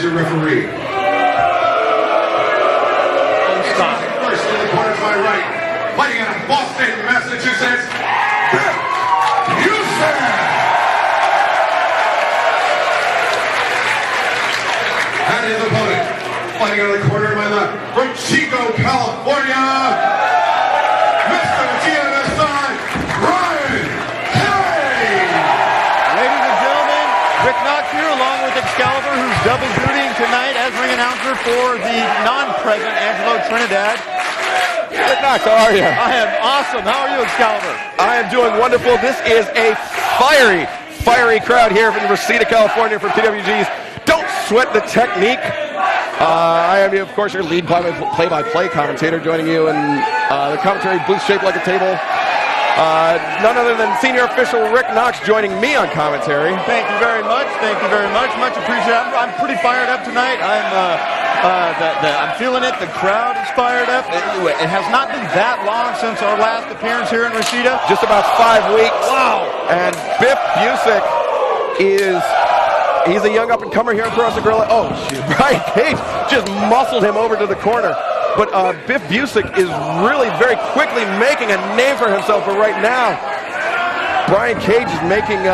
your referee. Stop. First in the corner to my right, fighting out of Boston, Massachusetts, Biff Busick. And his opponent, fighting out of the corner to my left, from Chico, California, Mr. TMSI, Brian Cage. Ladies and gentlemen, Rick Knox here along with Excalibur, who's double dutying tonight as ring announcer for the non-present Angelo Trinidad. Rick Knox, how are you? I am awesome. How are you, Excalibur? I am doing wonderful. This is a fiery crowd here from Reseda, California from PWG's Don't Sweat the Technique. I am, of course, your lead play-by-play commentator, joining you in the commentary booth shaped like a table. None other than senior official Rick Knox joining me on commentary. Thank you very much. Thank you very much. Much appreciated. I'm pretty fired up tonight. I'm feeling it. The crowd is fired up. It has not been that long since our last appearance here in Reseda. Just about 5 weeks. Wow. And Biff Busick he's a young up-and-comer here in Pro Wrestling Guerrilla. Oh, shoot. Brian Cage just muscled him over to the corner. But Biff Busick is really very quickly making a name for himself. But right now, Brian Cage is making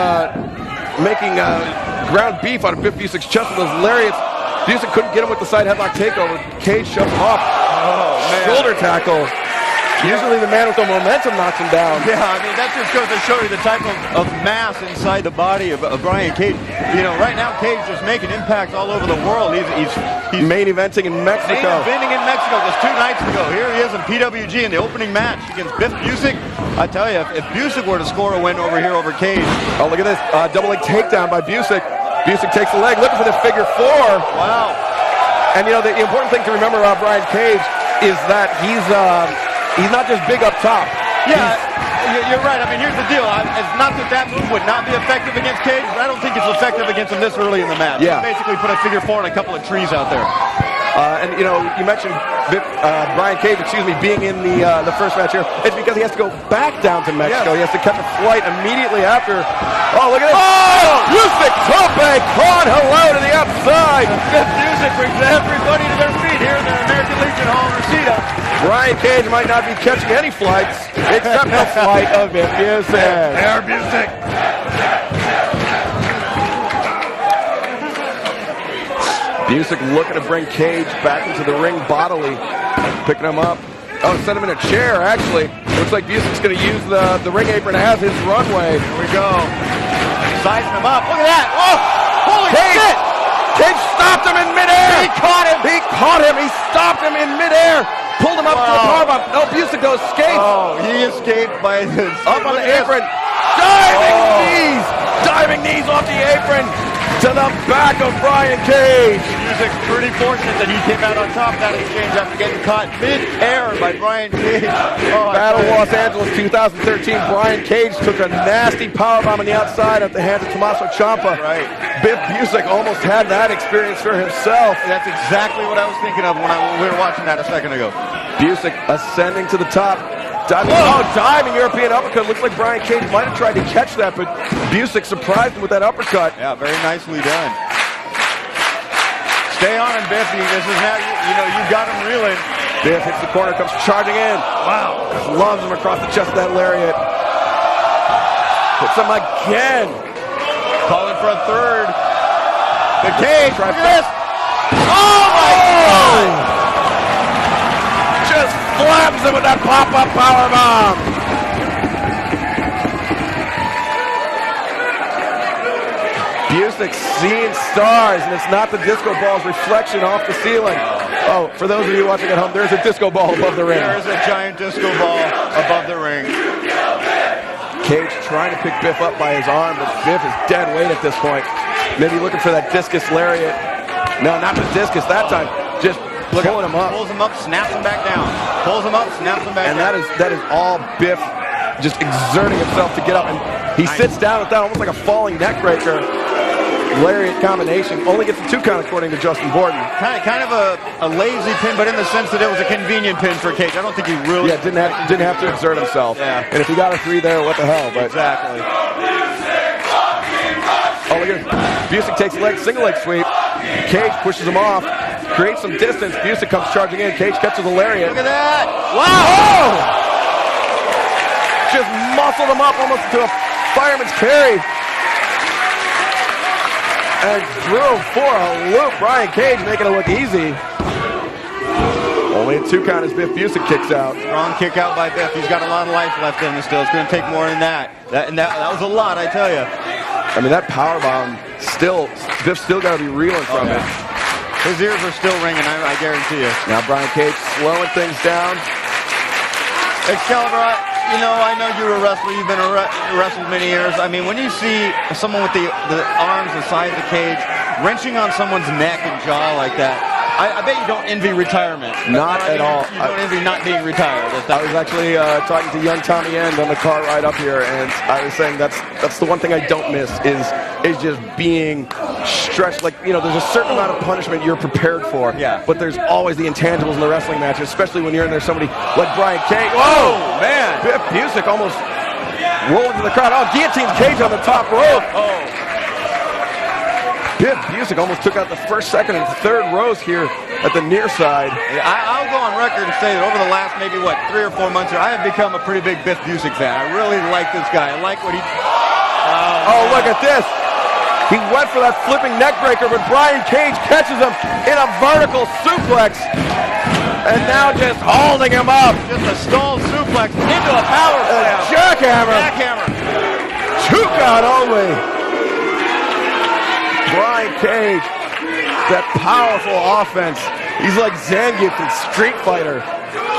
ground beef out of Biff Busick's chest with those lariats. Busick couldn't get him with the side headlock takeover. Cage shoved him off. Oh, man. Shoulder tackle. Usually the man with the momentum knocks him down. Yeah, I mean, that just goes to show you the type of mass inside the body of Brian Cage. You know, right now Cage is making impact all over the world. He's main eventing in Mexico. Main eventing in Mexico just 2 nights ago. Here he is in PWG in the opening match against Biff Busick. I tell you, if Busick were to score a win over here over Cage. Oh, look at this. Double leg takedown by Busick. Busick takes the leg, looking for the figure 4. Wow. And, you know, the important thing to remember about Brian Cage is that he's not just big up top. Yeah, you're right. I mean, here's the deal. It's not that move would not be effective against Cage, but I don't think it's effective against him this early in the match. Yeah. He basically put a figure 4 and a couple of trees out there. And, you know, you mentioned Brian Cage, being in the first match here. It's because he has to go back down to Mexico. Yes. He has to catch a flight immediately after. Oh, look at this. Oh! Busick tope con hello to the outside. Biff Busick brings everybody to their feet here in the American Legion Hall in Reseda. Brian Cage might not be catching any flights except the flight of Biff Busick. There, Busick. Busick looking to bring Cage back into the ring bodily, picking him up. Oh, set him in a chair, actually. Looks like Busick's going to use the ring apron as his runway. Here we go. Sizing him up. Look at that. Oh, holy shit. Cage stopped him in midair. He caught him. He caught him. He stopped him in midair. Pulled him up to the powerbomb. No, Busick goes escape. Oh, he escaped by his... Up on the apron. Diving knees. Diving knees off the apron to the back of Brian Cage. Busick's pretty fortunate that he came out on top of that exchange after getting caught mid-air by Brian Cage. Oh, Battle Los Angeles 2013. Brian Cage took a nasty powerbomb on the outside at the hands of Tommaso Ciampa. Right. Biff Busick almost had that experience for himself. That's exactly what I was thinking of when we were watching that a second ago. Busick ascending to the top. Diving, diving European uppercut. Looks like Brian Cage might have tried to catch that, but Busick surprised him with that uppercut. Yeah, very nicely done. Stay on him, Biff. This is now, you got him reeling. Biff hits the corner, comes charging in. Wow. Clubs him across the chest of that lariat. Hits him again. Calling for a third. The Cage, look at this. Oh, my God. Just slams him with that pop-up powerbomb. Busick seeing stars, and it's not the disco ball's reflection off the ceiling. Oh, for those of you watching at home, there's a disco ball above the ring. There is a giant disco ball above the ring. Cage trying to pick Biff up by his arm, but Biff is dead weight at this point. Maybe looking for that discus lariat. No, not the discus that time. Just pulling him up. Pulls him up, snaps him back down. Pulls him up, snaps him back down. And that is all Biff just exerting himself to get up. And he sits down with that almost like a falling neck breaker. Lariat combination. Only gets a 2 count according to Justin Borden. Kind of a lazy pin, but in the sense that it was a convenient pin for Cage. I don't think he really... Yeah, didn't have to exert himself. Yeah. And if he got a 3 there, what the hell? But exactly. Oh, look at it. Busick takes leg, single leg sweep. Cage pushes him off, creates some distance. Busick comes charging in. Cage catches the lariat. Look at that. Wow. Oh! Just muscled him up almost to a fireman's carry. And threw him for a loop. Brian Cage making it look easy. Only a 2 count as Biff Busick kicks out. Strong kick out by Biff. He's got a lot of life left in him still. It's going to take more than that. That was a lot, I tell you. I mean, that power bomb Biff still got to be reeling from it. His ears are still ringing, I guarantee you. Now Brian Cage slowing things down. Excalibur, I know you're a wrestler. You've been wrestled many years. I mean, when you see someone with the arms the size of Cage wrenching on someone's neck and jaw like that, I bet you don't envy retirement. Not at all. You don't envy not being retired. I was actually talking to young Tommy End on the car ride up here, and I was saying that's the one thing I don't miss is just being stretched. Like, there's a certain amount of punishment you're prepared for. Yeah. But there's always the intangibles in the wrestling matches, especially when you're in there somebody like Brian Cage. Whoa, man. Biff Busick almost rolling to the crowd. Oh, guillotines Cage on the top rope. Biff Busick almost took out the first, second, and third rows here at the near side. I'll go on record and say that over the last maybe, 3 or 4 months here, I have become a pretty big Biff Busick fan. I really like this guy. I like what he... Oh, look at this. He went for that flipping neck breaker, but Brian Cage catches him in a vertical suplex. And now just holding him up. Just a stalled suplex into a power slam. Jackhammer. 2 count only. Brian Cage, that powerful offense. He's like Zangief in Street Fighter,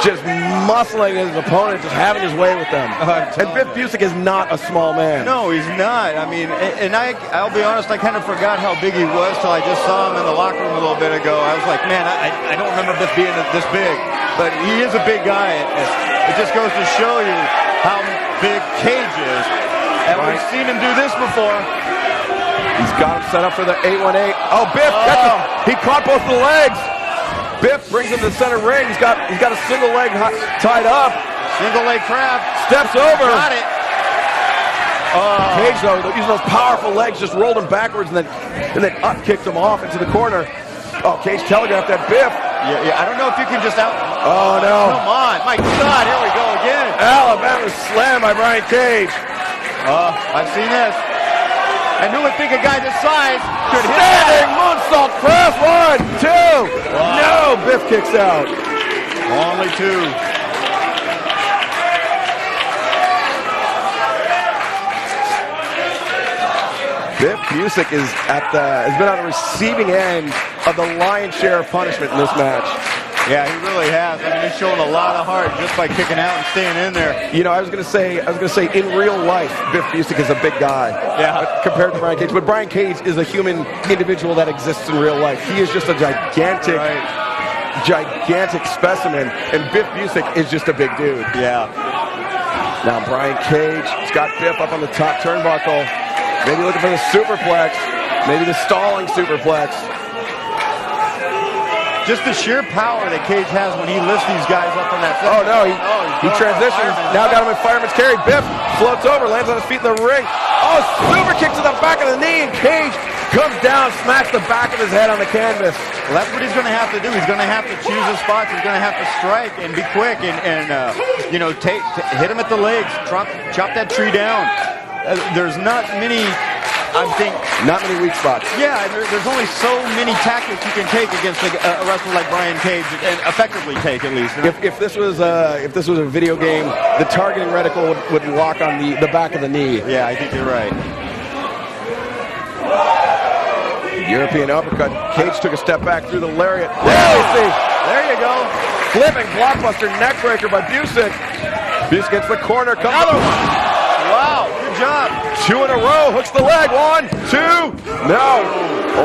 just muscling his opponent, just having his way with them. And Biff Busick is not a small man. No, he's not. I mean, and I'll be honest, I kind of forgot how big he was till I just saw him in the locker room a little bit ago. I was like, man, I don't remember Biff being this big. But he is a big guy. It just goes to show you how big Cage is. And we've seen him do this before. He's got him set up for the 818. Oh, Biff, he caught both the legs. Biff brings him to the center ring. He's got a single leg tied up. Single leg crab. Steps over. Got it. Cage, though, using those powerful legs, just rolled him backwards and then up kicked him off into the corner. Oh, Cage telegraphed that Biff. Yeah, I don't know if you can just out. Oh, no. Come on. My God, here we go again. Alabama slam by Brian Cage. I've seen this. And who would think a guy this size could hit Standing moonsault press. 1, 2. Wow. No, Biff kicks out. Only 2. Biff Busick has been on the receiving end of the lion's share of punishment in this match. Yeah, he really has. I mean, he's showing a lot of heart just by kicking out and staying in there. I was gonna say, in real life, Biff Busick is a big guy. Yeah. Compared to Brian Cage, but Brian Cage is a human individual that exists in real life. He is just a gigantic specimen, and Biff Busick is just a big dude. Yeah. Now Brian Cage has got Biff up on the top turnbuckle. Maybe looking for the superplex. Maybe the stalling superplex. Just the sheer power that Cage has when he lifts these guys up on that. Oh no, he transitions. Now got him in fireman's carry. Biff floats over, lands on his feet in the ring. Oh, super kick to the back of the knee, and Cage comes down, smacks the back of his head on the canvas. Well, that's what he's going to have to do. He's going to have to choose his spots. He's going to have to strike and be quick and hit him at the legs, chop that tree down. There's not many. I think not many weak spots. Yeah, there's only so many tactics you can take against a wrestler like Brian Cage, and effectively take at least. If this was a video game, the targeting reticle would lock on the back of the knee. Yeah, I think you're right. European uppercut. Cage took a step back through the lariat. There you go. Flipping blockbuster neckbreaker by Busick. Busick gets the corner. Another one. Wow, good job. 2 in a row. Hooks the leg. 1, 2. No.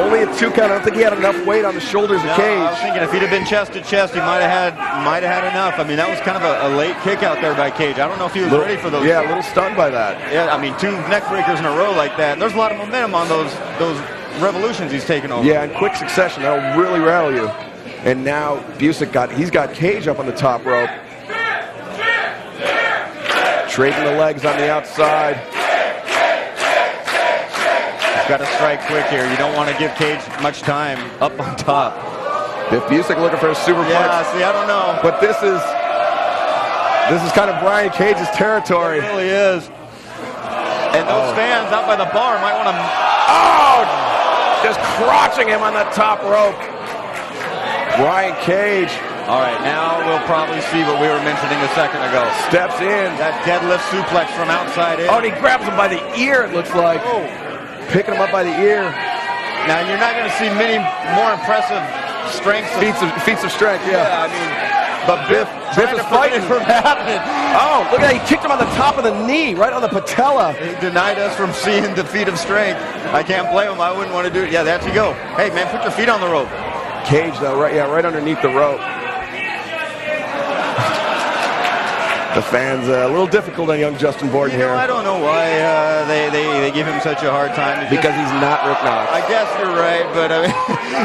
Only a 2 count. I don't think he had enough weight on the shoulders of Cage. I was thinking if he'd have been chest to chest, he might have had enough. I mean, that was kind of a late kick out there by Cage. I don't know if he was ready for those. Yeah, a little stunned by that. Yeah, I mean, 2 neck breakers in a row like that. There's a lot of momentum on those revolutions he's taken over. Yeah, in quick succession. That'll really rattle you. And now Busick he's got Cage up on the top rope. Trading the legs on the outside. Got to strike quick here. You don't want to give Cage much time up on top. Biff Busick looking for a superplex. Yeah, see, I don't know. But this is kind of Brian Cage's territory. It really is. And those fans out by the bar might want to... Oh! Just crotching him on the top rope. Brian Cage. All right, now we'll probably see what we were mentioning a second ago. Steps in. That deadlift suplex from outside in. Oh, and he grabs him by the ear, it looks like. Oh. Picking him up by the ear. Now, you're not going to see many more impressive strengths. Feats of strength, yeah. I mean, but Biff is fighting from happening. Oh, look at that. He kicked him on the top of the knee, right on the patella. He denied us from seeing the feat of strength. I can't blame him. I wouldn't want to do it. Yeah, there you go. Hey, man, put your feet on the rope. Cage, though, right underneath the rope. The fans a little difficult on young Justin Borden here. I don't know why they give him such a hard time. Because he's not Rick Knox. I guess you're right, but I mean,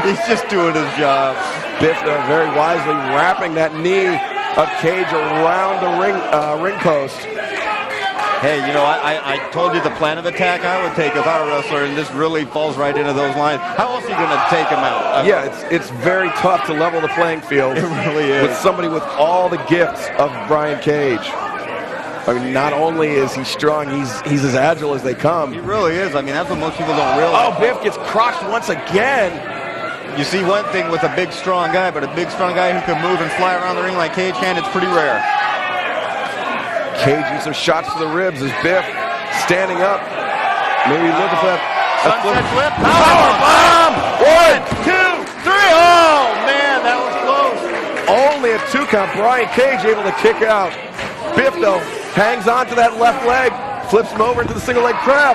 he's just doing his job. Biff, though, very wisely wrapping that knee of Cage around the ring post. Hey, you know, I told you the plan of attack I would take if I were a wrestler, and this really falls right into those lines. How else are you going to take him out? Yeah, it's very tough to level the playing field. It really is. With somebody with all the gifts of Brian Cage. I mean, not only is he strong, he's as agile as they come. He really is. I mean, that's what most people don't realize. Oh, Biff gets crotched once again. You see one thing with a big, strong guy, but a big, strong guy who can move and fly around the ring like Cage can, it's pretty rare. Cage and some shots to the ribs as Biff standing up. Maybe looking for that sunset flip. Power bomb! 1, 2, 3. Oh, man, that was close. Only a 2 count. Brian Cage able to kick out. Biff, though, hangs on to that left leg, flips him over into the single leg crab.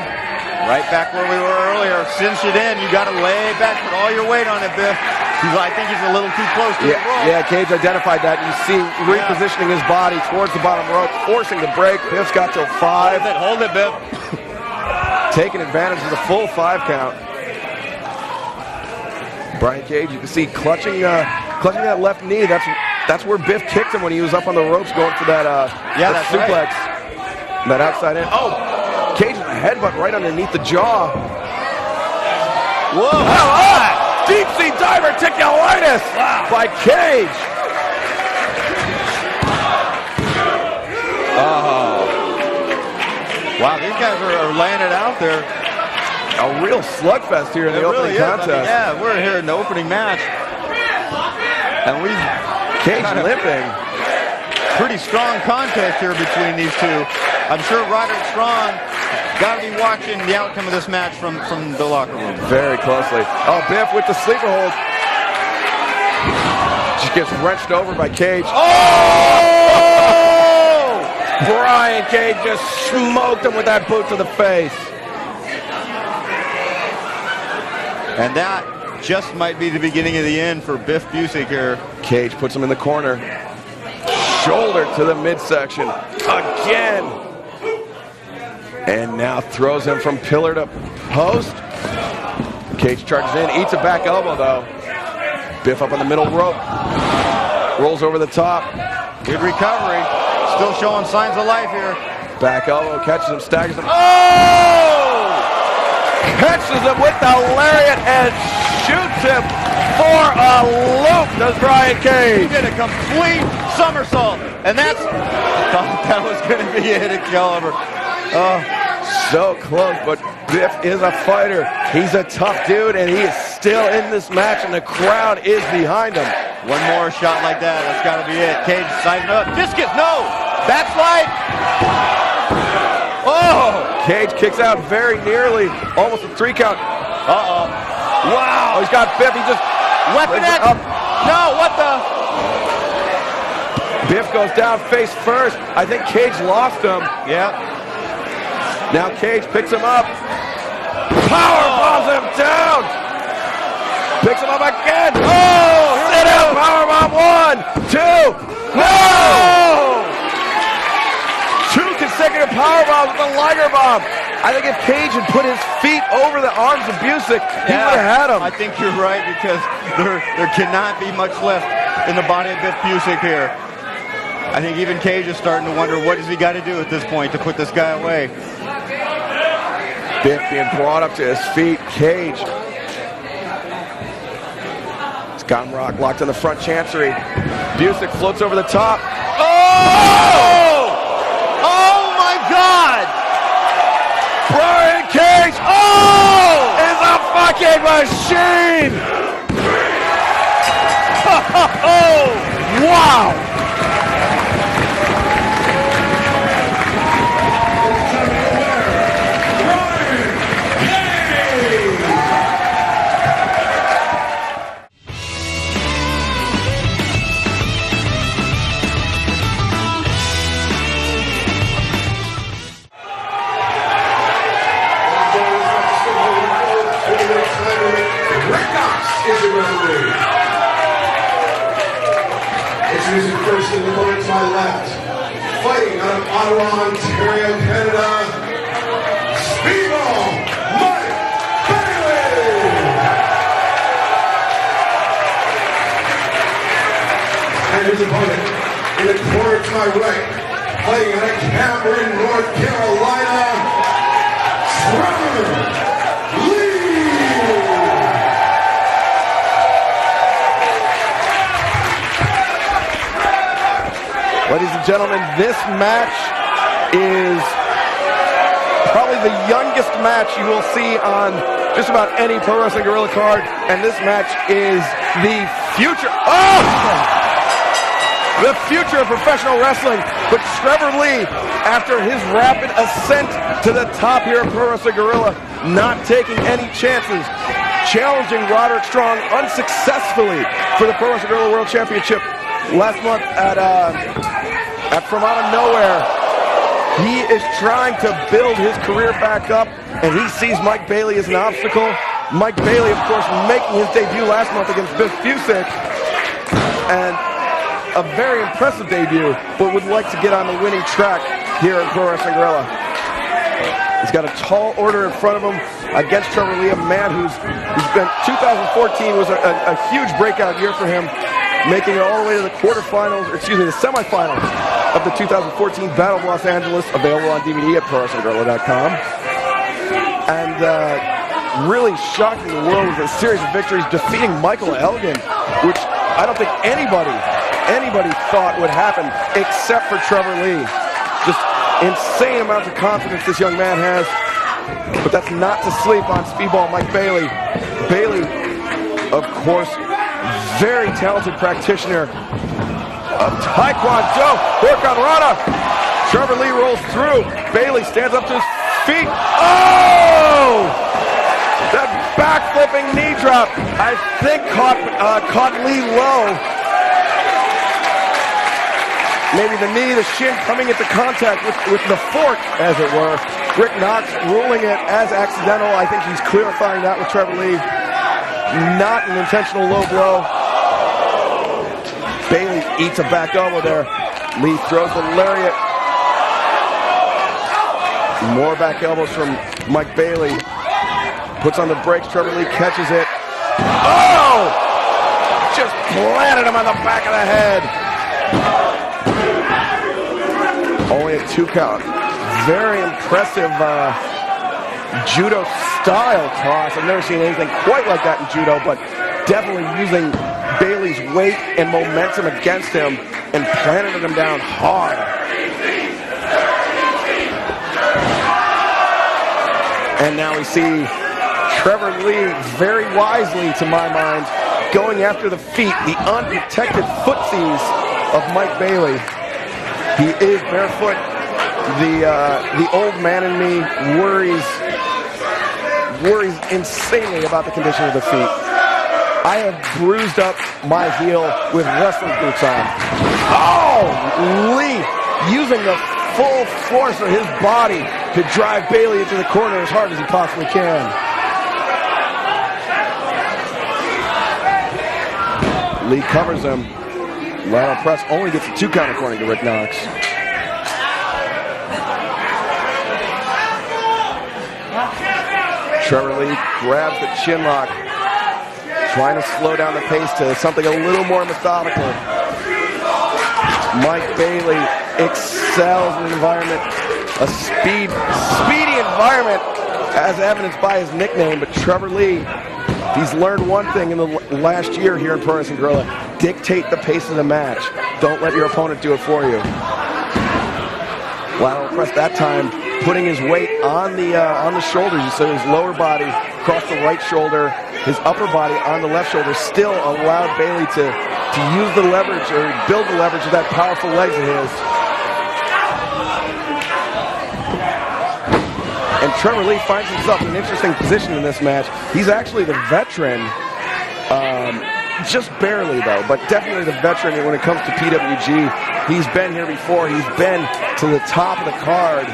Right back where we were earlier. Cinch it in. You got to lay back, put all your weight on it, Biff. I think he's a little too close to the rope. Yeah, Cage identified that. You see repositioning his body towards the bottom rope, forcing the break. Biff's got till 5. Hold it, Biff. Taking advantage of the full 5 count. Brian Cage, you can see clutching that left knee. That's where Biff kicked him when he was up on the ropes going for that suplex. Right. That outside in. Oh, Cage with a headbutt right underneath the jaw. Whoa! Deep sea diverticulitis by Cage. Wow, these guys are laying it out there. A real slugfest here in the opening contest. I mean, yeah, we're here in the opening match. And Cage limping. Pretty strong contest here between these two. I'm sure Roderick Strong got to be watching the outcome of this match from the locker room. Very closely. Oh, Biff with the sleeper hold. Just gets wrenched over by Cage. Oh! Brian Cage just smoked him with that boot to the face. And that just might be the beginning of the end for Biff Busick here. Cage puts him in the corner. Shoulder to the midsection. Again. And now throws him from pillar to post. Cage charges in, eats a back elbow though. Biff up on the middle rope. Rolls over the top. Good recovery. Still showing signs of life here. Back elbow, catches him, staggers him. Oh! Catches him with the lariat and shoots him for a loop, does Brian Cage. He did a complete somersault. And I thought that was going to be it, Excalibur. Oh, so close, but Biff is a fighter. He's a tough dude, and he is still in this match, and the crowd is behind him. One more shot like that, that's got to be it. Cage sizing up. Discus, no! Backslide! Oh! Cage kicks out very nearly, almost a 3 count. Uh-oh. Wow, he's got Biff, he just weapon it up. No, what the? Biff goes down face first. I think Cage lost him. Yeah. Now Cage picks him up. Power bombs him down. Picks him up again. Oh, sit down. Power bomb. 1, 2. No! 2 consecutive power bombs with a Liger bomb. I think if Cage had put his feet over the arms of Busick, he would have had him. I think you're right, because there cannot be much left in the body of Biff Busick here. I think even Cage is starting to wonder, what has he got to do at this point to put this guy away? Biff being brought up to his feet. Cage. Scott locked in the front chancery. Busick floats over the top. Oh! Oh my God! Brian Cage, is a fucking machine! Oh! Wow! Introducing first in the corner to my left, fighting out of Ottawa, Ontario, Canada, Sydal, Mike Bailey! And his opponent in the corner to my right, fighting out of Cameron, North Carolina, Trevor! Ladies and gentlemen, this match is probably the youngest match you will see on just about any Pro Wrestling Guerrilla card, and this match is the future. Oh! The future of professional wrestling. But Trevor Lee, after his rapid ascent to the top here of Pro Wrestling Guerrilla, not taking any chances, challenging Roderick Strong unsuccessfully for the Pro Wrestling Guerrilla World Championship last month at From Out of Nowhere. He is trying to build his career back up, and he sees Mike Bailey as an obstacle. Mike Bailey, of course, making his debut last month against Biff Busick, and a very impressive debut, but would like to get on the winning track here in Pro Wrestling Guerrilla. He's got a tall order in front of him against Trevor Lee, a man who's been, 2014 was a huge breakout year for him, making it all the way to the quarterfinals, or excuse me, the semifinals of the 2014 Battle of Los Angeles, available on DVD at ProWrestlingGuerrilla.com. And really shocking the world with a series of victories, defeating Michael Elgin, which I don't think anybody thought would happen except for Trevor Lee. Just insane amounts of confidence this young man has. But that's not to sleep on Speedball Mike Bailey. Bailey, of course, very talented practitioner of Taekwondo, Hurricanrana. Trevor Lee rolls through. Bailey stands up to his feet. Oh! That backflipping knee drop, I think, caught Lee low. Maybe the knee, the shin coming into contact with the fork, as it were. Rick Knox ruling it as accidental. I think he's clarifying that with Trevor Lee. Not an intentional low blow. Bailey eats a back elbow there. Lee throws the lariat. More back elbows from Mike Bailey. Puts on the brakes. Trevor Lee catches it. Oh! Just planted him on the back of the head. Only a 2 count. Very impressive judo style toss. I've never seen anything quite like that in judo, but definitely using Bailey's weight and momentum against him and planted him down hard. And now we see Trevor Lee, very wisely to my mind, going after the feet, the unprotected footsies of Mike Bailey. He is barefoot. The old man in me worries insanely about the condition of the feet. I have bruised up my heel with wrestling boots on. Oh! Lee using the full force of his body to drive Bailey into the corner as hard as he possibly can. Lee covers him. Lateral press only gets a 2 count according to Rick Knox. Trevor Lee grabs the chin lock, trying to slow down the pace to something a little more methodical. Mike Bailey excels in an environment, a speedy environment, as evidenced by his nickname. But Trevor Lee, he's learned one thing in the last year here in Pro Wrestling Guerrilla: dictate the pace of the match. Don't let your opponent do it for you. Lateral press that time, putting his weight on the shoulders. You see his lower body across the right shoulder, his upper body on the left shoulder. Still allowed Bailey to use the leverage, or build the leverage of that powerful legs of his. And Trevor Lee finds himself in an interesting position in this match. He's actually the veteran, just barely though, but definitely the veteran when it comes to PWG. He's been here before. He's been to the top of the card.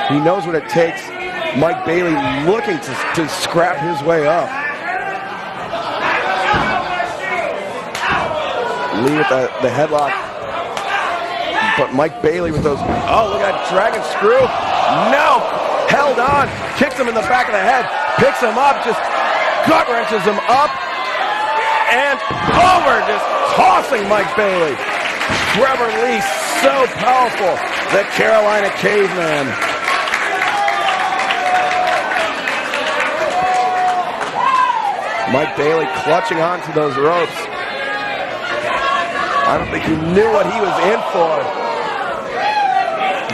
He knows what it takes. Mike Bailey looking to scrap his way up. Lee with the headlock. But Mike Bailey with those, oh, look at that dragon screw. No, held on, kicks him in the back of the head, picks him up, just gut wrenches him up and over, just tossing Mike Bailey. Trevor Lee, so powerful, the Carolina Caveman. Mike Bailey clutching onto those ropes. I don't think he knew what he was in for.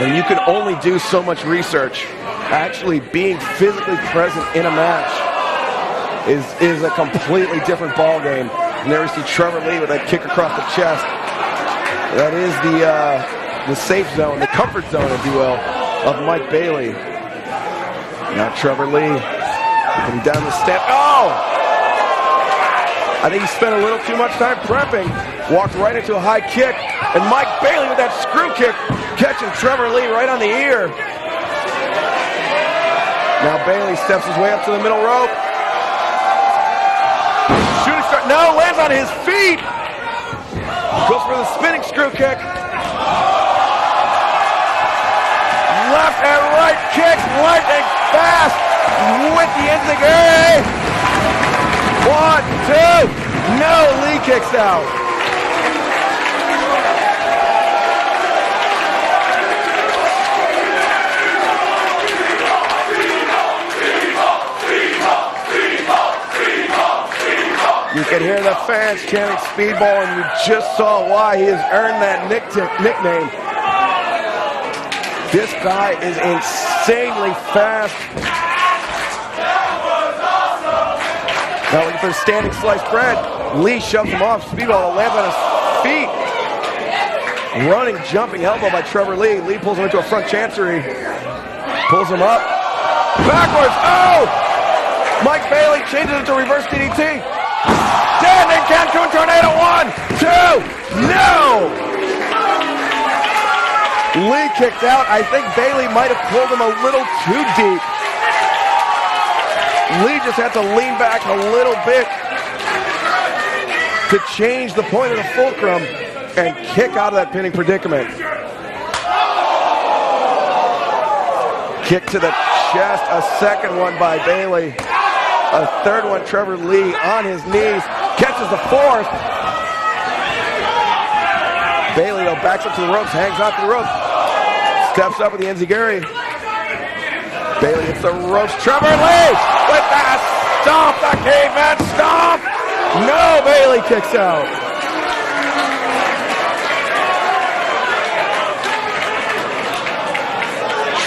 And you can only do so much research. Actually being physically present in a match is a completely different ball game. And there we see Trevor Lee with that kick across the chest. That is the safe zone, the comfort zone, if you will, of Mike Bailey. Now Trevor Lee coming down the step. Oh! I think he spent a little too much time prepping. Walked right into a high kick. And Mike Bailey with that screw kick, catching Trevor Lee right on the ear. Now Bailey steps his way up to the middle rope. Shooting star. No, lands on his feet. Goes for the spinning screw kick. Left and right kicks, lightning fast with the enziguri. 1, 2. No, Lee kicks out. You can hear the fans chanting Speedball, and you just saw why he has earned that nickname. This guy is insanely fast. Now looking for the standing sliced bread. Lee shoves him off. Speedball lands on his feet. Running, jumping elbow by Trevor Lee. Lee pulls him into a front chancery. Pulls him up. Backwards. Oh! Mike Bailey changes it to reverse DDT. Standing Cancun Tornado. 1, 2. No! Lee kicked out. I think Bailey might have pulled him a little too deep. Lee just had to lean back a little bit to change the point of the fulcrum and kick out of that pinning predicament. Kick to the chest, a second one by Bailey. A third one, Trevor Lee on his knees, catches the fourth. Bailey though backs up to the ropes, hangs off to the ropes, steps up with the enziguri. Bailey hits the ropes, Trevor Lee with that stomp, the caveman stomp. No, Bailey kicks out.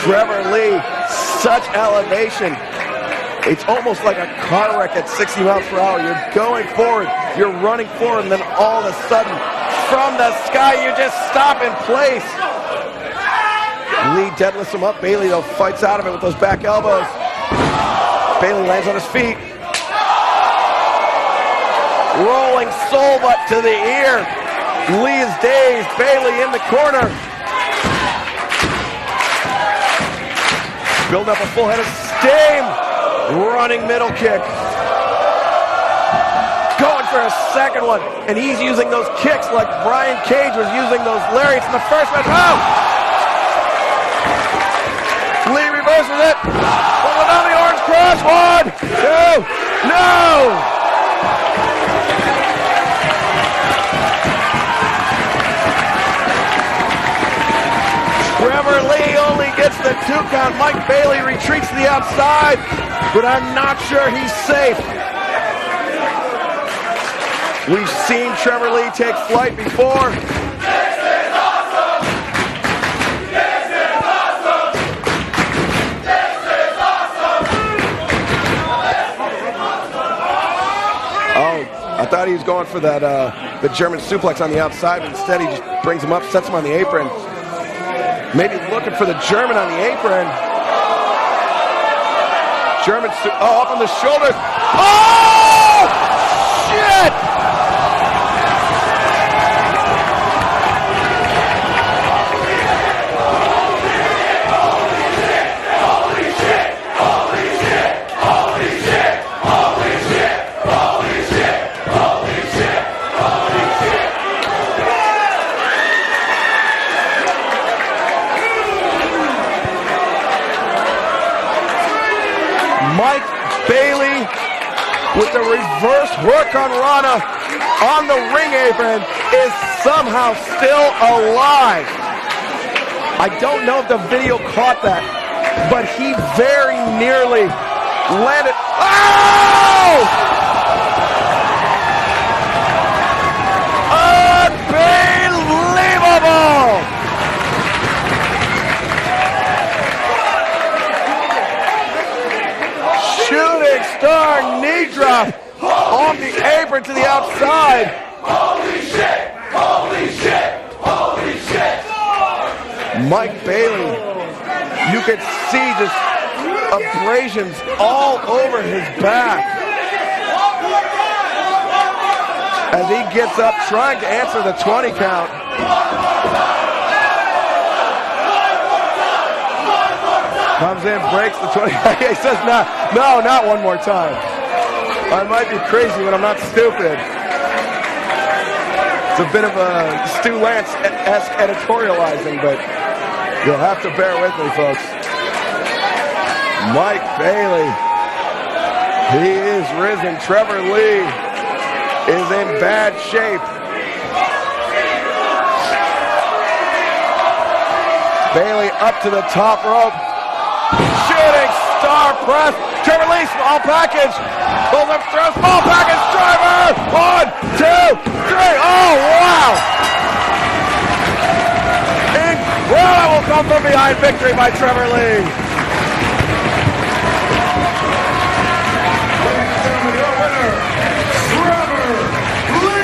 Trevor Lee, such elevation. It's almost like a car wreck at 60 miles per hour. You're going forward, you're running forward, and then all of a sudden, from the sky, you just stop in place. Lee deadlifts him up. Bailey, though, fights out of it with those back elbows. Bailey lands on his feet. Rolling soul butt to the ear. Lee is dazed. Bailey in the corner. Building up a full head of steam. Running middle kick. Going for a second one. And he's using those kicks like Brian Cage was using those lariats in the first match. Oh! Lee reverses it. Pulling down the orange cross. 1, 2. No! Trevor Lee only gets the 2 count. Mike Bailey retreats to the outside. but I'm not sure he's safe. We've seen Trevor Lee take flight before. I thought he was going for that the German suplex on the outside, but instead he just brings him up, sets him on the apron. Maybe looking for the German on the apron. Up on the shoulders. Oh! Shit! Bailey with the reverse hook on Rana on the ring apron is somehow still alive. I don't know if the video caught that, but he very nearly landed. Oh! Unbelievable! Shooting star knee drop on the apron to the outside. Holy shit! Holy shit! Holy shit! Mike Bailey, you could see just abrasions all over his back as he gets up trying to answer the 20 count. Comes in, breaks the 20. He says, no, not one more time. I might be crazy, but I'm not stupid. It's a bit of a Stu Lance-esque editorializing, but you'll have to bear with me, folks. Mike Bailey, he is risen. Trevor Lee is in bad shape. Bailey up to the top rope. Shooting star press. Trevor Lee, small package. Pulls up through, small package driver. 1, 2, 3. Oh, wow. Incredible come from behind victory by Trevor Lee. Your winner, Trevor Lee.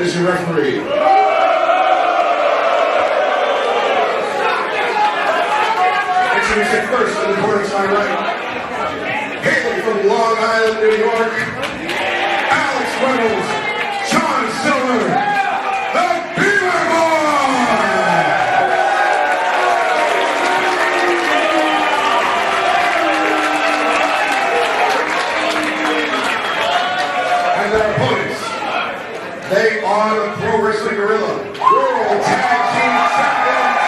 Is your referee. Introducing first in the corner to my right, hailing from Long Island, New York, Alex Reynolds, John Silver, the Beaver Boy! And their opponents, they are the Pro Wrestling Guerrilla World Tag Team Champions.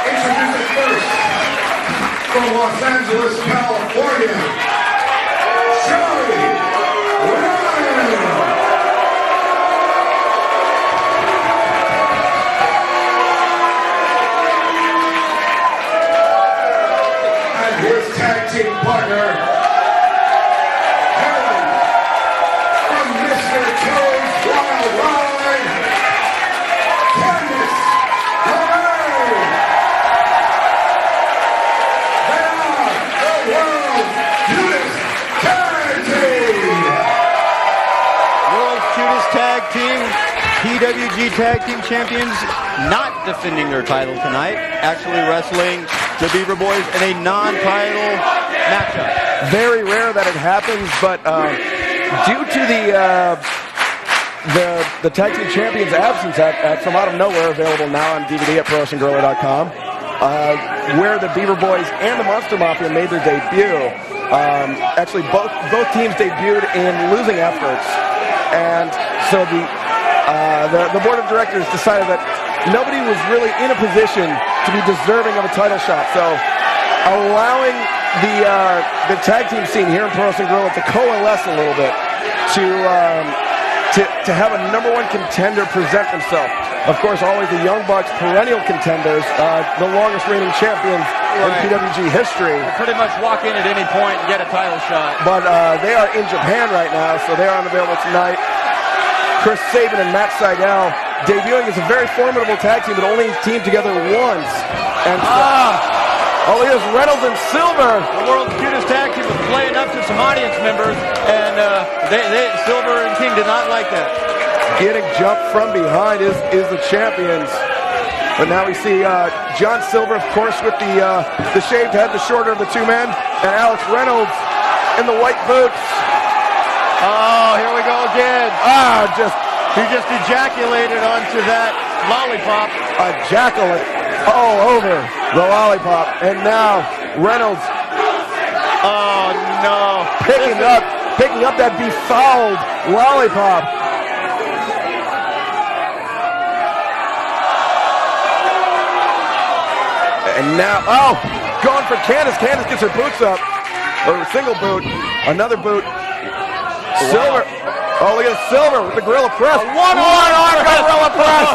Introducing first, from Los Angeles, California, Charlie Ryan. And his tag team partner, Candice, LeRae. They are the world's cutest tag team. World's cutest tag team, PWG Tag Team Champions, not defending their title tonight, actually wrestling the Beaver Boys in a non-title matchup. Very rare that it happens, but due to the Tag Team Champions absence at from out of nowhere, available now on DVD at ProWrestlingGuerrilla.com, where the Beaver Boys and the Monster Mafia made their debut. Actually, both teams debuted in losing efforts, and so the board of directors decided that nobody was really in a position to be deserving of a title shot. So allowing the tag team scene here in Pro Wrestling Guerrilla to coalesce a little bit to have a number one contender present themselves. Of course, always the Young Bucks, perennial contenders, the longest reigning champions in PWG history. They pretty much walk in at any point and get a title shot. But they are in Japan right now, so they are unavailable tonight. Chris Sabin and Matt Sydal debuting as a very formidable tag team, but only teamed together once. And all he is Reynolds and Silver. The world's cutest tag team was playing up to some audience members, and Silver and King did not like that. Getting jumped from behind is the champions. But now we see John Silver, of course, with the shaved head, the shorter of the two men, and Alex Reynolds in the white boots. Oh, here we go again. He just ejaculated onto that lollipop. Ejaculate all over the lollipop. And now Reynolds. Oh no! Picking up that befouled lollipop. And now, going for Candice. Candice gets her boots up, or a single boot, another boot. Silver. Oh, look at Silver with the gorilla press. One-arm gorilla press.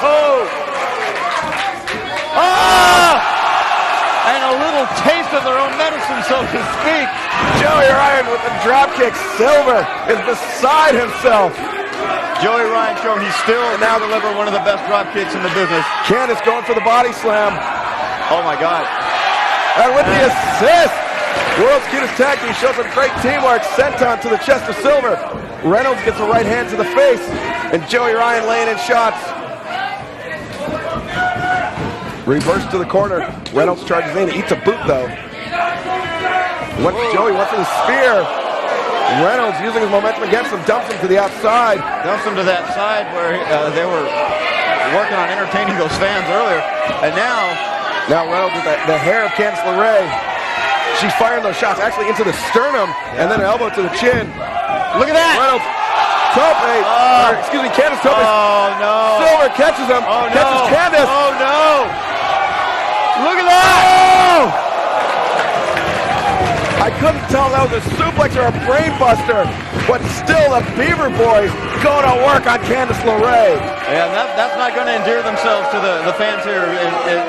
And a little taste of their own medicine, so to speak. Joey Ryan with the drop kick. Silver is beside himself. Joey Ryan showing he's still now delivering one of the best drop kicks in the business. Candice going for the body slam. Oh my God. And with the assist, world's cutest tag team shows some great teamwork. Senton to the chest of Silver. Reynolds gets a right hand to the face, and Joey Ryan laying in shots. Reverse to the corner. Reynolds charges in, eats a boot though. Joey went for the spear. Reynolds using his momentum against him, dumps him to the outside. Dumps him to that side where they were working on entertaining those fans earlier. And now Reynolds with the hair of Candice LeRae. She's firing those shots actually into the sternum and then an elbow to the chin. Look at that! Reynolds, Candice tope. Oh no! Silver catches him. Oh no! Catches Candice. Oh no! Look at that! Oh! I couldn't tell if that was a suplex or a brain buster, but still the Beaver boys going to work on Candice LeRae. Yeah, that's not going to endear themselves to the fans here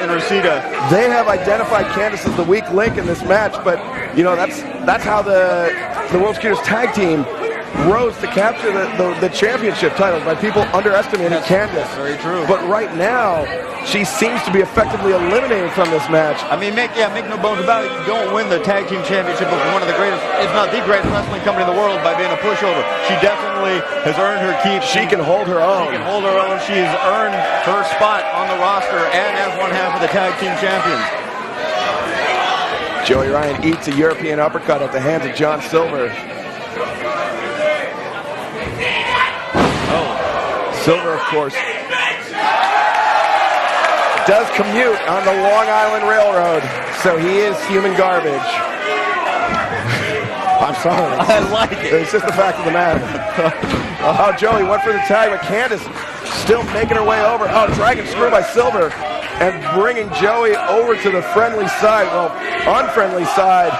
in Reseda. They have identified Candice as the weak link in this match, but you know that's how the World's Cutest Tag Team rose to capture the championship titles by people underestimating Candice. Very true. But right now, she seems to be effectively eliminated from this match. I mean, make no bones about it. You don't win the tag team championship of one of the greatest, if not the greatest wrestling company in the world by being a pushover. She definitely has earned her keep. She can hold her own. She can hold her own. She has earned her spot on the roster and as one half of the tag team champions. Joey Ryan eats a European uppercut at the hands of John Silver. Silver, of course, does commute on the Long Island Railroad, so he is human garbage. I'm sorry. I like it. It's just the fact of the matter. Joey went for the tag, but Candice still making her way over. Dragon screw by Silver and bringing Joey over to the friendly side. Well, unfriendly side.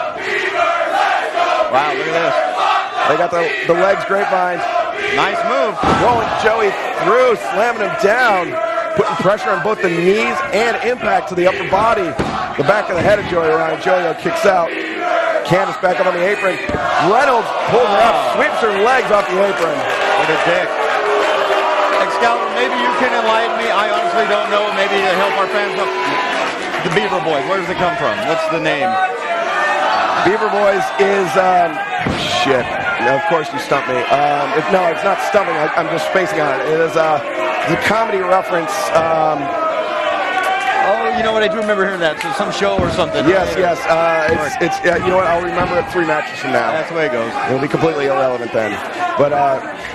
Wow, look at this. They got the legs grapevine. Nice move. Rolling Joey through, slamming him down, putting pressure on both the knees and impact to the upper body. The back of the head of Joey Ryan. Joey kicks out. Candice back up on the apron. Reynolds pulls her up, sweeps her legs off the apron. What a dick. Excalibur, maybe you can enlighten me. I honestly don't know. Maybe to help our fans up. The Beaver Boys, where does it come from? What's the name? Beaver Boys is, shit. Of course you stumped me. No, it's not stumping. I'm just spacing on it. It is a comedy reference. Oh, you know what? I do remember hearing that. So some show or something. Yes. It's you know what? I'll remember it 3 matches from now. That's the way it goes. It'll be completely irrelevant then. But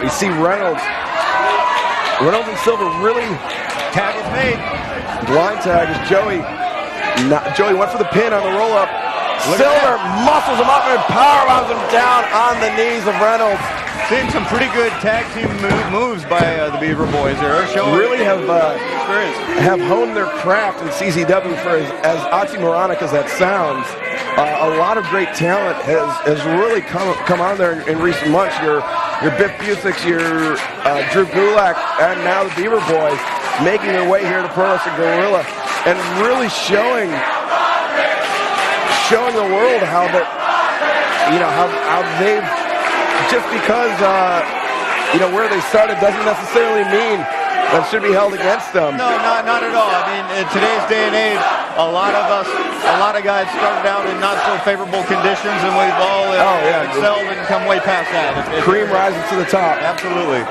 you see Reynolds and Silver really. Tag is made. Blind tag is Joey. Joey went for the pin on the roll up. Silver muscles him up and powerbombs him down on the knees of Reynolds. Seeing some pretty good tag team moves by the Beaver boys there. Showing really experience. have honed their craft in CZW for as oxymoronic as that sounds. A lot of great talent has really come on there in recent months. Your Biff Busick, your Drew Gulak, and now the Beaver boys making their way here to Pro Wrestling Guerrilla and really showing the world how they've, just because where they started doesn't necessarily mean that should be held against them. No, not at all. I mean, in today's day and age, a lot of guys started out in not so favorable conditions, and we've all excelled and come way past that. Cream rises to the top. Absolutely.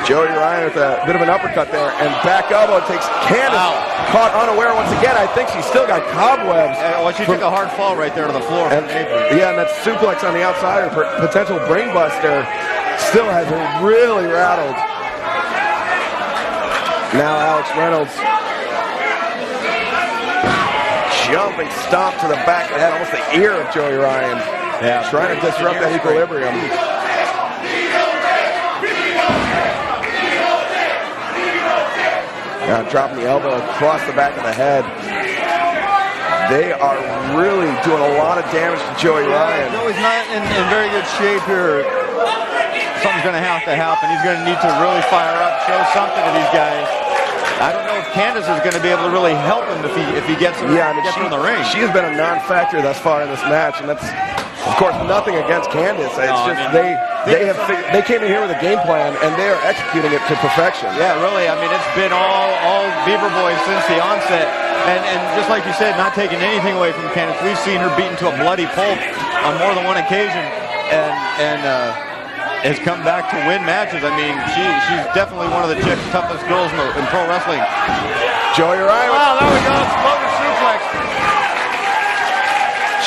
Joey Ryan with a bit of an uppercut there, and back elbow takes Candice. Caught unaware once again. I think she's still got cobwebs. Well, she took a hard fall right there to the floor. And that suplex on the outside, her potential brain buster, still has her really rattled. Now Alex Reynolds. Jumping stomp to the back of the head, almost the ear of Joey Ryan. Yeah, trying to disrupt that equilibrium. Now dropping the elbow across the back of the head. They are really doing a lot of damage to Joey Ryan. Joey's not in very good shape here. Something's going to have to happen. He's going to need to really fire up, show something to these guys. I don't know if Candice is going to be able to really help him if he gets him, gets him in the ring. She has been a non-factor thus far in this match, and that's, of course, nothing against Candice. It's they came in here with a game plan, and they are executing it to perfection. Yeah, really. I mean, it's been all Beaver boys since the onset, and just like you said, not taking anything away from Candice. We've seen her beaten to a bloody pulp on more than one occasion, and has come back to win matches. I mean, she's definitely one of the toughest girls in pro wrestling. Joey Ryan. Wow, there we go. Exploder suplex.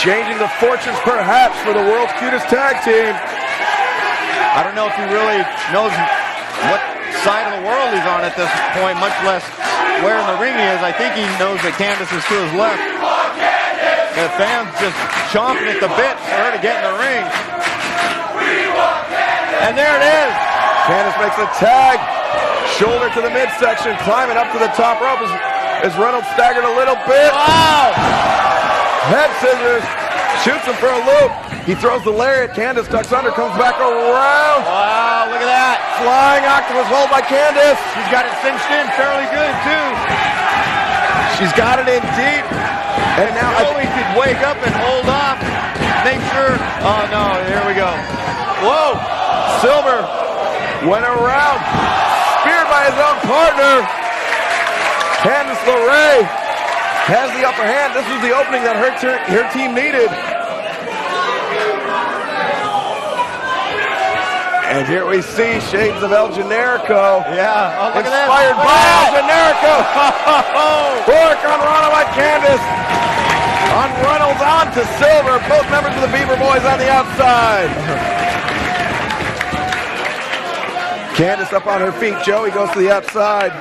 Changing the fortunes, perhaps, for the world's cutest tag team. I don't know if he really knows what side of the world he's on at this point, much less where in the ring he is. I think he knows that Candice is to his left. The fans just chomping at the bit for her to get in the ring. And there it is. Candice makes a tag. Shoulder to the midsection, climbing up to the top rope as Reynolds staggered a little bit. Wow! Head scissors. Shoots him for a loop. He throws the lariat. Candice ducks under, comes back around. Wow, look at that. Flying octopus hold by Candice. She's got it cinched in fairly good, too. She's got it in deep. And now Joey could wake up and hold off. Make sure. Oh, no, here we go. Whoa. Silver went around, speared by his own partner. Candice LeRae has the upper hand. This was the opening that her team needed. And here we see shades of El Generico. Yeah, oh, look at that. Inspired by El Generico. Work on Ronald by Candice. On Reynolds, on to Silver. Both members of the Beaver boys on the outside. Candice up on her feet. Joey goes to the outside.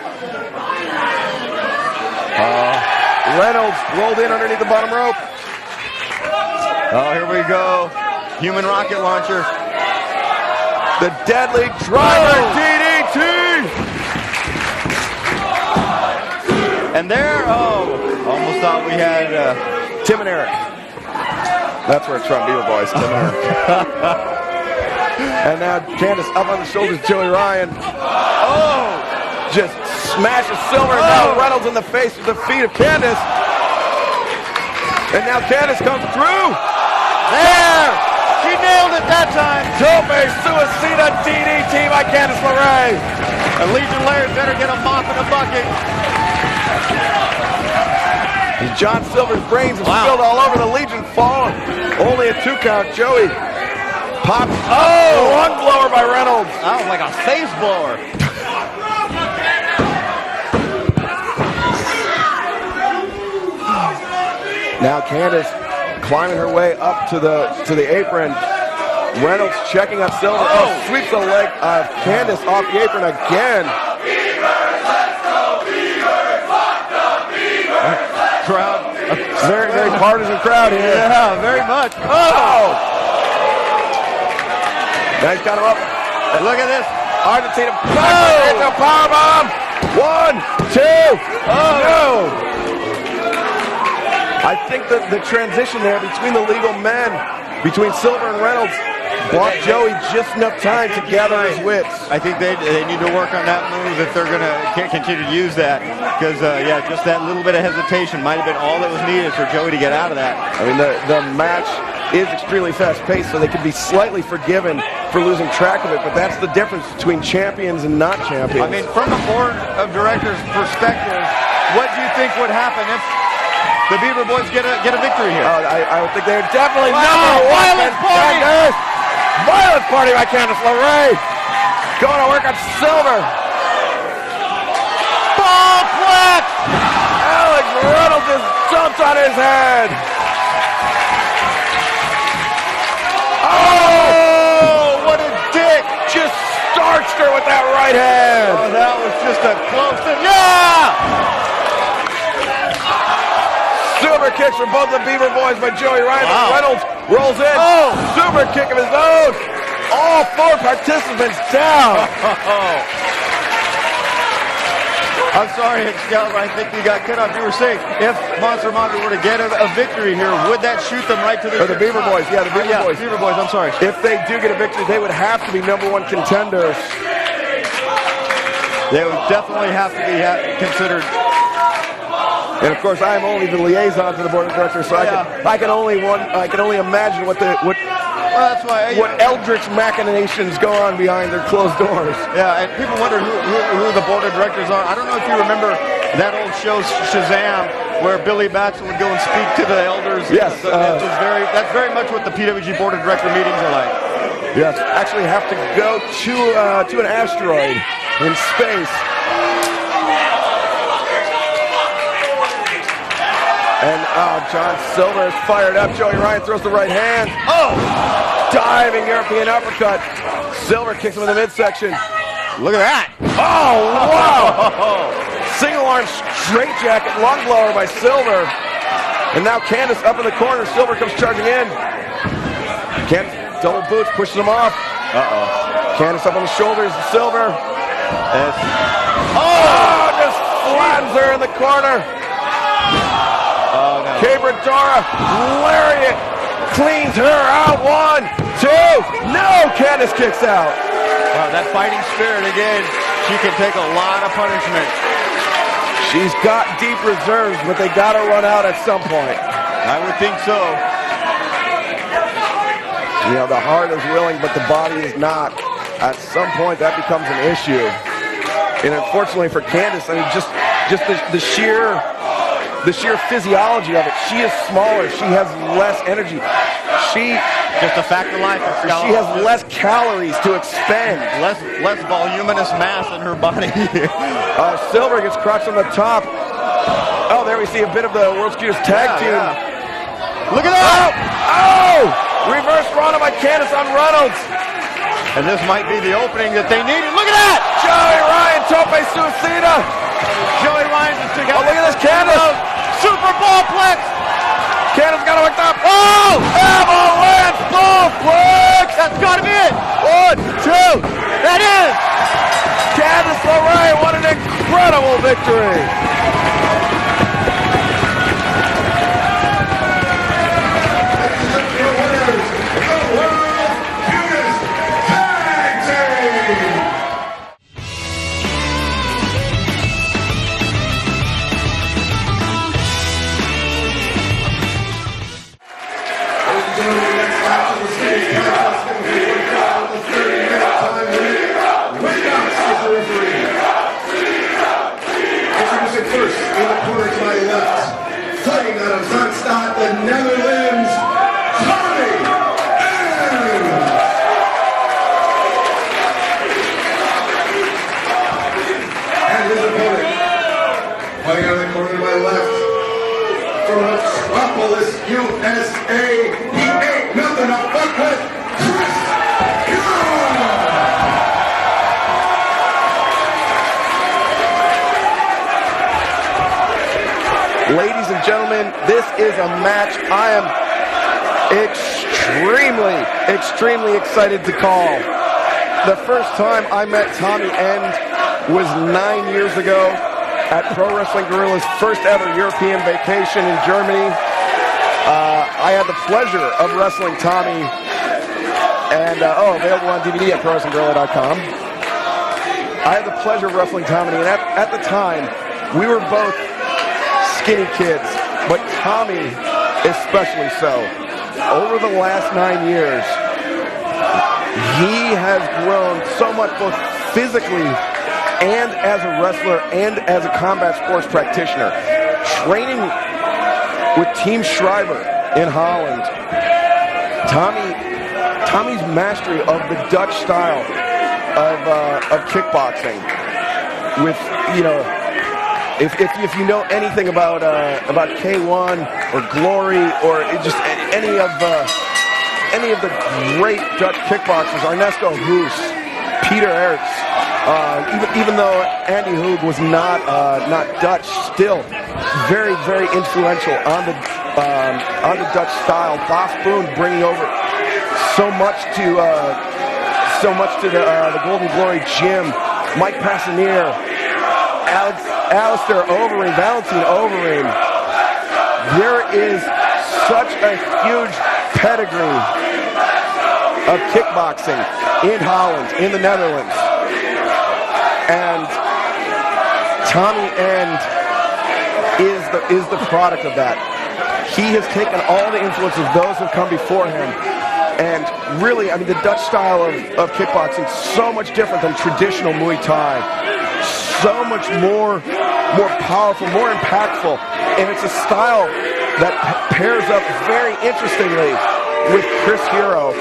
Reynolds rolled in underneath the bottom rope. Oh, here we go. Human rocket launcher. The deadly driver DDT. And there, almost thought we had Tim and Eric. That's where it's from, Beaver boys. Tim and Eric. And now Candice up on the shoulders of Joey Ryan. Oh! Just smashes Silver. And now Reynolds in the face with the feet of Candice. And now Candice comes through. there. She nailed it that time. Tope Suicida DDT by Candice LeRae. And Legion Laird better get a mop and a bucket. John Silver's brains have spilled all over. The Legion falling. Only a 2 count. Joey pops. Oh, lung blower by Reynolds. That was like a face blower. Now Candice climbing her way up to the apron. Reynolds checking up Silver. Oh, sweeps the leg of Candice off the apron again. Crowd. Very, very partisan crowd here. Yeah, very much. Oh! Now he's got him up. Look at this. Argentina. Oh! Powerbomb. 1, 2. Oh, no. I think that the transition there between the legal men, between Silver and Reynolds, bought Joey just enough time to gather his wits. I think they need to work on that move if they're going to continue to use that. Because, yeah, just that little bit of hesitation might have been all that was needed for Joey to get out of that. I mean, the match is extremely fast-paced, so they can be slightly forgiven for losing track of it, but that's the difference between champions and not champions. I mean, from a board of directors' perspective, what do you think would happen if the Beaver boys get a victory here? I would think they're definitely number one. Violent party! Violent party by Candice LeRae. Going to work on Silver. Ballplex! Alex Reynolds just jumped on his head. Oh, what a dick! Just starched her with that right hand. Oh, that was just a close. Yeah! Super kicks for both the Beaver boys by Joey Ryan. Wow. Reynolds rolls in. Oh! Super kick of his own. All 4 participants down. I'm sorry, Excalibur. I think you got cut off. You were saying if Monster Mafia were to get a victory here, would that shoot them right to the... The Beaver boys. Yeah, the Beaver boys. Beaver boys, I'm sorry. If they do get a victory, they would have to be #1 contenders. They would definitely have to be considered. And of course, I'm only the liaison to the board of directors, so I can only imagine what that's why what eldritch machinations go on behind their closed doors. Yeah, and people wonder who the board of directors are. I don't know if you remember that old show Shazam, where Billy Batson would go and speak to the elders. Yes, that's very much what the PWG board of director meetings are like. Yes, actually have to go to an asteroid in space. And John Silver is fired up. Joey Ryan throws the right hand. Oh! Diving European uppercut. Silver kicks him in the midsection. Look at that. Oh, wow! Single arm straight jacket lung blower by Silver. And now Candice up in the corner. Silver comes charging in. Candice double boots, pushes him off. Candice up on the shoulders of Silver. Just slams her in the corner. Oh, no. Cabradora, lariat, cleans her out. 1, 2, no, Candice kicks out. Wow, that fighting spirit again, she can take a lot of punishment. She's got deep reserves, but they got to run out at some point. I would think so. You know, the heart is willing, but the body is not. At some point, that becomes an issue. And unfortunately for Candice, I mean, just the sheer physiology of it. She is smaller. She has less energy. Just a fact of life. She has less calories to expend. Less voluminous mass in her body. Silver gets crushed on the top. Oh, there we see a bit of the World's Cutest tag team. Yeah. Look at that! Oh! Reverse Rana by Candice on Reynolds. And this might be the opening that they needed. Look at that! Joey Ryan, tope suicida. Joey Ryan just took out. Oh, look at this, Candice. Super ballplex. Candice got it hooked up. Oh! Avalanche ballplex. That's got to be it. 1, 2. That is. Candice LeRae, what an incredible victory. Fighting out of Zack, the Netherlands, Tommy and his opponent, fighting out of the corner to my left, from Metropolis, USA, he ain't nothing to fuck with, Ladies and gentlemen, this is a match I am extremely excited to call. The first time I met Tommy End was 9 years ago at Pro Wrestling Guerilla's first ever European vacation in Germany. I had the pleasure of wrestling Tommy, and available on DVD at ProWrestlingGuerilla.com. I had the pleasure of wrestling Tommy, and at the time, we were both skinny kids, but Tommy especially so. Over the last 9 years, he has grown so much, both physically and as a wrestler and as a combat sports practitioner. Training with Team Schreiber in Holland, Tommy's mastery of the Dutch style of kickboxing. With, you know, if you know anything about K1 or Glory or just any of the great Dutch kickboxers, Ernesto Hoos, Peter Ertz, even though Andy Hoog was not Dutch, still very influential on the Dutch style. Boss Boone bringing over so much to the Golden Glory gym. Mike Passanier, Alistair Overeem, Valentine Overeem. There is such a huge pedigree of kickboxing in Holland, in the Netherlands. And Tommy End is the product of that. He has taken all the influence of those who have come before him. And really, I mean, the Dutch style of kickboxing is so much different than traditional Muay Thai. So much more powerful, more impactful. And it's a style that pairs up very interestingly with Chris Hero.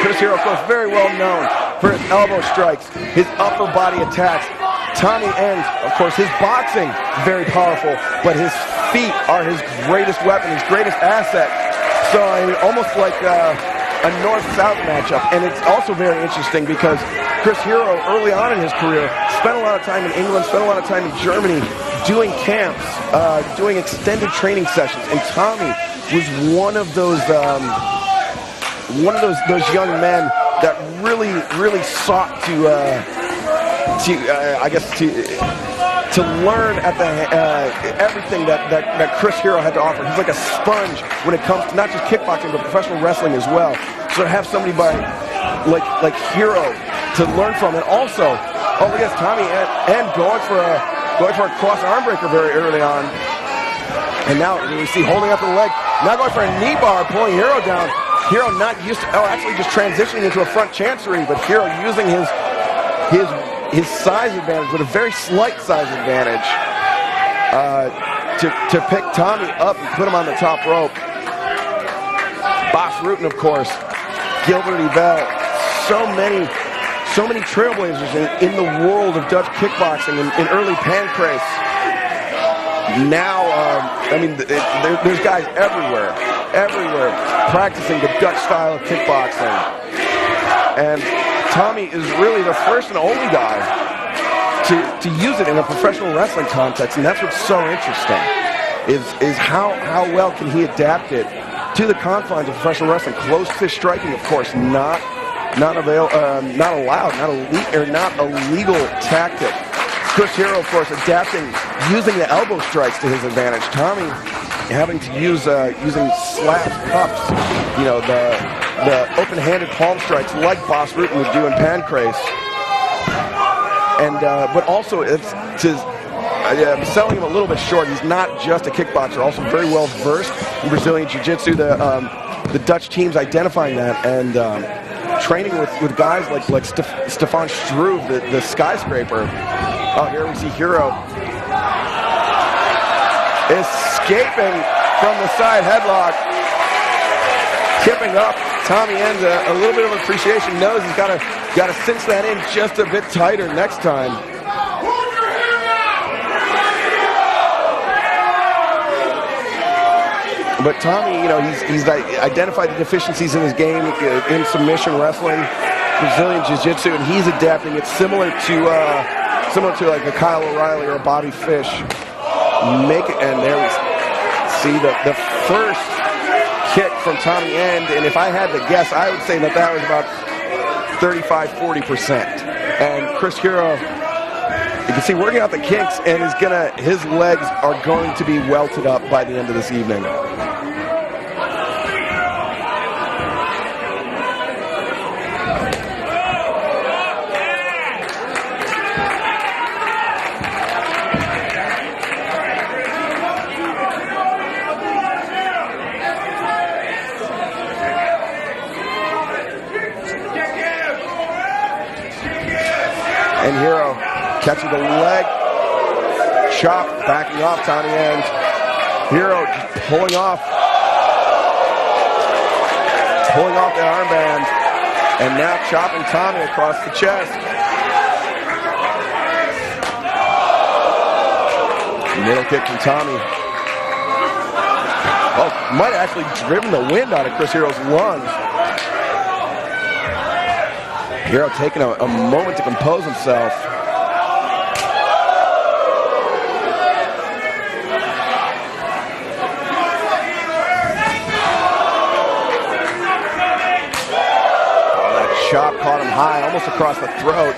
Chris Hero, of course, very well known for his elbow strikes, his upper body attacks. Tommy End, of course, his boxing, very powerful, but his feet are his greatest weapon, his greatest asset. So, I mean, almost like a north-south matchup. And it's also very interesting because Chris Hero, early on in his career, spent a lot of time in England, spent a lot of time in Germany, doing camps, doing extended training sessions. And Tommy was one of those young men that really sought to learn at everything that Chris Hero had to offer. He's like a sponge when it comes to not just kickboxing but professional wrestling as well. So to have somebody like Hero to learn from, and also, look at Tommy and going for a cross arm breaker very early on, and now we see holding up the leg, now going for a knee bar, pulling Hero down. Hero not used to, actually just transitioning into a front chancery, but Hero using his size advantage, with a very slight size advantage, to pick Tommy up and put him on the top rope. Boss Rutten, of course, Gilbert Yvel, so many trailblazers in the world of Dutch kickboxing in early Pancrase. Now, I mean, there's guys everywhere practicing the Dutch style of kickboxing. And Tommy is really the first and only guy to use it in a professional wrestling context, and that's what's so interesting, is how well can he adapt it to the confines of professional wrestling. Close fist striking, of course, not allowed, not a legal tactic. Chris Hero, of course, adapting, using the elbow strikes to his advantage. Tommy having to use using slaps, cups, you know, the open-handed palm strikes like Boss Rutten would do in Pancrase. And but also it's selling him a little bit short. He's not just a kickboxer, also very well versed in Brazilian Jiu-Jitsu. The Dutch teams identifying that and training with guys like Stefan Struve, the skyscraper. Oh, here we see Hero escaping from the side headlock, tipping up. Tommy End a little bit of appreciation, knows he's got to cinch that in just a bit tighter next time. But Tommy, you know, he's identified the deficiencies in his game in submission wrestling, Brazilian Jiu-Jitsu, and he's adapting it similar to like a Kyle O'Reilly or a Bobby Fish. And there we see the first kick from Tommy End, and if I had to guess, I would say that was about 35-40%. And Chris Hero, you can see working out the kinks, and his legs are going to be welted up by the end of this evening. And Hero catching the leg chop, backing off Tommy End. Hero just pulling off the armband, and now chopping Tommy across the chest. Middle kick from Tommy. Oh, might have actually driven the wind out of Chris Hero's lungs. Hero taking a moment to compose himself. Oh, that chop caught him high, almost across the throat.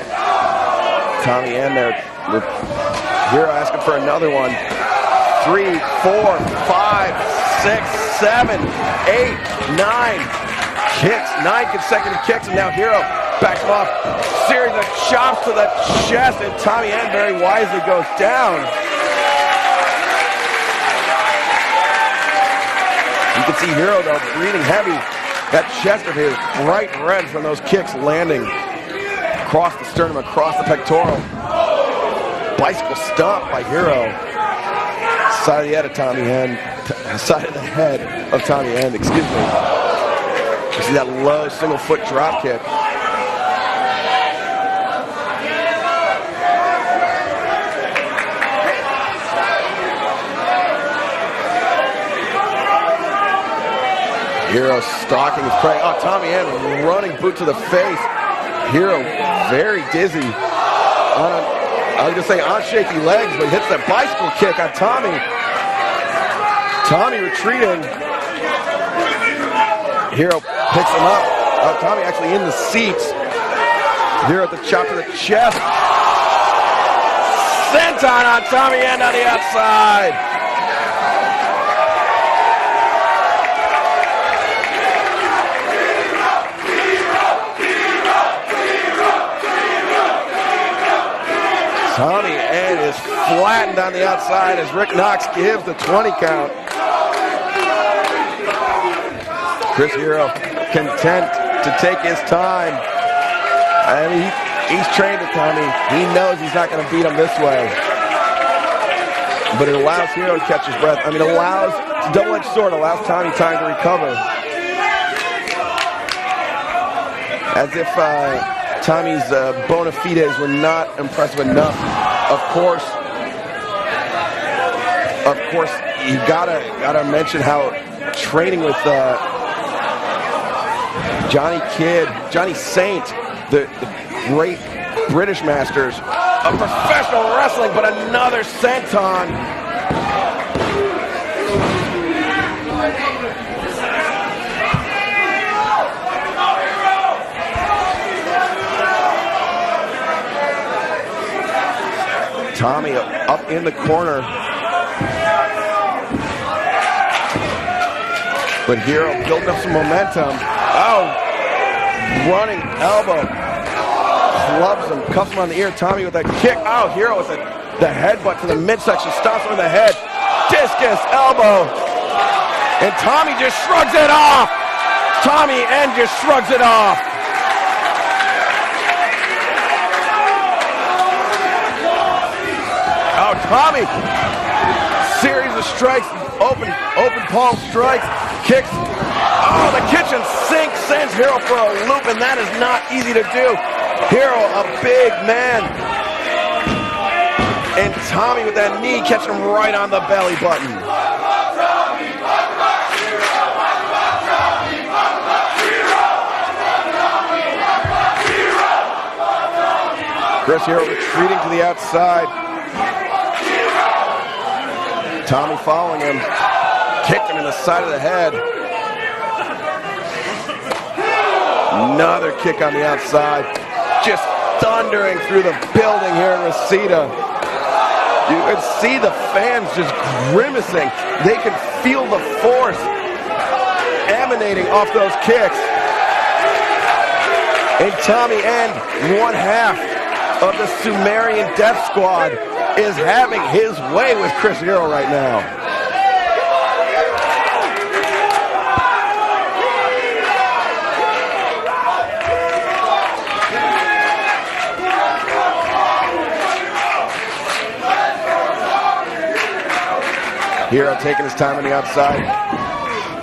Tommy in there. Hero asking for another one. 3, 4, 5, 6, 7, 8, 9 kicks, 9 consecutive kicks, and now Hero backs him off. Series of chops to the chest, and Tommy End very wisely goes down. You can see Hero, though, breathing heavy. That chest of his bright red from those kicks landing across the sternum, across the pectoral. Bicycle stomp by Hero. Side of the head of Tommy End. Side of the head of Tommy End, excuse me. You see that low single foot drop kick. Hero stalking his prey. Oh, Tommy End running boot to the face. Hero very dizzy. I was going to say on shaky legs, but hits that bicycle kick on Tommy. Tommy retreating. Hero picks him up. Tommy actually in the seats. Hero at the chop to the chest. Senton on Tommy End on the outside. Tommy End is flattened on the outside as Rick Knox gives the 20 count. Chris Hero content to take his time. And he's trained to Tommy. He knows he's not going to beat him this way. But it allows Hero to catch his breath. I mean, it allows, it's a double-edged sword, allows Tommy time to recover. As if Tommy's bona fides were not impressive enough. Of course, you gotta mention how training with Johnny Saint, the great British masters of professional wrestling, but another senton. Tommy up in the corner. But Hero building up some momentum. Oh, running elbow. Clubs him, cuffs him on the ear. Tommy with that kick. Oh, Hero with the headbutt to the midsection. Stops him in the head. Discus elbow. And Tommy just shrugs it off. Tommy End just shrugs it off. Oh, Tommy, series of strikes, open palm strikes, kicks. Oh, the kitchen sink sends Hero for a loop, and that is not easy to do. Hero, a big man. And Tommy with that knee catching him right on the belly button. Chris Hero retreating to the outside. Tommy following him, kicked him in the side of the head. Another kick on the outside. Just thundering through the building here in Reseda. You could see the fans just grimacing. They could feel the force emanating off those kicks. And Tommy End, one half of the Sumerian Death Squad, is having his way with Chris Hero right now. Hero taking his time on the outside,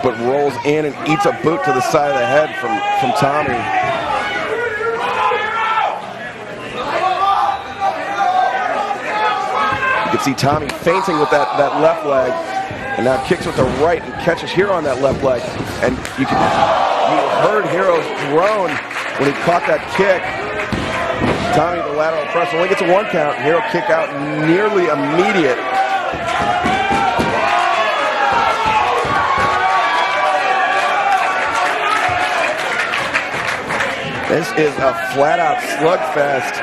but rolls in and eats a boot to the side of the head from Tommy. You can see Tommy feinting with that left leg, and now kicks with the right and catches Hero on that left leg. And you heard Hero's groan when he caught that kick. Tommy, the lateral press, only gets a 1 count. Hero kick out nearly immediate. This is a flat-out slugfest.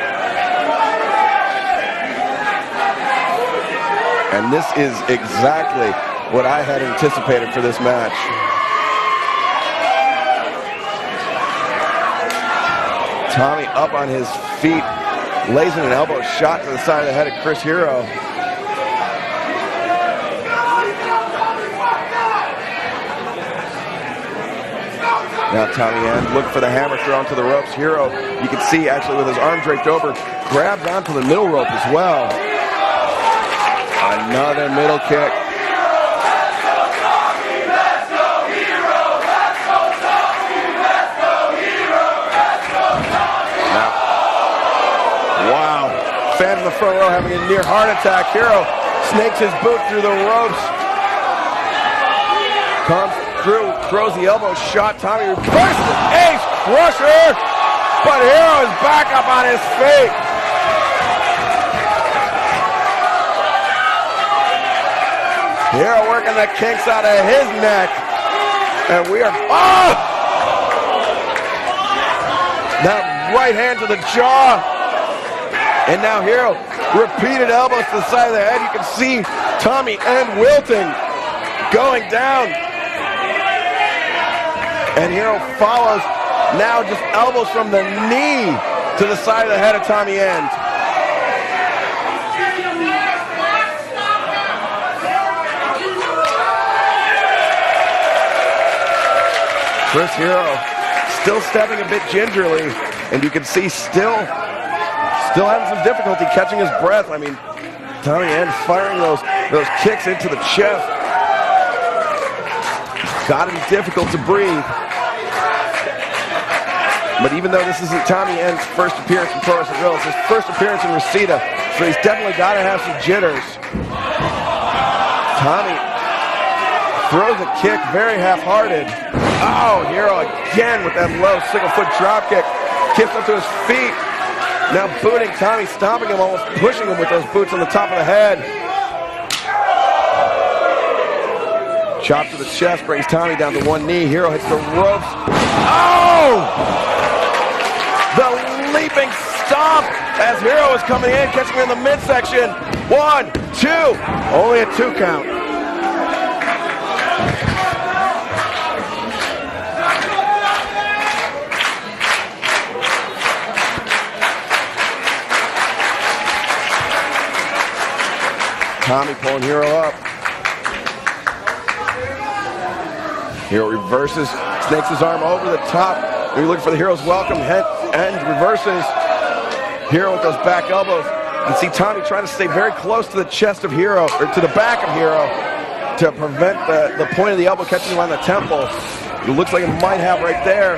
And this is exactly what I had anticipated for this match. Tommy up on his feet, lays in an elbow shot to the side of the head of Chris Hero. Now Tommy End looking for the hammer thrown to the ropes. Hero, you can see actually with his arm draped over, grabs onto the middle rope as well. Another middle kick. Now, wow. Fans in the front row having a near heart attack. Hero snakes his boot through the ropes. Comes through, throws the elbow shot. Tommy reverses the ace crusher, but Hero is back up on his feet. Hero working the kinks out of his neck, and we are, oh! That right hand to the jaw, and now Hero repeated elbows to the side of the head. You can see Tommy End wilting, going down. And Hero follows, now just elbows from the knee to the side of the head of Tommy End. Chris Hero still stepping a bit gingerly, and you can see still having some difficulty catching his breath. I mean, Tommy End firing those kicks into the chest. Got him difficult to breathe. But even though this isn't Tommy End's first appearance in Pro Wrestling Guerrilla, it's his first appearance in Reseda, so he's definitely got to have some jitters. Tommy throws a kick very half-hearted. Oh, Hero again with that low single foot drop kick. Kicks up to his feet. Now booting Tommy, stomping him, almost pushing him with those boots on the top of the head. Chop to the chest, brings Tommy down to one knee. Hero hits the ropes. Oh! The leaping stomp as Hero is coming in, catching him in the midsection. 1, 2, only a 2 count. Tommy pulling Hero up. Hero reverses, snakes his arm over the top. We're looking for the Hero's welcome, and reverses. Hero with those back elbows. You can see Tommy trying to stay very close to the chest of Hero, or to the back of Hero, to prevent the point of the elbow catching him on the temple. It looks like it might have right there.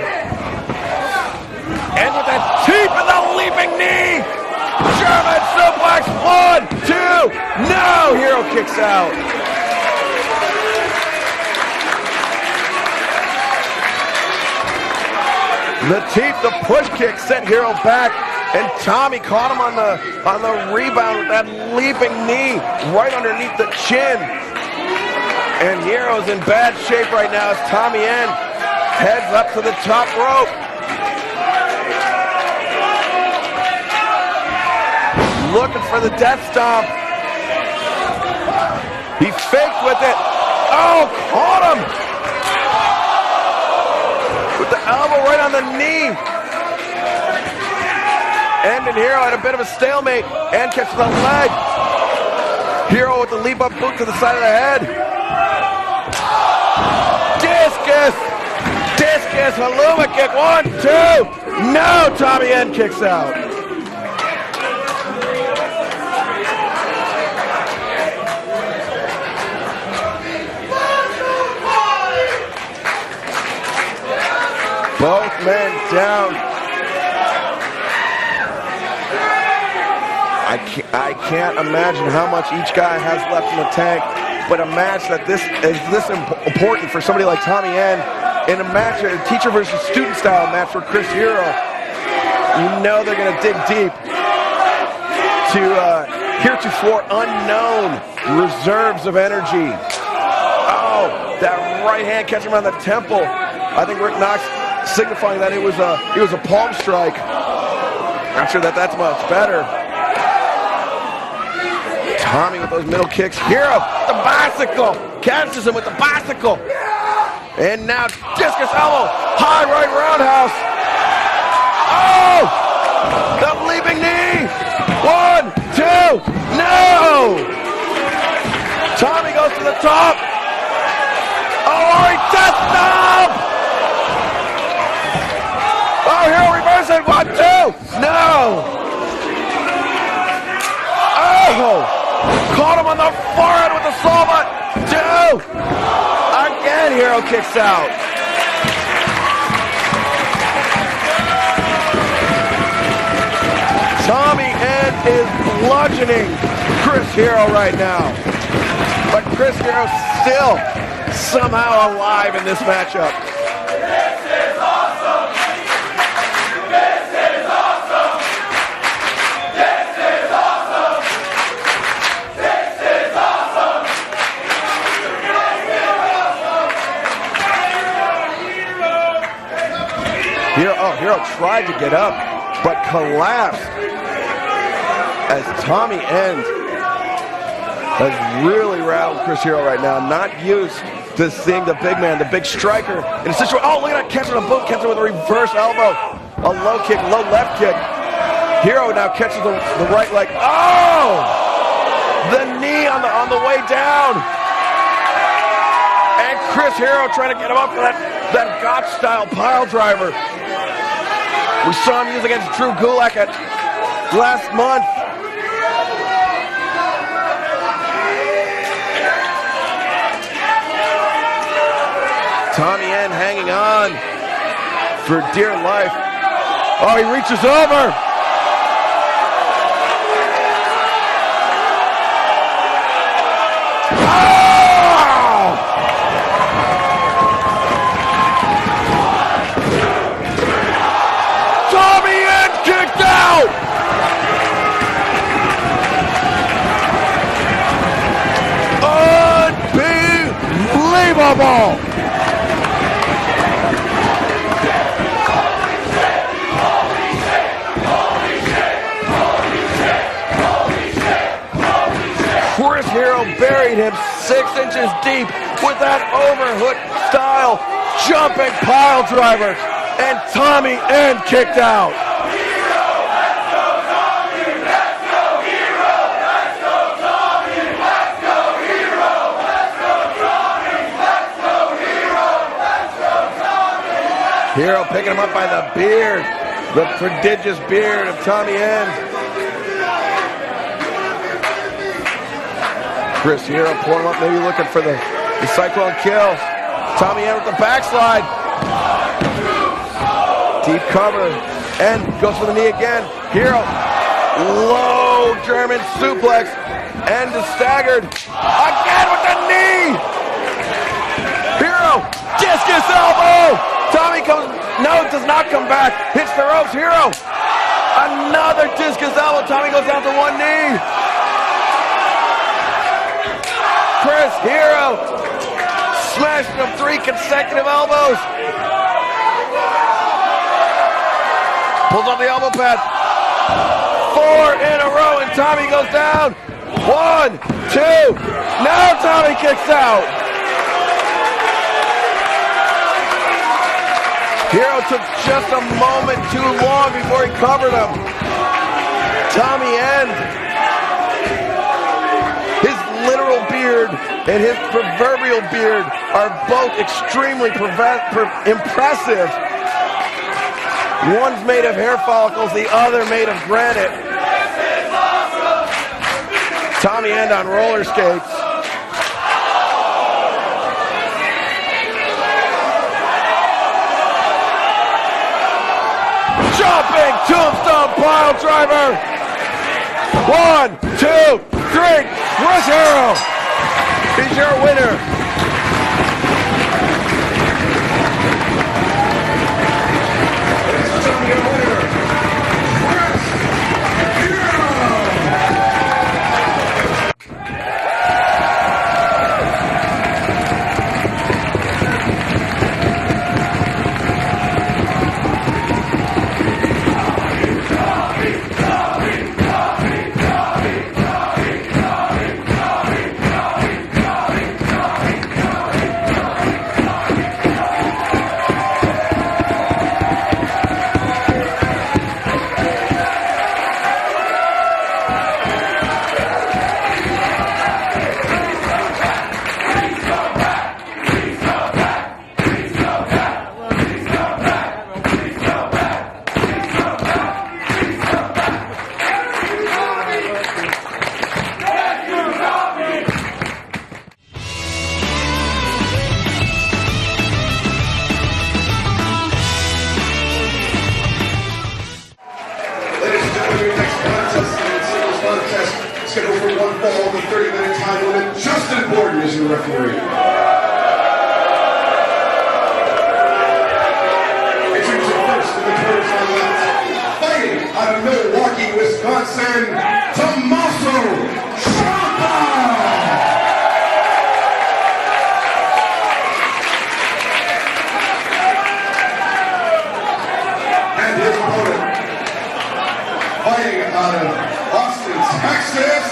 And with that teep and the leaping knee! German suplex, 1, 2, no! Hero kicks out. The teep, the push kick sent Hero back, and Tommy caught him on the rebound with that leaping knee right underneath the chin. And Hero's in bad shape right now as Tommy End heads up to the top rope. looking for the death stomp. He faked with it. Oh, caught him! With the elbow right on the knee. Ending Hero had a bit of a stalemate and catches the leg. Hero with the leap up boot to the side of the head. Discus! Discus, Haluma kick, 1, 2. No, Tommy End kicks out. Both men down. I can't imagine how much each guy has left in the tank, but a match that is this important for somebody like Tommy End, in a match, a teacher versus student style match for Chris Hero, you know they're going to dig deep to heretofore unknown reserves of energy. Oh, that right hand catching him on the temple. I think Rick Knox signifying that it was a palm strike. Not sure that that's much better. Tommy with those middle kicks. Hero, the bicycle. Catches him with the bicycle. And now discus elbow. High right roundhouse. Oh! The leaping knee. 1, 2. No! Tommy goes to the top. Oh, he death stomp! Oh, Hero reverses. 1, 2. No! Oh! Caught him on the forehead with the saw 2. Again, Hero kicks out. Tommy End is bludgeoning Chris Hero right now. But Chris Hero still somehow alive in this matchup. This is awesome! This is awesome! This is awesome! This is awesome! Hero tried to get up, but collapsed as Tommy End has really rattled Chris Hero right now. Not used to seeing the big man, the big striker in a situation. Oh, look at that, catching a boot, catching with a reverse elbow, a low kick, low left kick. Hero now catches the right leg. Oh, the knee on the way down, and Chris Hero trying to get him up for that Gotch style pile driver. We saw him use against Drew Gulak at last month. Tommy End hanging on for dear life. Oh, he reaches over. Unbelievable! Chris Hero buried him 6 inches deep with that overhook style jumping pile driver, and Tommy End kicked out. Hero picking him up by the beard, the prodigious beard of Tommy End. Chris Hero pulling him up, maybe looking for the Cyclone kill. Tommy End with the backslide. Deep cover. End goes for the knee again. Hero, low German suplex. End is staggered. Again with the knee. Hero, discus elbow. Tommy comes, no, does not come back. Hits the ropes, Hero. Another discus elbow. Tommy goes down to one knee. Chris Hero smashing him 3 consecutive elbows. Pulls on the elbow pad. 4 in a row, and Tommy goes down. 1, 2. Now Tommy kicks out. Hero took just a moment too long before he covered him. Tommy End, his literal beard and his proverbial beard are both extremely impressive. One's made of hair follicles, the other made of granite. Tommy End on roller skates. Jumping tombstone pile driver. 1, 2, 3. Chris Hero. He's your winner. Tommaso Ciampa! And his opponent, fighting out of Austin, Texas,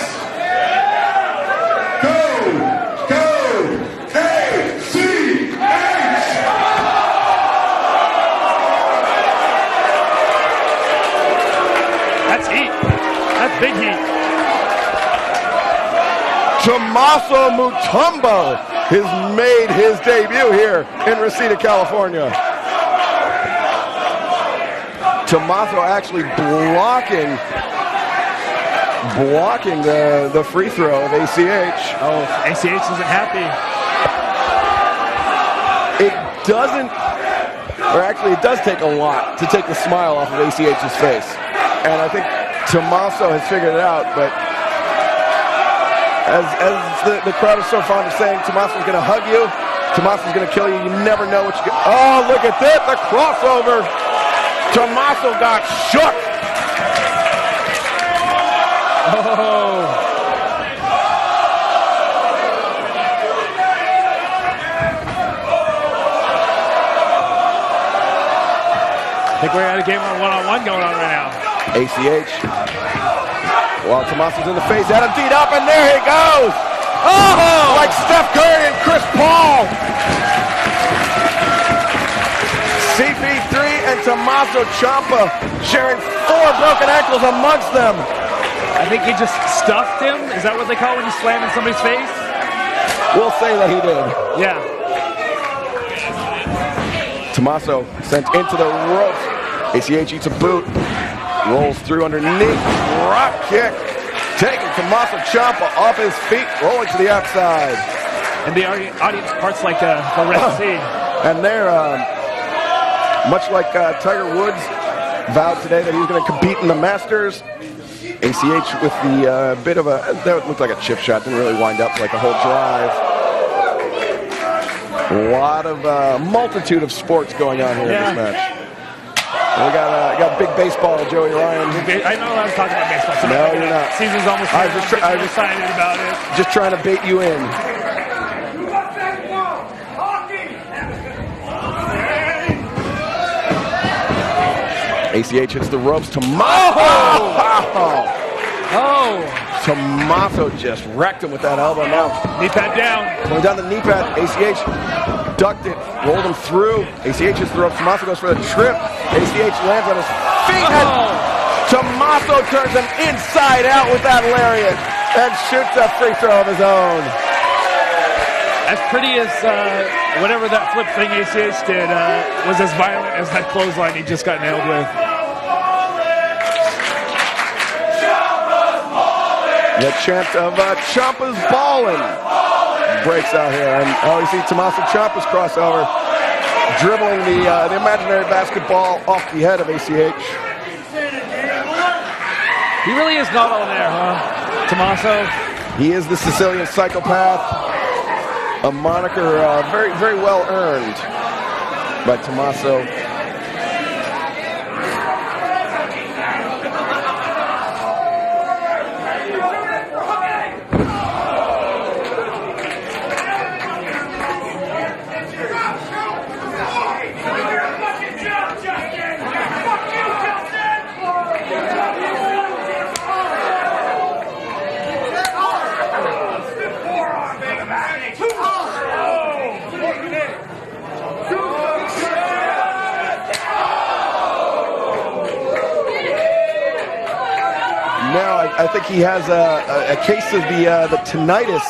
big heat. Tommaso Mutombo has made his debut here in Reseda, California. Tommaso actually blocking the free throw of ACH. Oh, ACH isn't happy. It doesn't, or actually it does take a lot to take the smile off of ACH's face. And I think Tommaso has figured it out, but as the crowd is so fond of saying, Tommaso's going to hug you, Tommaso's going to kill you, you never know what you get. Oh, look at this, the crossover. Tommaso got shook. Oh. I think we're at a game of one-on-one going on right now. ACH. While Tommaso's in the face, Adam beat up, and there he goes. Oh, like Steph Curry and Chris Paul. CP3 and Tommaso Ciampa sharing 4 broken ankles amongst them. I think he just stuffed him. Is that what they call when you slam in somebody's face? We'll say that he did. Yeah. Tommaso sent into the ropes. ACH eats a boot. Rolls through underneath. Rock kick. Taking Tommaso Ciampa off his feet. Rolling to the outside. And the audience parts like the Red Sea. And they're, much like Tiger Woods vowed today that he was going to compete in the Masters. ACH with the bit of a, that looked like a chip shot. Didn't really wind up like a whole drive. A lot of multitude of sports going on here in this match. We got big baseball, Joey Ryan. I know I was talking about baseball. So no, you're not. Season's almost I was just excited about it. Just trying to bait you in. ACH hits the ropes. Tommaso! Tommaso just wrecked him with that elbow now. Knee pad down. Going down the knee pad. ACH ducked it, rolled him through. ACH hits the ropes. Tommaso goes for the trip. ACH lands on his feet. Tommaso turns him inside out with that lariat and shoots a free throw of his own. As pretty as whatever that flip thing ACH did was as violent as that clothesline he just got nailed with. The chant of Ciampa's ballin' breaks out here. And you see Tommaso Ciampa's crossover, dribbling the imaginary basketball off the head of ACH. He really is not all there, huh? Tommaso. He is the Sicilian psychopath. A moniker very, very well earned by Tommaso. I think he has a case of the tinnitus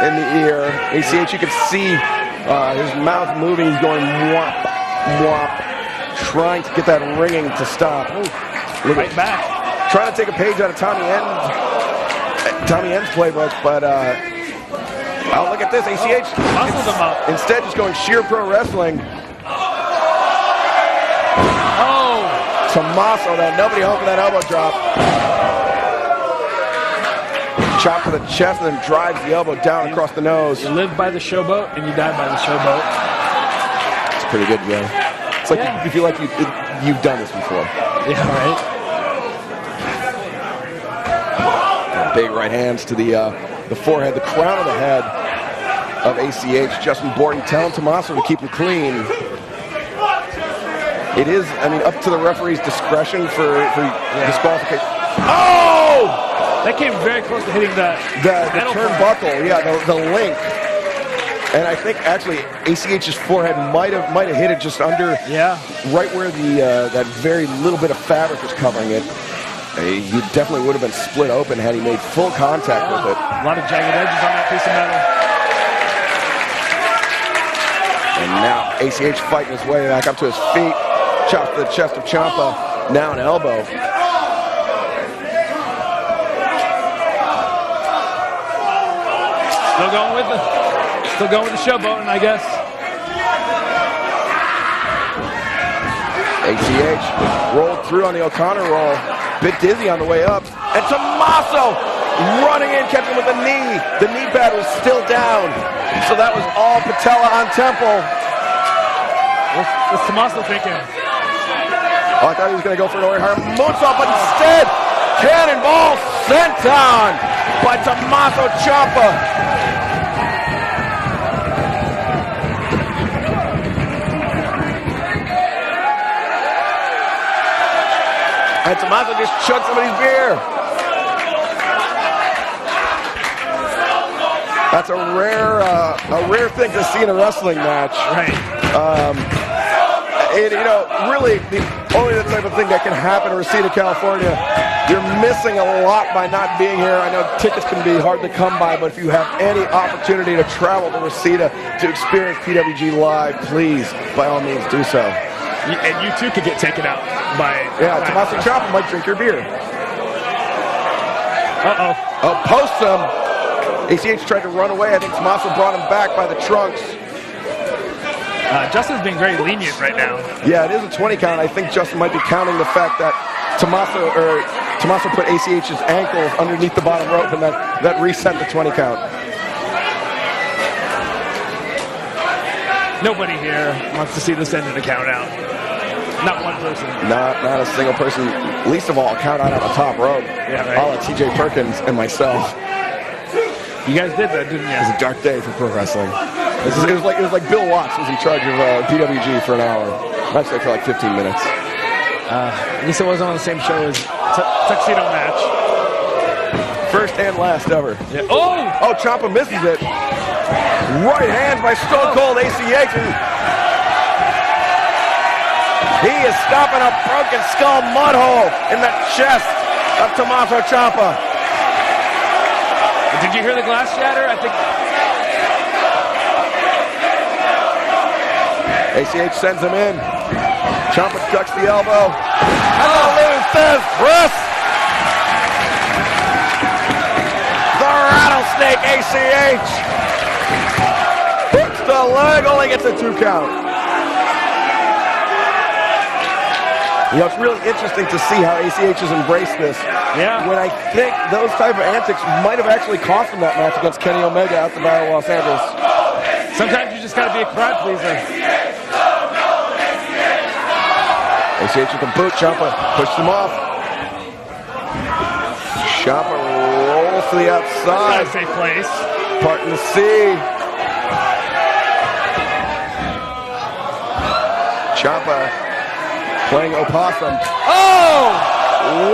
in the ear. ACH, you can see his mouth moving. He's going whop, whop, trying to get that ringing to stop. Right back. Trying to take a page out of Tommy End's playbook, but oh, look at this. ACH muscles him up. Instead just going sheer pro wrestling. Oh! Tommaso, though, nobody home for that elbow drop. Chop to the chest and then drives the elbow down across the nose. You live by the showboat and you die by the showboat. It's pretty good, Joe. It's like you feel like you've done this before. Yeah, right. Big right hands to the forehead, the crown of the head of ACH. Justin Borton telling Tommaso to keep him clean. It is, I mean, up to the referee's discretion for disqualification. Oh! That came very close to hitting the turnbuckle, the link. And I think actually ACH's forehead might have hit it just under, right where the that very little bit of fabric was covering it. He definitely would have been split open had he made full contact with it. A lot of jagged edges on that piece of metal. And now ACH fighting his way back up to his feet, chops to the chest of Ciampa, now an elbow. Still going with the showboating, I guess. ACH rolled through on the O'Connor roll. Bit dizzy on the way up. And Tommaso running in, catching with the knee. The knee pad was still down. So that was all patella on temple. What's Tommaso thinking? Oh, I thought he was going to go for an overhand moonsault, but instead, cannonball sent on by Tommaso Ciampa. And Tommaso just chugged somebody's beer. That's a rare thing to see in a wrestling match. Right. Really, the only the type of thing that can happen in Reseda, California. You're missing a lot by not being here. I know tickets can be hard to come by, but if you have any opportunity to travel to Reseda to experience PWG live, please, by all means, do so. And you too could get taken out by... Yeah, Tommaso Ciampa might drink your beer. Uh-oh. Oh, posts him. ACH tried to run away. I think Tommaso brought him back by the trunks. Justin's being very lenient right now. Yeah, it is a 20 count. I think Justin might be counting the fact that Tommaso put ACH's ankles underneath the bottom rope, and that reset the 20 count. Nobody here wants to see this end of the count out. Not one person. Not a single person. Least of all, count out on the top rope. Yeah, right. All of TJ Perkins and myself. You guys did that, didn't you? It was a dark day for pro wrestling. It was like Bill Watts was in charge of PWG for an hour. Actually, for like 15 minutes. At least it wasn't on the same show as Tuxedo Match. First and last ever. Yeah. Oh! Oh, Ciampa misses it. Right hands by Stone Cold ACH. He is stopping a broken skull mud hole in the chest of Tommaso Ciampa. Did you hear the glass shatter? I think ACH sends him in. Ciampa ducks the elbow. I'm gonna lose this, Chris. The rattlesnake ACH hooks the leg, only gets a 2 count. You know, it's really interesting to see how ACH has embraced this. Yeah. When I think those type of antics might have actually cost him that match against Kenny Omega at the Battle of Los Angeles. sometimes you just got to be a crowd pleaser. ACH with the boot. Ciampa pushes him off. Ciampa rolls to the outside. That's a safe place. Parting the sea. Ciampa playing opossum. Oh!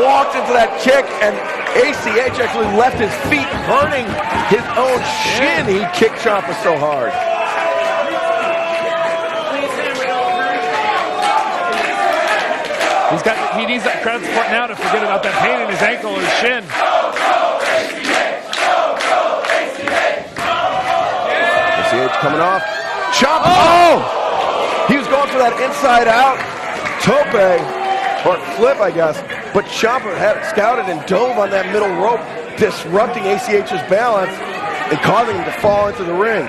Walked into that kick, and ACH actually left his feet hurting his own shin. He kicked Ciampa so hard. He needs that crowd support now to forget about that pain in his ankle or his shin. ACH coming off. Ciampa! Oh! He was going for that inside out tope, or flip, I guess. But Ciampa had it scouted and dove on that middle rope, disrupting ACH's balance and causing him to fall into the ring.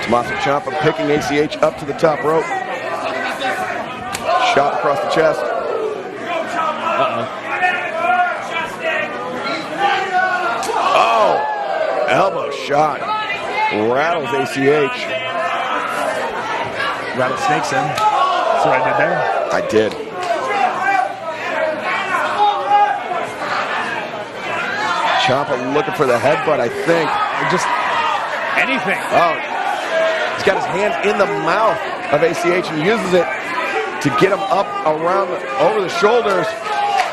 Tommaso Ciampa picking ACH up to the top rope. Shot across the chest. Oh! Elbow shot. Rattles ACH. Rattlesnakes in. That's what I did there. I did. Ciampa looking for the headbutt, I think. Just anything. Oh. He's got his hand in the mouth of ACH and uses it to get him up around, over the shoulders.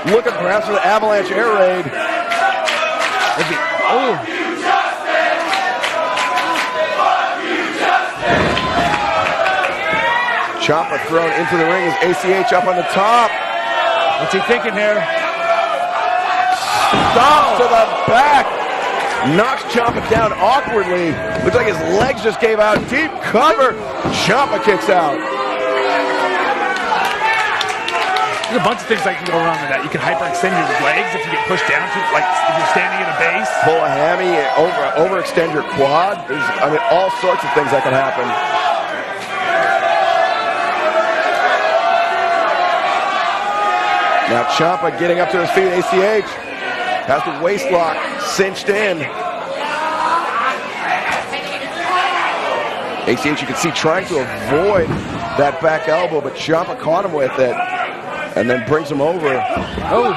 Looking perhaps for the avalanche air raid. Oh. Ciampa thrown into the ring as ACH up on the top. What's he thinking here? Stomp to the back. Knocks Ciampa down awkwardly. Looks like his legs just gave out. Deep cover. Ciampa kicks out. There's a bunch of things that can go wrong with that. You can hyperextend your legs if you get pushed down to, like if you're standing in a base. Pull a hammy, overextend your quad. There's, all sorts of things that can happen. Now Ciampa getting up to his feet. ACH has the waist lock cinched in. ACH, you can see, trying to avoid that back elbow, but Ciampa caught him with it and then brings him over. Oh!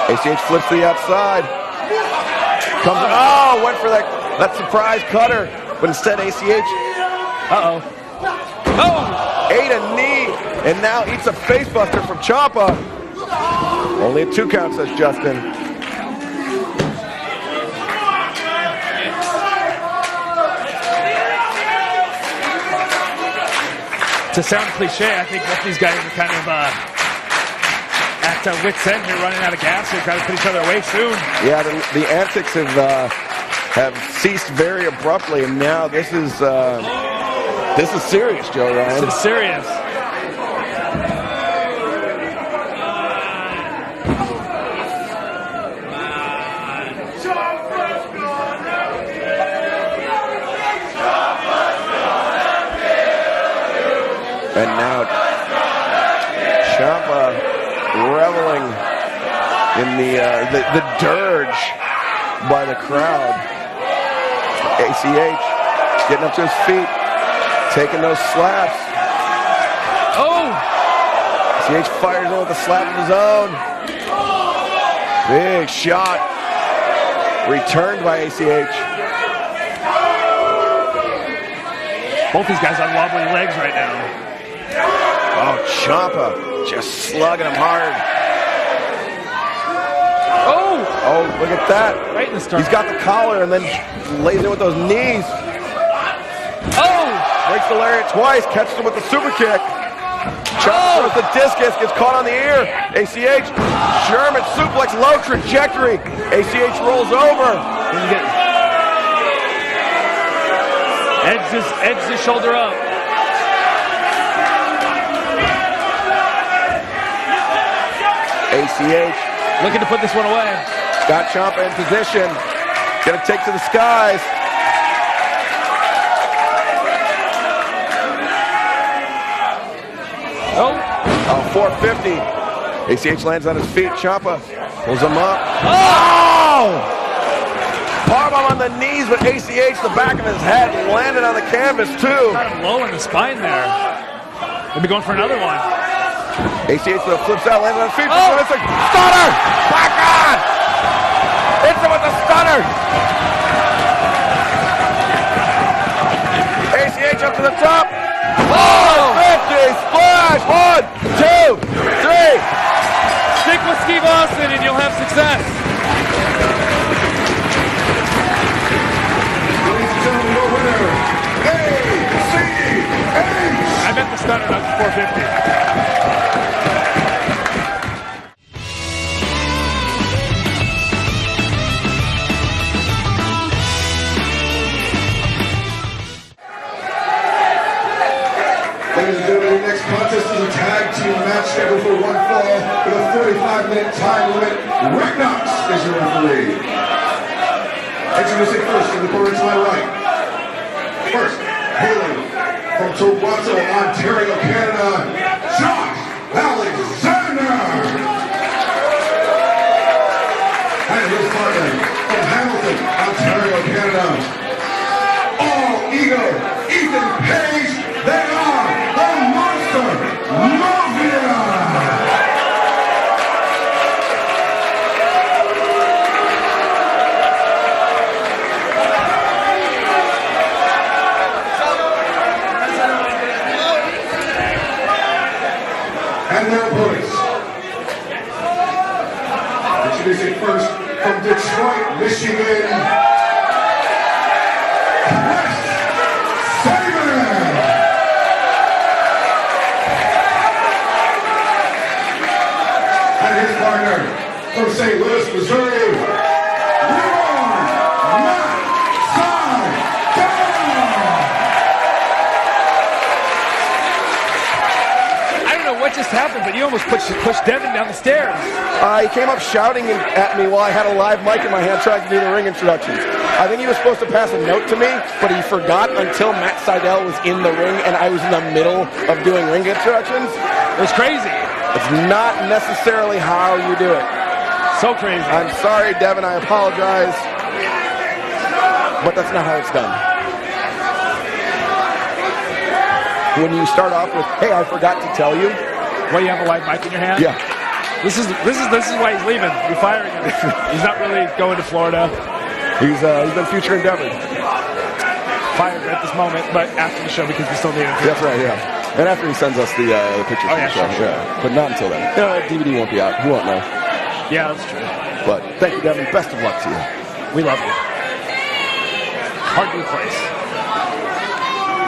ACH flips to the outside. Went for that surprise cutter, but instead ACH. Ate a knee, and now eats a facebuster from Ciampa. Only a 2 count, says Justin. To sound cliche, I think both these guys are kind of at wit's end here, running out of gas. They've got to put each other away soon. Yeah, the antics have ceased very abruptly, and now this is serious, Joe Ryan. This is serious. And now Ciampa reveling in the dirge by the crowd. ACH getting up to his feet, taking those slaps. Oh! ACH fires in with a slap of his own. Big shot. Returned by ACH. Both these guys on wobbly legs right now. Oh, Ciampa just slugging him hard. Oh, look at that. Right in the start. He's got the collar and then lays in with those knees. Oh! Breaks the lariat twice, catches him with the super kick. Ciampa throws the discus, gets caught on the ear. ACH, German suplex, low trajectory. ACH rolls over. Edges his shoulder up. ACH looking to put this one away. Got Ciampa in position. Gonna take to the skies. Oh, 450. ACH lands on his feet. Ciampa pulls him up. Oh! Powerbomb on the knees, but ACH, the back of his head, landed on the canvas too. Got him low in the spine there. Maybe going for another one. ACH though flips out, lands on his feet. Oh! It's a stunner! Back on! Hits him with the stunner! ACH up to the top. Oh! 50 splash! 1, 2, 3. Stick with Steve Austin and you'll have success. I meant the stunner, not the 450. Ladies and gentlemen, the next contest is a tag team match scheduled for one fall with a 45-minute time limit. Knox is your referee. Introducing first in the corner to my right. First, hailing from Toronto, Ontario, Canada, Josh Alexander. And his partner from Hamilton, Ontario, Canada, All Ego, Ethan Page. They are the Monster Mafia. And their opponents. Introducing first from Detroit, Michigan, Sabin. And his partner from St. Louis, Missouri, What just happened? But you almost pushed Devin down the stairs. He came up shouting at me while I had a live mic in my hand trying to do the ring introductions. I think he was supposed to pass a note to me, but he forgot until Matt Sydal was in the ring and I was in the middle of doing ring introductions. It was crazy. It's not necessarily how you do it. So crazy. I'm sorry, Devin. I apologize. But that's not how it's done. When you start off with, hey, I forgot to tell you. Well, you have a live mic in your hand? Yeah. This is why he's leaving. You're firing him. He's not really going to Florida. He's been future endeavored. Fired at this moment, but after the show because we still need him. That's right, yeah. And after he sends us the pictures of the show. Sure. Yeah. But not until then. DVD won't be out. He won't know. Yeah, that's true. But thank you, Devin. Best of luck to you. We love you. Hard to replace.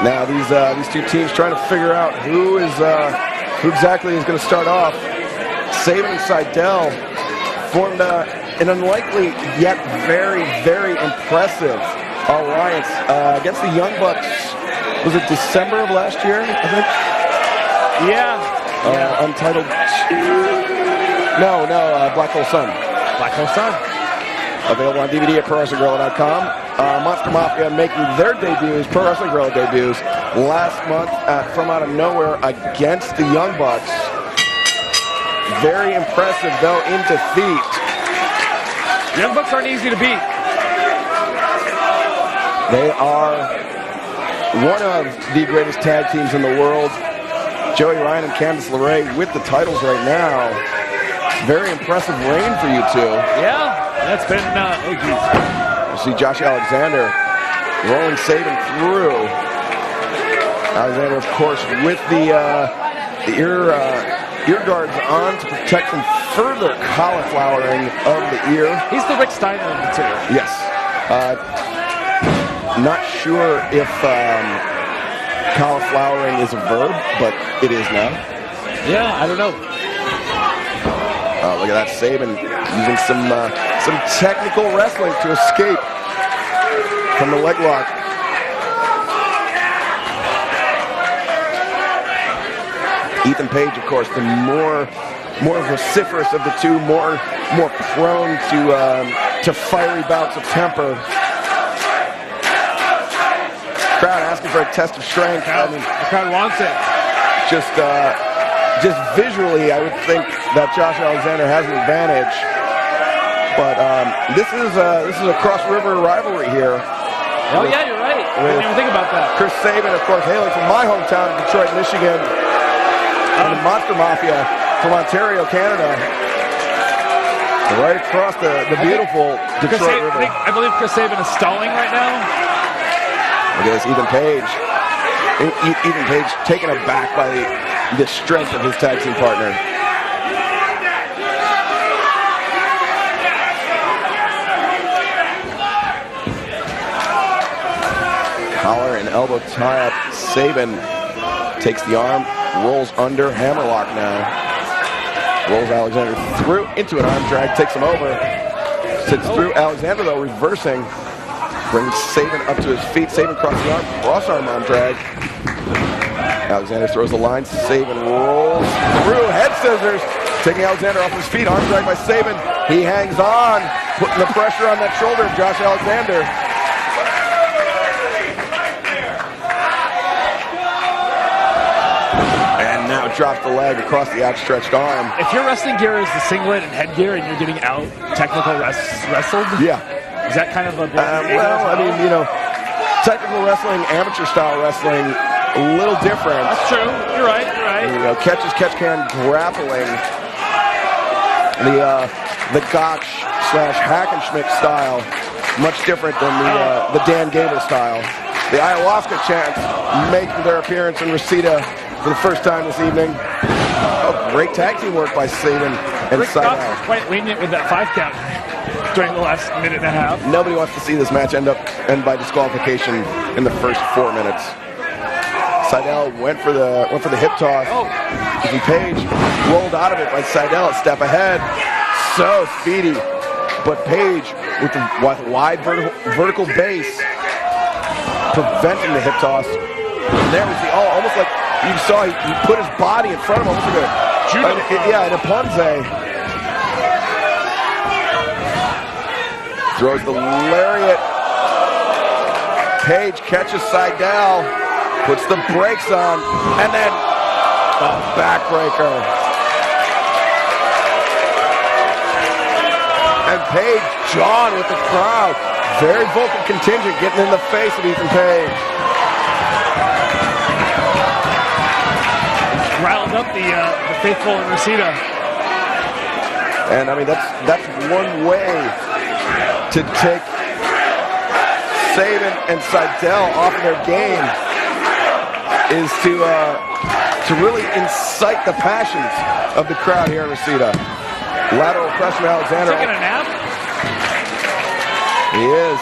Now these two teams trying to figure out who exactly is going to start off. Sabin and Sydal formed an unlikely yet very, very impressive alliance against the Young Bucks. Was it December of last year, I think? Yeah. Untitled. No, Black Hole Sun. Black Hole Sun. Available on DVD at ProWrestlingGuerrilla.com. Monster Mafia making their debuts, Pro Wrestling Guerrilla debuts, last month from out of nowhere against the Young Bucks. Very impressive, though, in defeat. The Young Bucks aren't easy to beat. They are one of the greatest tag teams in the world. Joey Ryan and Candice LeRae with the titles right now. Very impressive reign for you two. Yeah, that's been, oh geez. You see Josh Alexander rolling Sabin through. Alexander, of course, with the ear guards on to protect from further cauliflowering of the ear. He's the Rick Steiner of the two. Yes. Not sure if cauliflowering is a verb, but it is now. Yeah, I don't know. Look at that, Sabin using some technical wrestling to escape from the leg lock. Ethan Page, of course, the more vociferous of the two, more prone to fiery bouts of temper. Crowd asking for a test of strength. I mean, the crowd wants it. Just visually, I would think that Josh Alexander has an advantage. But this is a cross-river rivalry here. Oh yeah, you're right. I didn't even think about that. Chris Sabin, of course, hailing from my hometown of Detroit, Michigan. And the Monster Mafia from Ontario, Canada. Right across the beautiful Detroit River. I believe Chris Sabin is stalling right now. Look at this, Ethan Page. Ethan Page taken aback by the strength of his tag team partner. Collar and elbow tie-up. Sabin takes the arm, rolls under, hammerlock now. Rolls Alexander through into an arm drag, takes him over. Sits through. Alexander, though, reversing. Brings Sabin up to his feet. Sabin crosses the arm, cross-arm arm drag. Alexander throws the line. Sabin rolls through. Head scissors. Taking Alexander off his feet. Arm drag by Sabin. He hangs on, putting the pressure on that shoulder of Josh Alexander. And now drops the leg across the outstretched arm. If your wrestling gear is the singlet and headgear and you're getting out technical wrestled, yeah. Is that kind of a... well, I mean, you know, technical wrestling, amateur style wrestling, a little different. That's true. You're right. You know, catch can grappling. The Gotch / Hackenschmidt style, much different than the Dan Gable style. The ayahuasca chants making their appearance in Reseda for the first time this evening. Oh, great tag team work by Sabin and Rick Knox Sydal. was quite lenient with that 5 count during the last minute and a half. Nobody wants to see this match end by disqualification in the first 4 minutes. Sydal went for the hip toss. Ethan Page rolled out of it by Sydal, a step ahead. So speedy, but Page with the wide vertical base preventing the hip toss. And there was almost like you saw he put his body in front of him, almost like an Aponze. Throws the lariat. Page catches Sydal, puts the brakes on, and then a backbreaker. And Page, John with the crowd. Very vocal contingent getting in the face of Ethan Page. Riled up the faithful in Reseda. And I mean, that's one way to take Sabin and Sydal off of their game, is to really incite the passions of the crowd here in Reseda. Lateral press from Alexander. Taking a nap? He is.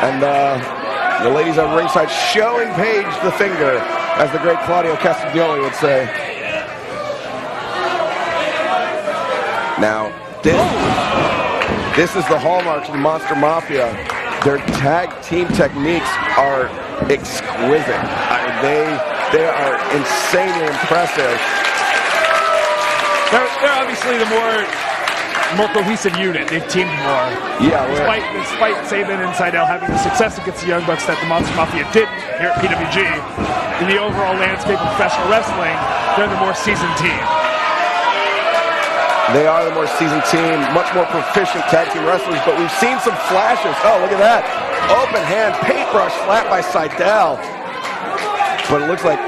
And the ladies on ringside showing Page the finger, as the great Claudio Castagnoli would say. Now, this is the hallmark of the Monster Mafia. Their tag team techniques are exquisite. I mean, they are insanely impressive. They're obviously the more cohesive unit. They've teamed more. Yeah, despite Sabin and Sydal having the success against the Young Bucks that the Monster Mafia didn't here at PWG, in the overall landscape of professional wrestling, they're the more seasoned team. They are the more seasoned team, much more proficient tag team wrestlers, but we've seen some flashes. Oh, look at that. Open hand, paintbrush slap by Sydal. But it looks like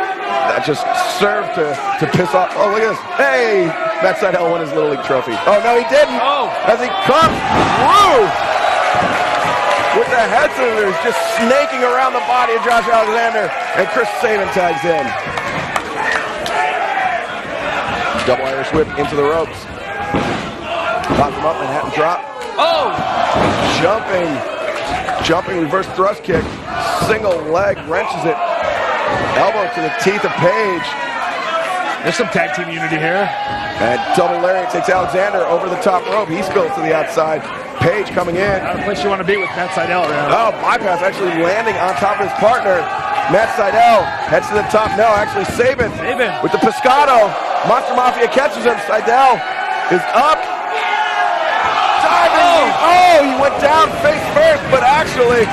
that just served to piss off. Oh, look at this. Hey, Matt Sydal won his Little League trophy. Oh, no, he didn't. Oh. As he comes through with the head scissors just snaking around the body of Josh Alexander, and Chris Sabin tags in. Double Irish whip into the ropes. Pops him up, Manhattan drop. Oh! Jumping reverse thrust kick. Single leg, wrenches it. Elbow to the teeth of Page. There's some tag team unity here. And double lariat takes Alexander over the top rope. He spills to the outside. Page coming in. Not a place you want to be with Matt Sydal around. Oh, bypass actually landing on top of his partner. Matt Sydal heads to the top. No, actually Sabin with the Pescado. Monster Mafia catches him. Sydal is up. Diving. Oh, he went down face first, but actually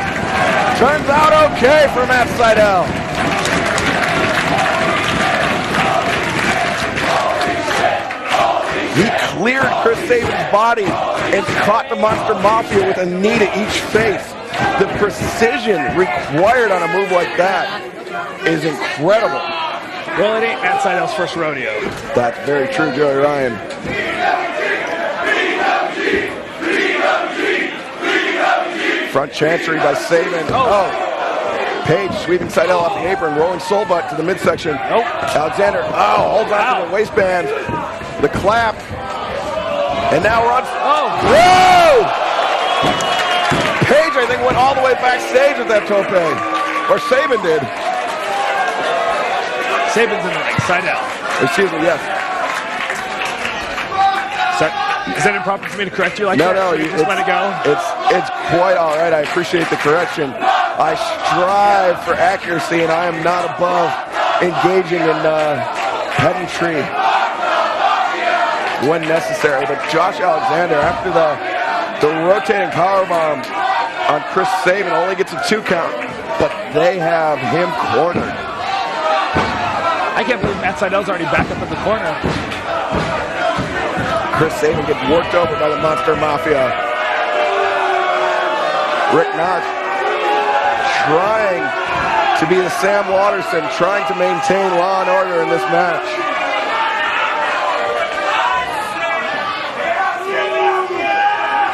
turns out okay for Matt Sydal. He cleared Chris Sabin's body and caught the Monster Mafia with a knee to each face. The precision required on a move like that is incredible. Well, it ain't Matt Sydal's first rodeo. That's very true, Joey Ryan. Front chancery by Sabin. Oh. Page sweeping Sydal off the apron, rolling soul butt to the midsection. Nope. Alexander, holds on to the waistband. The clap. And now we're on. Oh. Whoa! Page, I think, went all the way backstage with that tope. Or Sabin did. Sabin's in the ring. Sydal. Excuse me, yes. Is that improper for me to correct you like No, that? no. You just let it go? It's quite all right. I appreciate the correction. I strive for accuracy, and I am not above engaging in pedantry when necessary. But Josh Alexander, after the rotating powerbomb on Chris Sabin, only gets a 2 count, but they have him cornered. I can't believe Matt Sydal's already back up in the corner. Chris Sabin gets worked over by the Monster Mafia. Rick Knox trying to be the Sam Waterston, trying to maintain law and order in this match.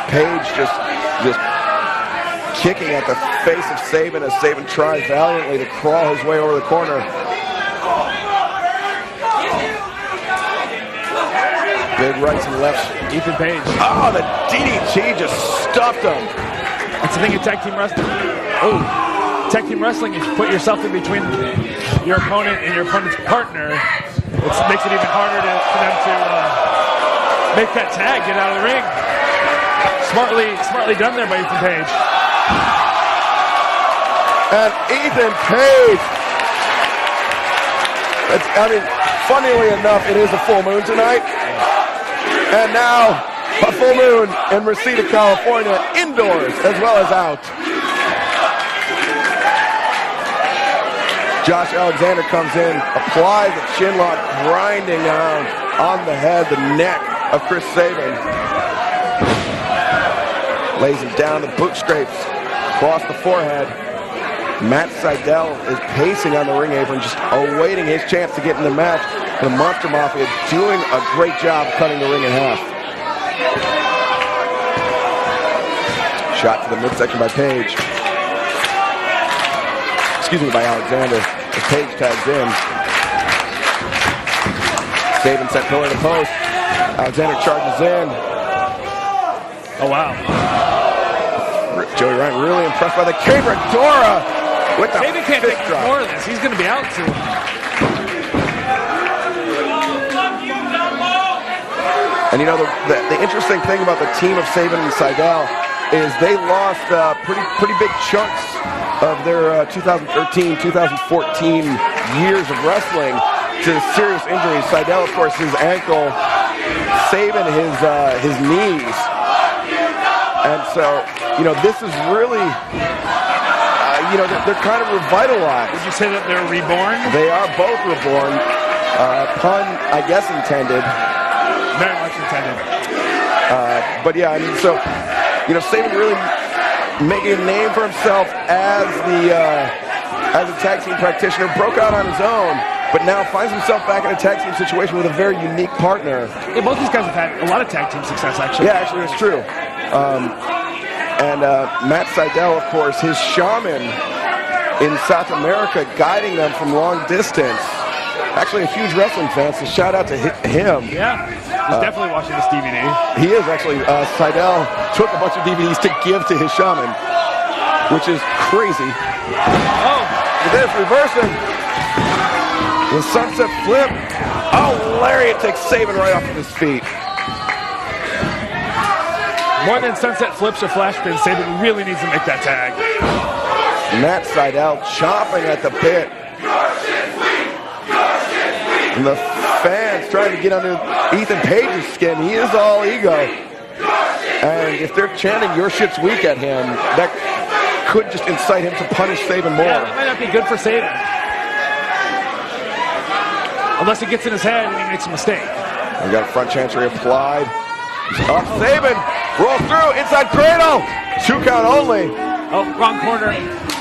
Page just kicking at the face of Sabin as Sabin tries valiantly to crawl his way over the corner. Big rights and lefts. Ethan Page. Oh, the DDT just stuffed him. That's the thing in tag team wrestling. Oh, tag team wrestling, if you put yourself in between your opponent and your opponent's partner, it makes it even harder for them to make that tag, get out of the ring. Smartly done there by Ethan Page. And Ethan Page. Funnily enough, it is a full moon tonight. And now, a full moon in Reseda, California, indoors as well as out. Josh Alexander comes in, applies a chin lock, grinding down on the head, the neck of Chris Sabin. Lays him down, the boot scrapes across the forehead. Matt Sydal is pacing on the ring apron, just awaiting his chance to get in the match. The Monster Mafia doing a great job cutting the ring in half. Shot to the midsection by Page. Excuse me, by Alexander. As Page tags in. Sabin set pillar to post. Alexander charges in. Oh, wow. Joey Ryan really impressed by the Cabradora with the Sabin can't fist take drop. more of this. He's going to be out soon. And you know, the interesting thing about the team of Sabin and Sydal is they lost pretty big chunks of their 2013, 2014 years of wrestling to serious injuries. Sydal, of course, his ankle. Sabin, his knees. And so, you know, this is really, they're kind of revitalized. Would you say that they're reborn? They are both reborn. Pun, I guess, intended. Very much intended. But yeah, I mean, so, you know, Sabin really making a name for himself as a tag team practitioner, broke out on his own but now finds himself back in a tag team situation with a very unique partner. Yeah, both these guys have had a lot of tag team success, actually. Yeah, actually, it's true. And Matt Sydal, of course, his shaman in South America, guiding them from long distance. Actually, a huge wrestling fan, so shout out to him. Yeah, he's definitely watching this DVD. He is actually. Sydal took a bunch of DVDs to give to his shaman, which is crazy. Oh, It is reversing. The sunset flip. Oh, lariat takes Sabin right off of his feet. more than sunset flips or flash spins, Sabin really needs to make that tag. Matt Sydal chomping at the bit. And the fans trying to get under Ethan Page's skin. He is all ego. And if they're chanting "your shit's weak" at him, that could just incite him to punish Sabin more. Yeah, that might not be good for Sabin. Unless it gets in his head and he makes a mistake. We got a front chancery applied. Up Sabin, rolls through, inside cradle. 2 count only. Oh, wrong corner.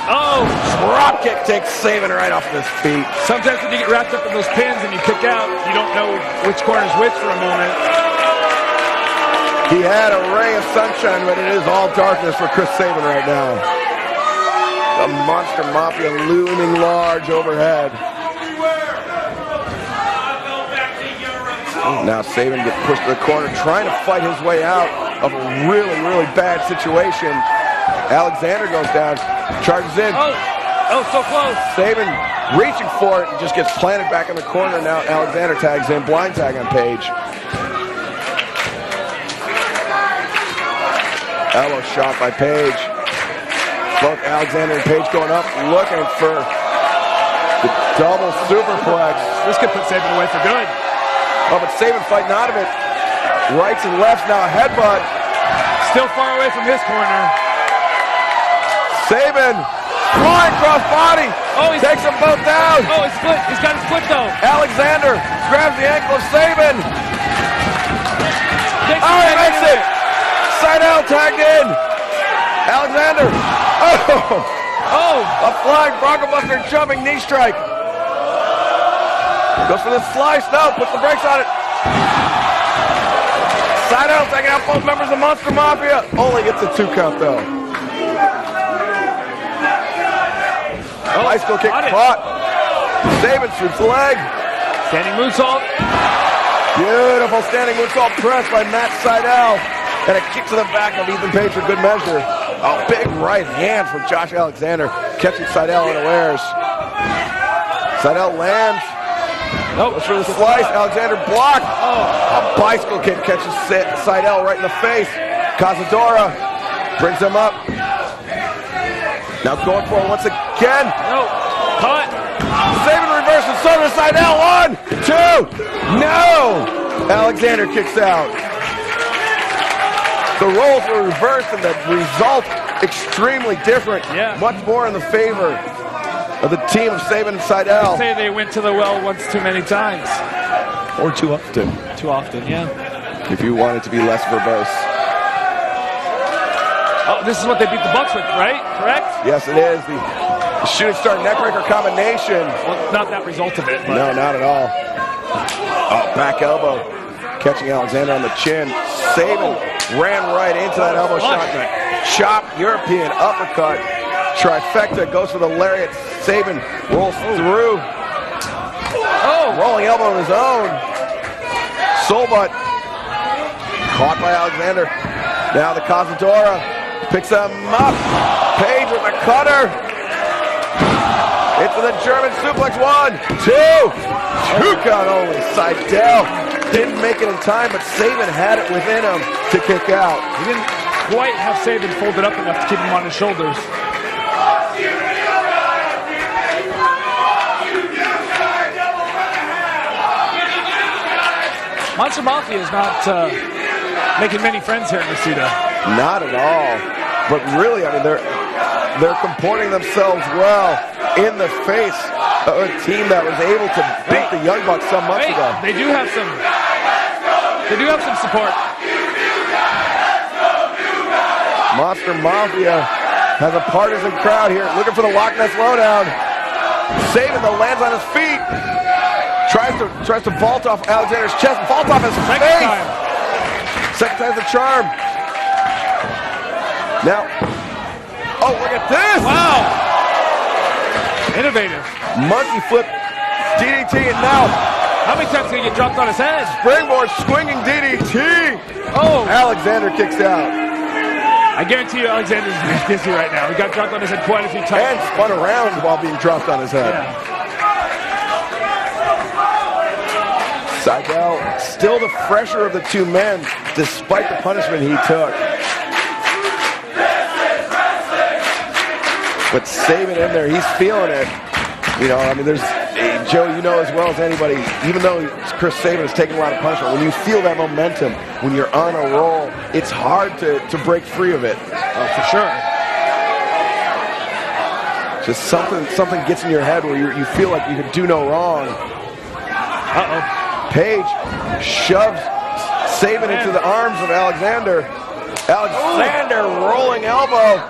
Oh! Drop kick takes Sabin right off his feet. Sometimes when you get wrapped up in those pins and you kick out, you don't know which corner is which for a moment. He had a ray of sunshine, but it is all darkness for Chris Sabin right now. The Monster Mafia looming large overhead. Now Sabin gets pushed to the corner, trying to fight his way out of a really, really bad situation. Alexander goes down, charges in. Oh, so close. Sabin reaching for it and just gets planted back in the corner. Now Alexander tags in, blind tag on Page. Elbow shot by Page. Both Alexander and Page going up, looking for the double superplex. This could put Sabin away for good. Oh, but Sabin fighting out of it. Rights and lefts, now a headbutt. Still far away from his corner. Sabin, flying cross body. Oh, he takes them both down. Oh, he's split. He's got his split though. Alexander grabs the ankle of Sabin. Oh, he makes it. Sydal tagged in. Alexander. Oh, a flying Bronco Buster jumping knee strike. Goes for the slice. No, puts the brakes on it. Sydal taking out both members of Monster Mafia. Only gets a 2 count though. Bicycle kick caught. Sabin sweeps the leg. Standing moonsault. Beautiful standing moonsault press by Matt Sydal. And a kick to the back of Ethan Page for good measure. A big right hand from Josh Alexander, catching Sydal unawares. Sydal lands. Nope. Goes for the slice. Alexander blocked. A bicycle kick catches Sydal right in the face. Cazadora brings him up. Now going for it once again. No. Caught. Sabin reverses. So does Sydal. 1, 2. No. Alexander kicks out. The roles were reversed and the result extremely different. Yeah. Much more in the favor of the team of Sabin and Sydal. Say they went to the well once too many times. Or too often. Too often, yeah. If you want it to be less verbose. Oh, this is what they beat the Bucks with, right? Correct? Yes, it is. The shooting star neckbreaker combination. Well, not that result of it. But. No, not at all. Oh, back elbow. Catching Alexander on the chin. Sabin ran right into that elbow shot. Chop, European uppercut. Trifecta goes for the lariat. Sabin rolls through. Oh! Rolling elbow of his own. Soul butt. Caught by Alexander. Now the Cazadora picks him up. Page with the cutter. Into the German suplex. 1, 2. 2 count only. Sydal didn't make it in time, but Sabin had it within him to kick out. He didn't quite have Sabin folded up enough to keep him on his shoulders. Monster Mafia is not making many friends here in Reseda. Not at all. But really, I mean, they're comporting themselves well in the face of a team that was able to beat the Young Bucks some months ago. They do have some support. Monster Mafia has a partisan crowd here looking for the Loch Ness Lowdown. Sabin though lands on his feet. Tries to vault off Alexander's chest, vault off his face. Second time's the charm. Now, oh, look at this! Wow! Innovative. Monkey flip, DDT, and now how many times can he get dropped on his head? springboard swinging DDT. Oh! Alexander kicks out. I guarantee you Alexander's dizzy right now. He got dropped on his head quite a few times. And spun around while being dropped on his head. Yeah. Sydal still the fresher of the two men, despite the punishment he took. But Sabin in there, he's feeling it. You know, I mean, there's, Joe, you know as well as anybody, even though Chris Sabin has taken a lot of punishment, when you feel that momentum, when you're on a roll, it's hard to break free of it. For sure. Just something gets in your head where you feel like you could do no wrong. Uh-oh. Page shoves Sabin into the arms of Alexander. Alexander rolling elbow.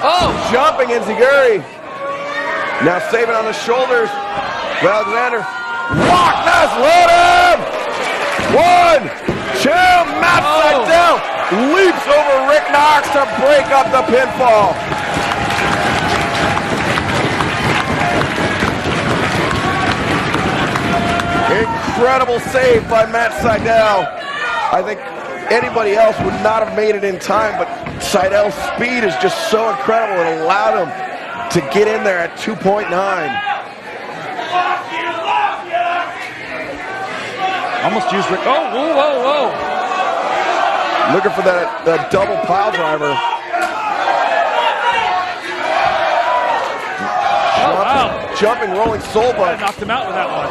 Oh, jumping enziguri. Now Sabin on the shoulders of Alexander. Lock this, load him! 1, 2, Matt Sydal leaps over Rick Knox to break up the pinfall. Incredible save by Matt Sydal. I think anybody else would not have made it in time, but Sydal's speed is just so incredible. It allowed him to get in there at 2.9. Almost used Rick. Oh, whoa, whoa, whoa. Looking for that double pile driver. Oh, wow. Jumping, rolling soul butt. Knocked him out with that one.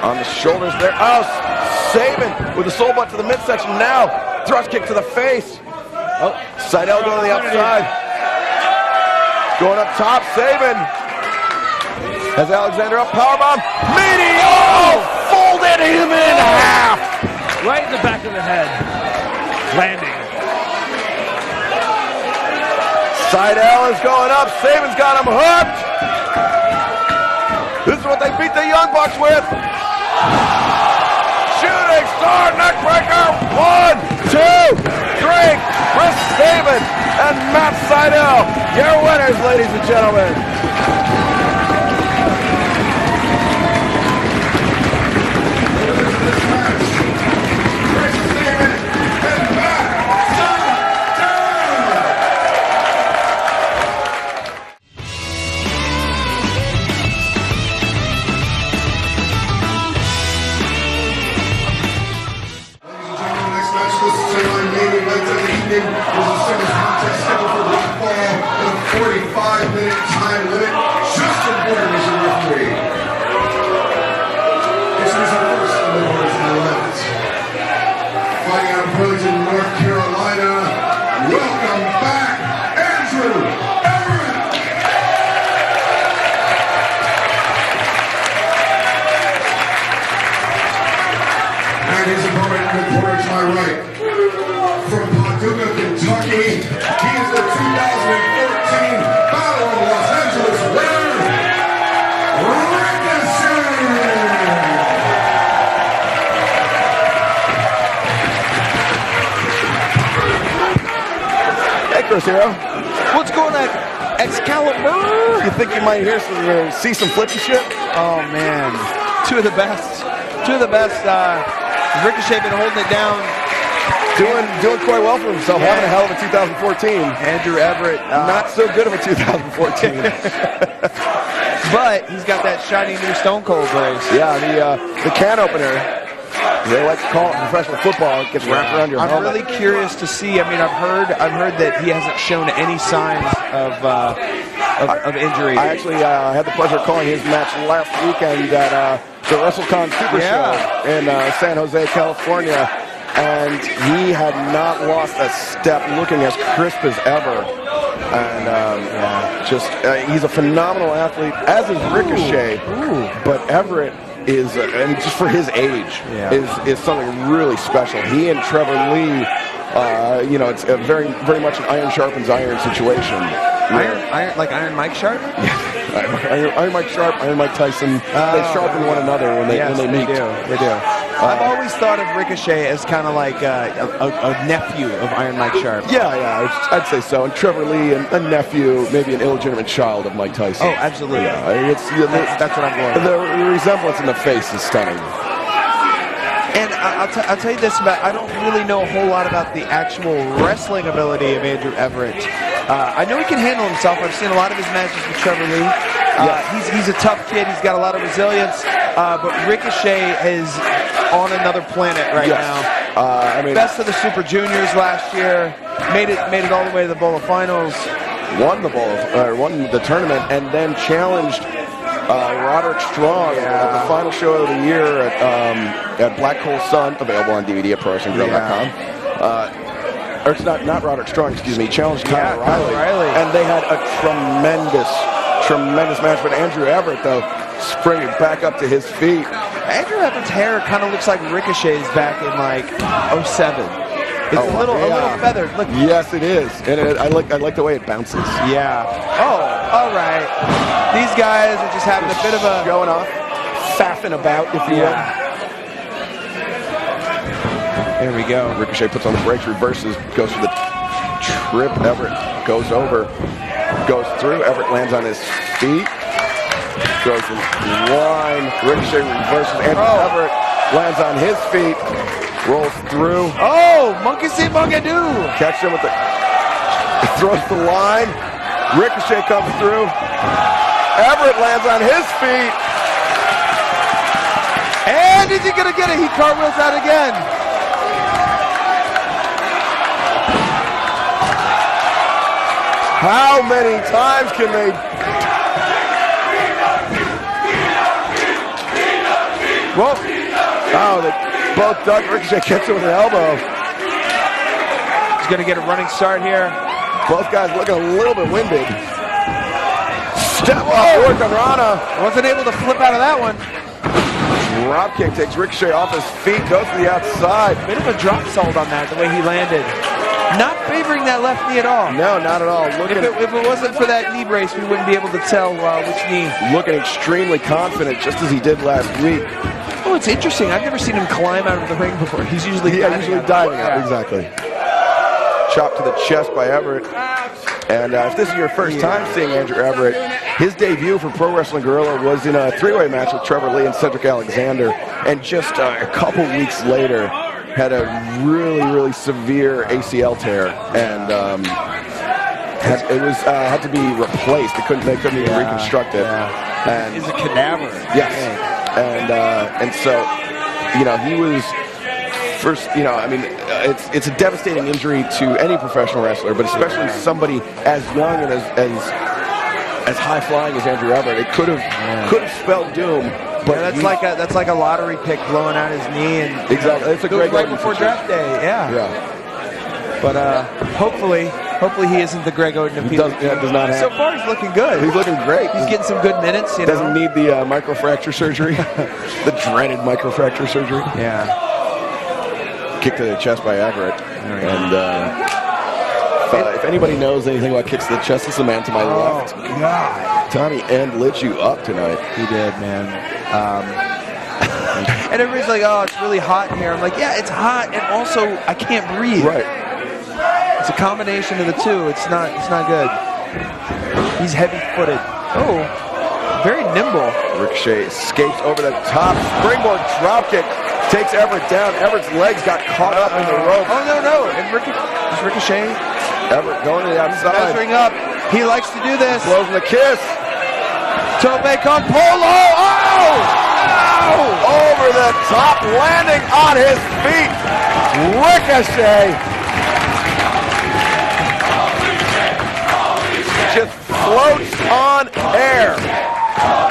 On the shoulders there. Oh, Sabin with the soul butt to the midsection now. Thrust kick to the face. Oh, Sydal going to the outside. Going up top, Sabin. Has Alexander up, powerbomb. Meteor! Folded him in half. Right in the back of the head. Landing. Sydal is going up. Sabin's got him hooked. This is what they beat the Young Bucks with. Shooting star neckbreaker. 1, 2, 3. Chris Sabin and Matt Sydal, your winners, ladies and gentlemen. There's a singles contest scheduled for one fall with a 45-minute time limit. Justin Borden is your referee. This is our first in the orders on the left. Fighting out of Burlington, North Carolina. Welcome back, Andrew Everett. And his opponent in the corner to my right. From Paducah, Kentucky, he is the 2014 Battle of Los Angeles winner, Ricochet! Hey, Chris Hero. What's going on, Excalibur? You think you might see some flippy shit? Oh, man. Two of the best. Ricochet been holding it down. Doing quite well for himself, having a hell of a 2014. Andrew Everett. Not so good of a 2014. But he's got that shiny new Stone Cold brace. Yeah, the can opener. They like to call it in professional football. It gets wrapped around your helmet. I'm really curious to see. I mean, I've heard that he hasn't shown any signs of injury. I actually had the pleasure of calling his match last weekend at the WrestleCon Super Show in San Jose, California. And he had not lost a step, looking as crisp as ever. And he's a phenomenal athlete, as is Ricochet. But Everett is, and just for his age, is something really special. He and Trevor Lee, it's a very, very much an iron sharpens iron situation. Iron like Iron Mike Sharp? Iron Mike Sharp, Iron Mike Tyson, they sharpen one another when they meet. They do. I've always thought of Ricochet as kind of like a nephew of Iron Mike Sharp. Yeah, I'd say so. And Trevor Lee, a nephew, maybe an illegitimate child of Mike Tyson. Oh, absolutely. Yeah, that's what I'm going with. The resemblance in the face is stunning. And I'll tell you this about, I don't really know a whole lot about the actual wrestling ability of Andrew Everett. I know he can handle himself. I've seen a lot of his matches with Trevor Lee. He's a tough kid. He's got a lot of resilience. But Ricochet is on another planet right now. Best of the Super Juniors last year. Made it all the way to the Bowl of Finals. Won the tournament, and then challenged Roderick Strong at the final show of the year at Black Hole Sun, available on DVD at ProWrestlingGrill.com. Or it's not Roderick Strong, excuse me. He challenged Kyle O'Reilly, and they had a tremendous match. But Andrew Everett, though, springing back up to his feet. Andrew Everett's hair kind of looks like Ricochet's back in like 07. It's a little feathered. Look. Yes, it is, and I like the way it bounces. Yeah. Oh, all right. These guys are just having a bit of a going off, faffing about, if you will. There we go. Ricochet puts on the brakes, reverses, goes for the trip. Everett goes over, goes through. Everett lands on his feet, goes in line. Ricochet reverses. Andrew Everett lands on his feet, rolls through. Oh, monkey see, monkey do. Catch him with throws the line. Ricochet comes through. Everett lands on his feet. And is he going to get it? He cartwheels out again. How many times can they? Whoa. Oh, they both duck. Ricochet gets him with an elbow. He's going to get a running start here. Both guys looking a little bit winded. Step up, work on Rana. Wasn't able to flip out of that one. Drop kick takes Ricochet off his feet, goes to the outside. Bit of a drop salt on that, the way he landed. Not favoring that left knee at all. No, not at all. If it wasn't for that knee brace, we wouldn't be able to tell which knee. Looking extremely confident, just as he did last week. Oh, it's interesting. I've never seen him climb out of the ring before. He's usually diving out. Exactly. Chop to the chest by Everett. And if this is your first time seeing Andrew Everett, his debut for Pro Wrestling Guerrilla was in a three-way match with Trevor Lee and Cedric Alexander. And just a couple weeks later, had a really severe ACL tear, and had to be replaced. They couldn't even reconstruct it. And he's a cadaver. Yes, and so he was first. It's a devastating injury to any professional wrestler, but especially somebody as young and as high flying as Andrew Everett. It could have spelled doom. But that's like a lottery pick blowing out his knee, and exactly. It's a great right before draft day. Yeah. But hopefully he isn't the Greg Oden of people. Does not have. So far, he's looking good. He's looking great. He's getting some good minutes. Doesn't need the microfracture surgery, the dreaded microfracture surgery. Yeah. Kick to the chest by Everett, and if anybody knows anything about kicks to the chest, it's the man to my left. God. Tommy lit you up tonight. He did, man. And everybody's like, oh, it's really hot in here. I'm like, yeah, it's hot, and also I can't breathe. Right. It's a combination of the two. It's not good. He's heavy-footed. Oh, very nimble. Ricochet escapes over the top. Springboard dropkick takes Everett down. Everett's legs got caught up in the rope. Oh, no. And Ricochet. Everett going to the outside. Measuring up. He likes to do this. Blows him the kiss. Tope con polo. Oh! Over the top, landing on his feet. Ricochet just floats on air.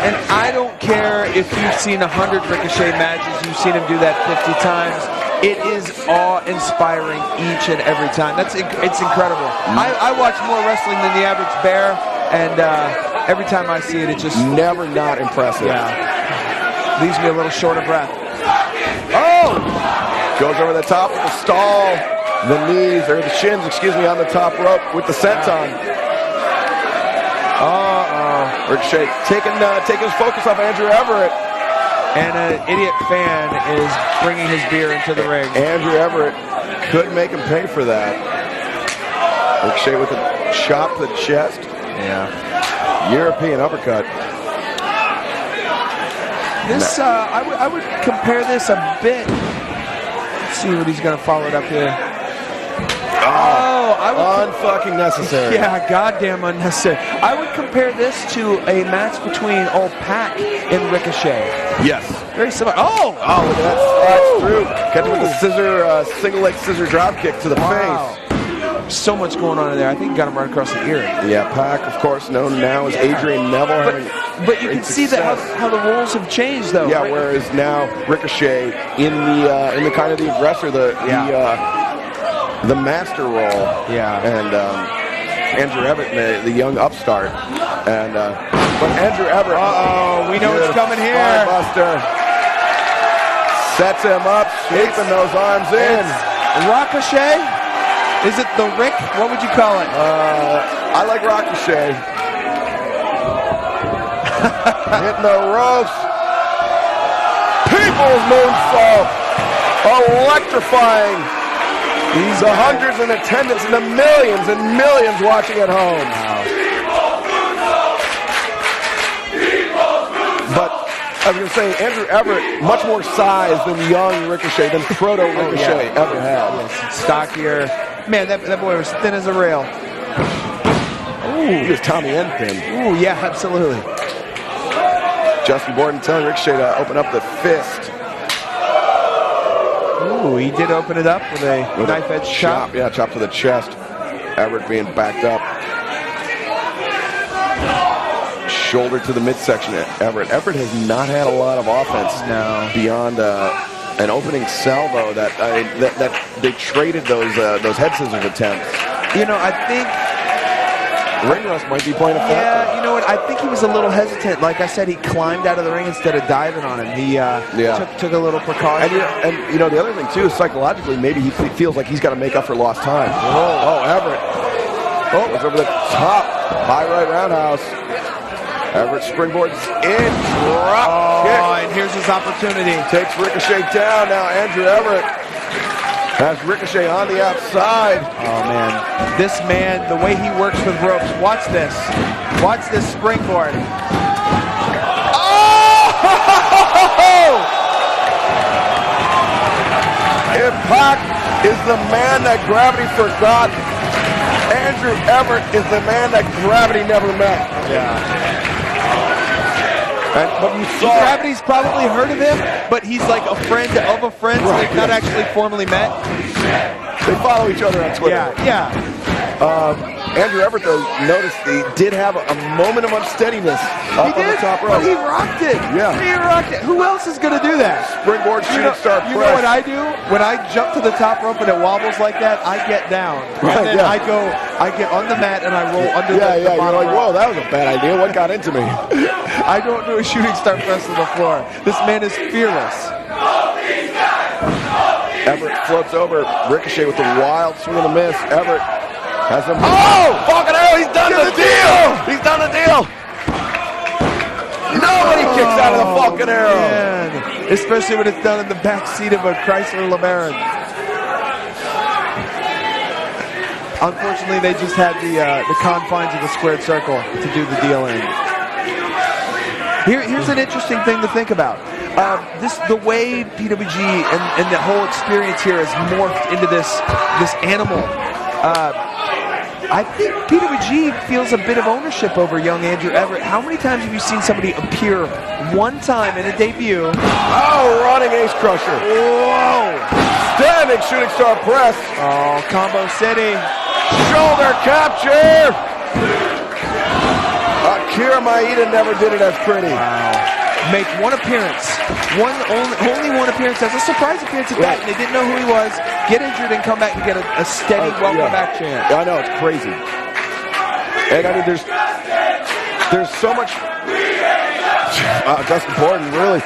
And I don't care if you've seen 100 Ricochet matches, you've seen him do that 50 times. It is awe-inspiring each and every time. It's incredible. I watch more wrestling than the average bear, and every time I see it, it just... Never not impressive. Yeah. Leaves me a little short of breath. Oh! Goes over the top with the stall. The knees, or the shins, on the top rope with the senton. Uh-oh. Ricochet taking his focus off Andrew Everett. And an idiot fan is bringing his beer into the ring. Andrew Everett couldn't make him pay for that. Ricochet with a chop to the chest. Yeah. European uppercut. This, I would compare this a bit. Let's see what he's going to follow it up here. I would unfucking necessary. Yeah, goddamn unnecessary. I would compare this to a match between old Pac and Ricochet. Yes. Very similar. Oh, look at that slides through. Catch him with a scissor, single leg scissor drop kick to the face. So much going on in there. I think he got him right across the ear. Yeah, Pac, of course, known now as Adrian Neville. But you can see that how the rules have changed, though. Yeah, whereas now Ricochet in the kind of the aggressor, the master role. Yeah. And Andrew Everett, the young upstart. And but Andrew Everett. We know what's coming here. Buster sets him up, sweeping those arms in. Ricochet. Is it the Rick? What would you call it? I like Ricochet. Hitting the ropes. People's moonsault. Electrifying. The hundreds in attendance and the millions and millions watching at home. But I was going to say, Andrew Everett, much more size than young Ricochet, than proto-Ricochet ever had. Yes, stockier. Man, that boy was thin as a rail. Ooh, he was Tommy Endpin. Ooh, yeah, absolutely. Justin Borden telling Ricochet to open up the fist. Ooh, he did open it up with a knife-edge chop. Yeah, chop to the chest. Everett being backed up. Shoulder to the midsection. Everett has not had a lot of offense. No. Beyond an opening salvo that they traded those head scissors attempts. You know, I think ring rust might be playing a factor. Yeah, you know what? I think he was a little hesitant. Like I said, he climbed out of the ring instead of diving on him. He took a little precaution. And you know, the other thing too is psychologically, maybe he feels like he's got to make up for lost time. Oh, Everett. Oh, it's over the top. High right roundhouse. Everett springboards in. Drop kick. And here's his opportunity. Takes Ricochet down. Now Andrew Everett has Ricochet on the outside. Oh, man. This man, the way he works with ropes. Watch this. Watch this springboard. Oh! If Pac is the man that gravity forgot, Andrew Everett is the man that gravity never met. Yeah. But you saw Gravity's probably heard of him, but he's like a friend of a friend, so they've not actually formally met. They follow each other on Twitter. Yeah. Andrew Everett, though, noticed he did have a moment of unsteadiness up on the top rope. But he rocked it. Yeah. He rocked it. Who else is going to do that? Springboard shooting star press. You know what I do? When I jump to the top rope and it wobbles like that, I get down. Right, and then I get on the mat and I roll under the bottom you're like, rope. whoa, that was a bad idea. What got into me? I don't do a shooting star press to the floor. This man is fearless. Everett floats over. Ricochet with the wild swing and a miss. Everett has him. Oh! Falcon Arrow, he's done the deal! He's done the deal! Nobody kicks out of the Falcon Arrow! Man. Especially when it's done in the back seat of a Chrysler LeBaron. Unfortunately, they just had the confines of the squared circle to do the deal in. Here's an interesting thing to think about. The way PWG and the whole experience here has morphed into this animal. I think PWG feels a bit of ownership over young Andrew Everett. How many times have you seen somebody appear one time in a debut? Oh, running ace crusher. Whoa! Standing shooting star press. Oh, Combo City. Shoulder capture. Akira Maeda never did it as pretty. Wow. Make one appearance. Only one appearance as a surprise appearance at that, and they didn't know who he was. Get injured and come back and get a steady welcome back chant. I know, it's crazy. And I mean, there's so much. Justin Borden really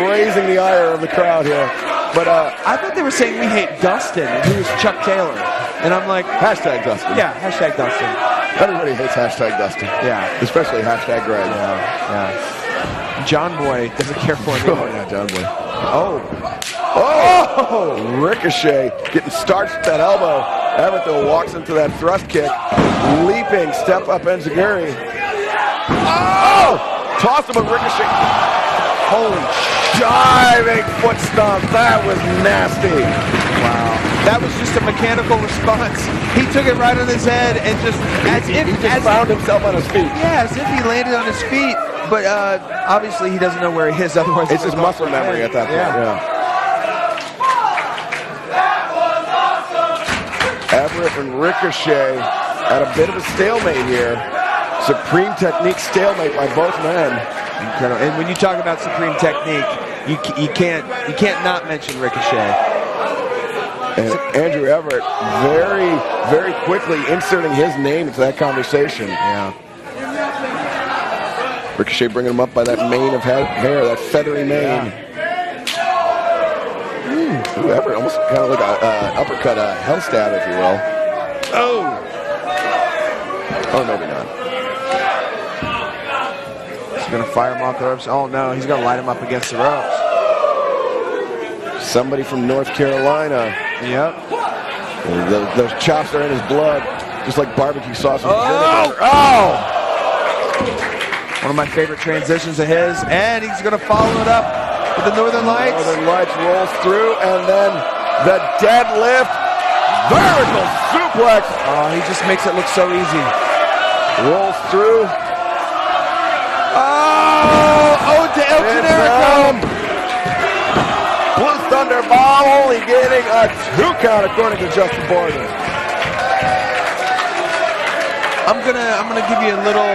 raising the ire of the crowd here. But I thought they were saying we hate Dustin, and he was Chuck Taylor. And I'm like, hashtag Dustin. Yeah, hashtag Dustin. Everybody hates hashtag Dustin. Yeah. Especially hashtag Greg. Yeah. John Boy doesn't care for him. Oh, yeah, John Boy. Oh, Ricochet getting starched with that elbow. Everett, though, walks into that thrust kick. Leaping, step up enziguri. Oh! Toss him with Ricochet. Holy diving foot stomp. That was nasty. wow. That was just a mechanical response. He took it right on his head and just, He just found himself on his feet. yeah, as if he landed on his feet. But obviously he doesn't know where he is. Otherwise, It's his muscle memory at that point. Yeah. Everett and Ricochet at a bit of a stalemate here. Supreme technique stalemate by both men. Incredible. And when you talk about supreme technique, you can't not mention Ricochet. And Andrew Everett very, very quickly inserting his name into that conversation. Yeah. Ricochet bringing him up by that mane of hair, that feathery mane. Ooh, Everett almost kind of like an uppercut, a hell stab, if you will. Oh, maybe not. He's going to fire him off the ropes. Oh, no, he's going to light him up against the ropes. Somebody from North Carolina. Yep. Those chops are in his blood, just like barbecue sauce. Oh! One of my favorite transitions of his, and he's going to follow it up with the Northern Lights. Northern Lights rolls through, and then the deadlift, vertical suplex. Oh, he just makes it look so easy. Rolls through. Oh, to El Generico. Blue Thunder Bomb only getting a 2 count according to Justin Borden. I'm gonna give you a little,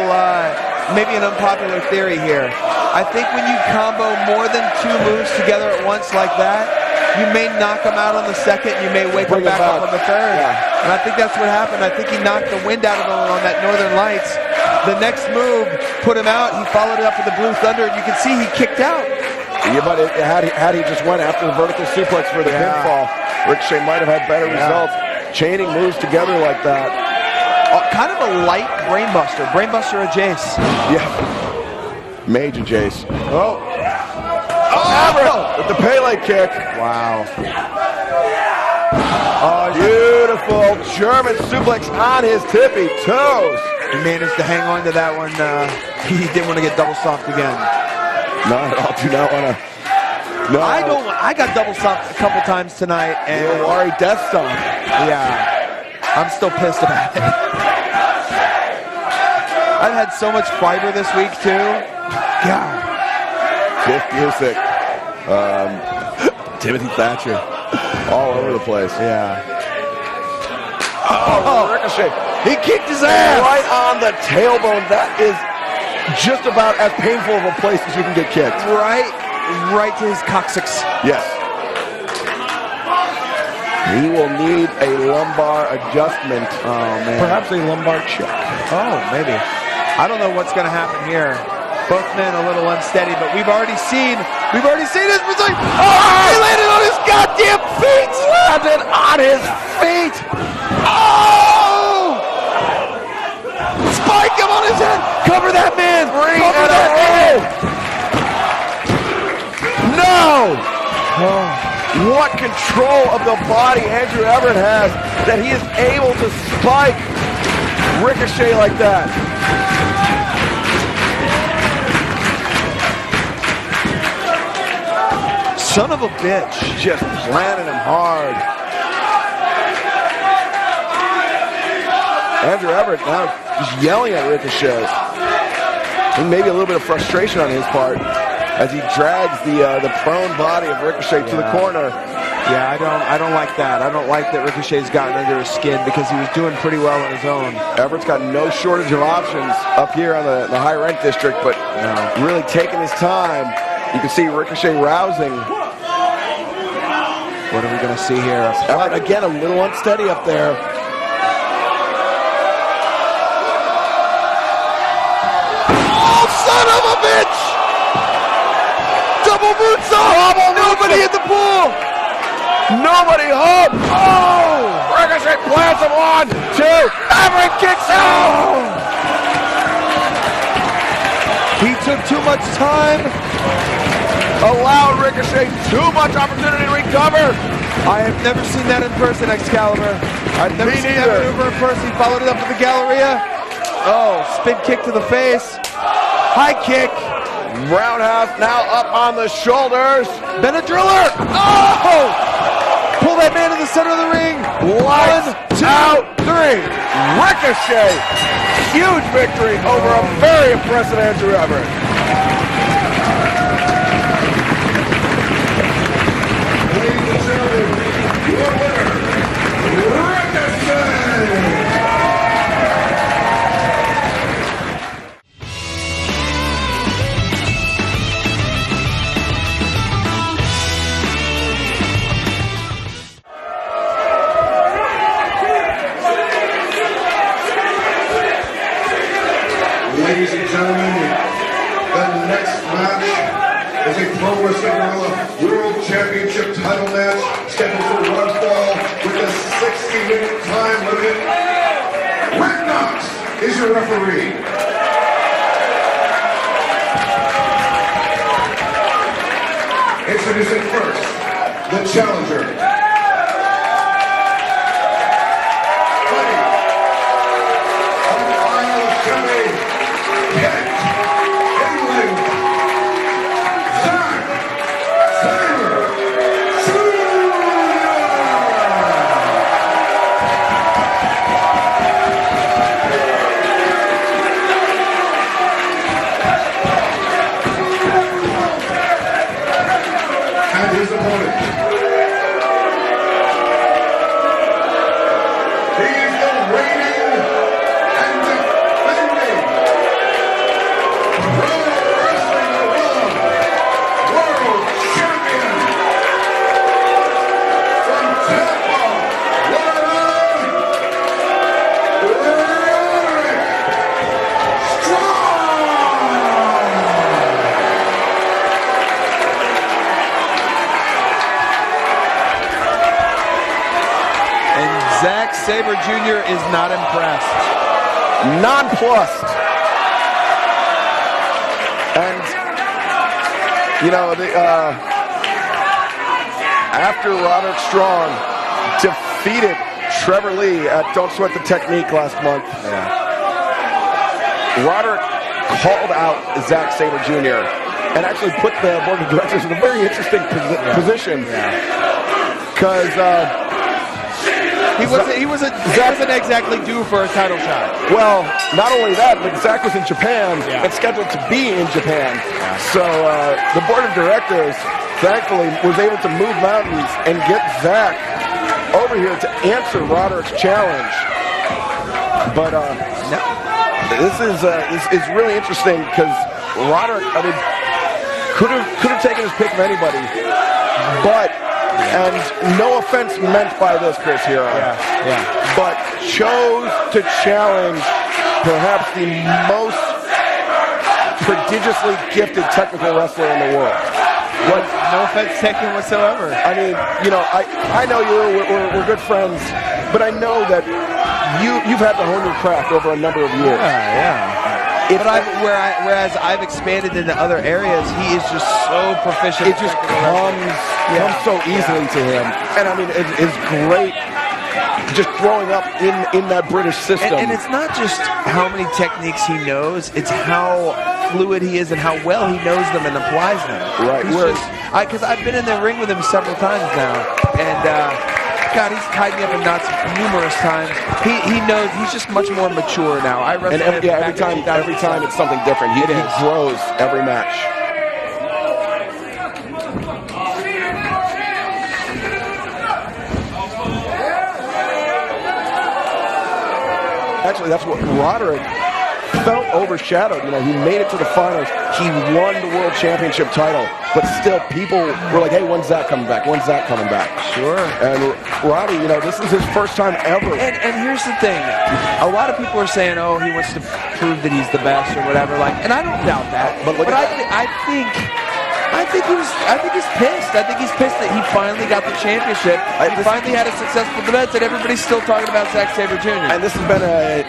maybe an unpopular theory here. I think when you combo more than 2 moves together at once like that, you may knock him out on the second. You may wake him back up on the third. Yeah. And I think that's what happened. I think he knocked the wind out of him on that Northern Lights. The next move put him out. He followed it up with the Blue Thunder, and you can see he kicked out. Yeah, but had he just went after the vertical suplex for the pinfall, Ricochet might have had better results. Chaining moves together like that. Kind of a light brainbuster. Brainbuster of Jace. Yeah. Major Jace. Oh, Everett with the Pele kick. Wow. Oh, beautiful German suplex on his tippy toes. He managed to hang on to that one. He didn't want to get double stomped again. Not at all. Do not want to. No. I got double stomped a couple times tonight, and LeRae death stomp. yeah, I'm still pissed about it. I've had so much fiber this week too. God. Biff Busick. Timothy Thatcher. All over the place. Yeah. Oh, Ricochet. He kicked his ass right on the tailbone. That is just about as painful of a place as you can get kicked. Right to his coccyx. Yes. He will need a lumbar adjustment. Oh man. Perhaps a lumbar check. Oh, maybe. I don't know what's going to happen here. Both men a little unsteady, but we've already seen this. It's like, he landed on his goddamn feet. Landed on his feet. Oh! Spike him on his head. Cover that man. Cover that man. No! What control of the body Andrew Everett has that he is able to spike Ricochet like that. Son of a bitch. Just planted him hard. Andrew Everett now just yelling at Ricochet. And maybe a little bit of frustration on his part as he drags the prone body of Ricochet to the corner. Yeah, I don't like that. I don't like that Ricochet's gotten under his skin because he was doing pretty well on his own. Everett's got no shortage of options up here on the high rent district, but really taking his time. You can see Ricochet rousing. What are we going to see here? Everett again a little unsteady up there. Oh, son of a bitch! Double moonsault! Nobody in the pool! Nobody home. Oh! Ricochet plants him. 1, 2. Everett kicks out. He took too much time. Allowed Ricochet too much opportunity to recover. I have never seen that in person, Excalibur. I've never seen that maneuver in person. He followed it up with the Galleria. Oh, spin kick to the face. High kick. Roundhouse now up on the shoulders. Then a driller. Oh! Pull that man to the center of the ring. 1, 2, 3. Ricochet. Huge victory over a very impressive Andrew Everett. Ladies and gentlemen, your winner, Ricochet! Ladies and gentlemen, the next match is a Pro Wrestling Guerrilla World Championship title match scheduled for one fall with a 60-minute time limit. Knox is your referee. Introducing first, the challenger. His opponent. He is the reigning and defending Pro Wrestling Guerrilla World Champion from Tampa, Florida, Roderick Strong. Zack Sabre Jr. is not impressed. Nonplussed. And, you know, after Roderick Strong defeated Trevor Lee at Don't Sweat the Technique last month, Roderick called out Zack Sabre Jr. and actually put the board of directors in a very interesting position. Because he wasn't exactly due for a title shot. Well, not only that, but Zack was in Japan and scheduled to be in Japan. So the board of directors, thankfully, was able to move mountains and get Zack over here to answer Roderick's challenge. But this is really interesting because Roderick, I mean, could have taken his pick of anybody, but. And no offense meant by this, Chris, here, but chose to challenge perhaps the most prodigiously gifted technical wrestler in the world. What? No offense taken whatsoever. I mean, you know, I know we're good friends, but I know that you've had to hone your craft over a number of years. Whereas I've expanded into other areas, he is just so proficient. It just comes so easily to him. And I mean, it's great just growing up in that British system. And it's not just how many techniques he knows, it's how fluid he is and how well he knows them and applies them. Right. Because I've been in the ring with him several times now, and God, he's tied me up in knots numerous times. He knows he's just much more mature now. I wrestle every time it's something different. He grows every match. Actually, that's what Roderick felt overshadowed. You know, he made it to the finals. He won the World Championship title, but still people were like, hey, when's Zack coming back? When's Zack coming back? Sure. And Roddy, you know, this is his first time ever. And here's the thing. A lot of people are saying, oh, he wants to prove that he's the best or whatever. Like, and I don't doubt that. But I think I think he's pissed. I think he's pissed that he finally got the championship. He finally had a successful defense, and everybody's still talking about Zack Sabre Jr. And this has been a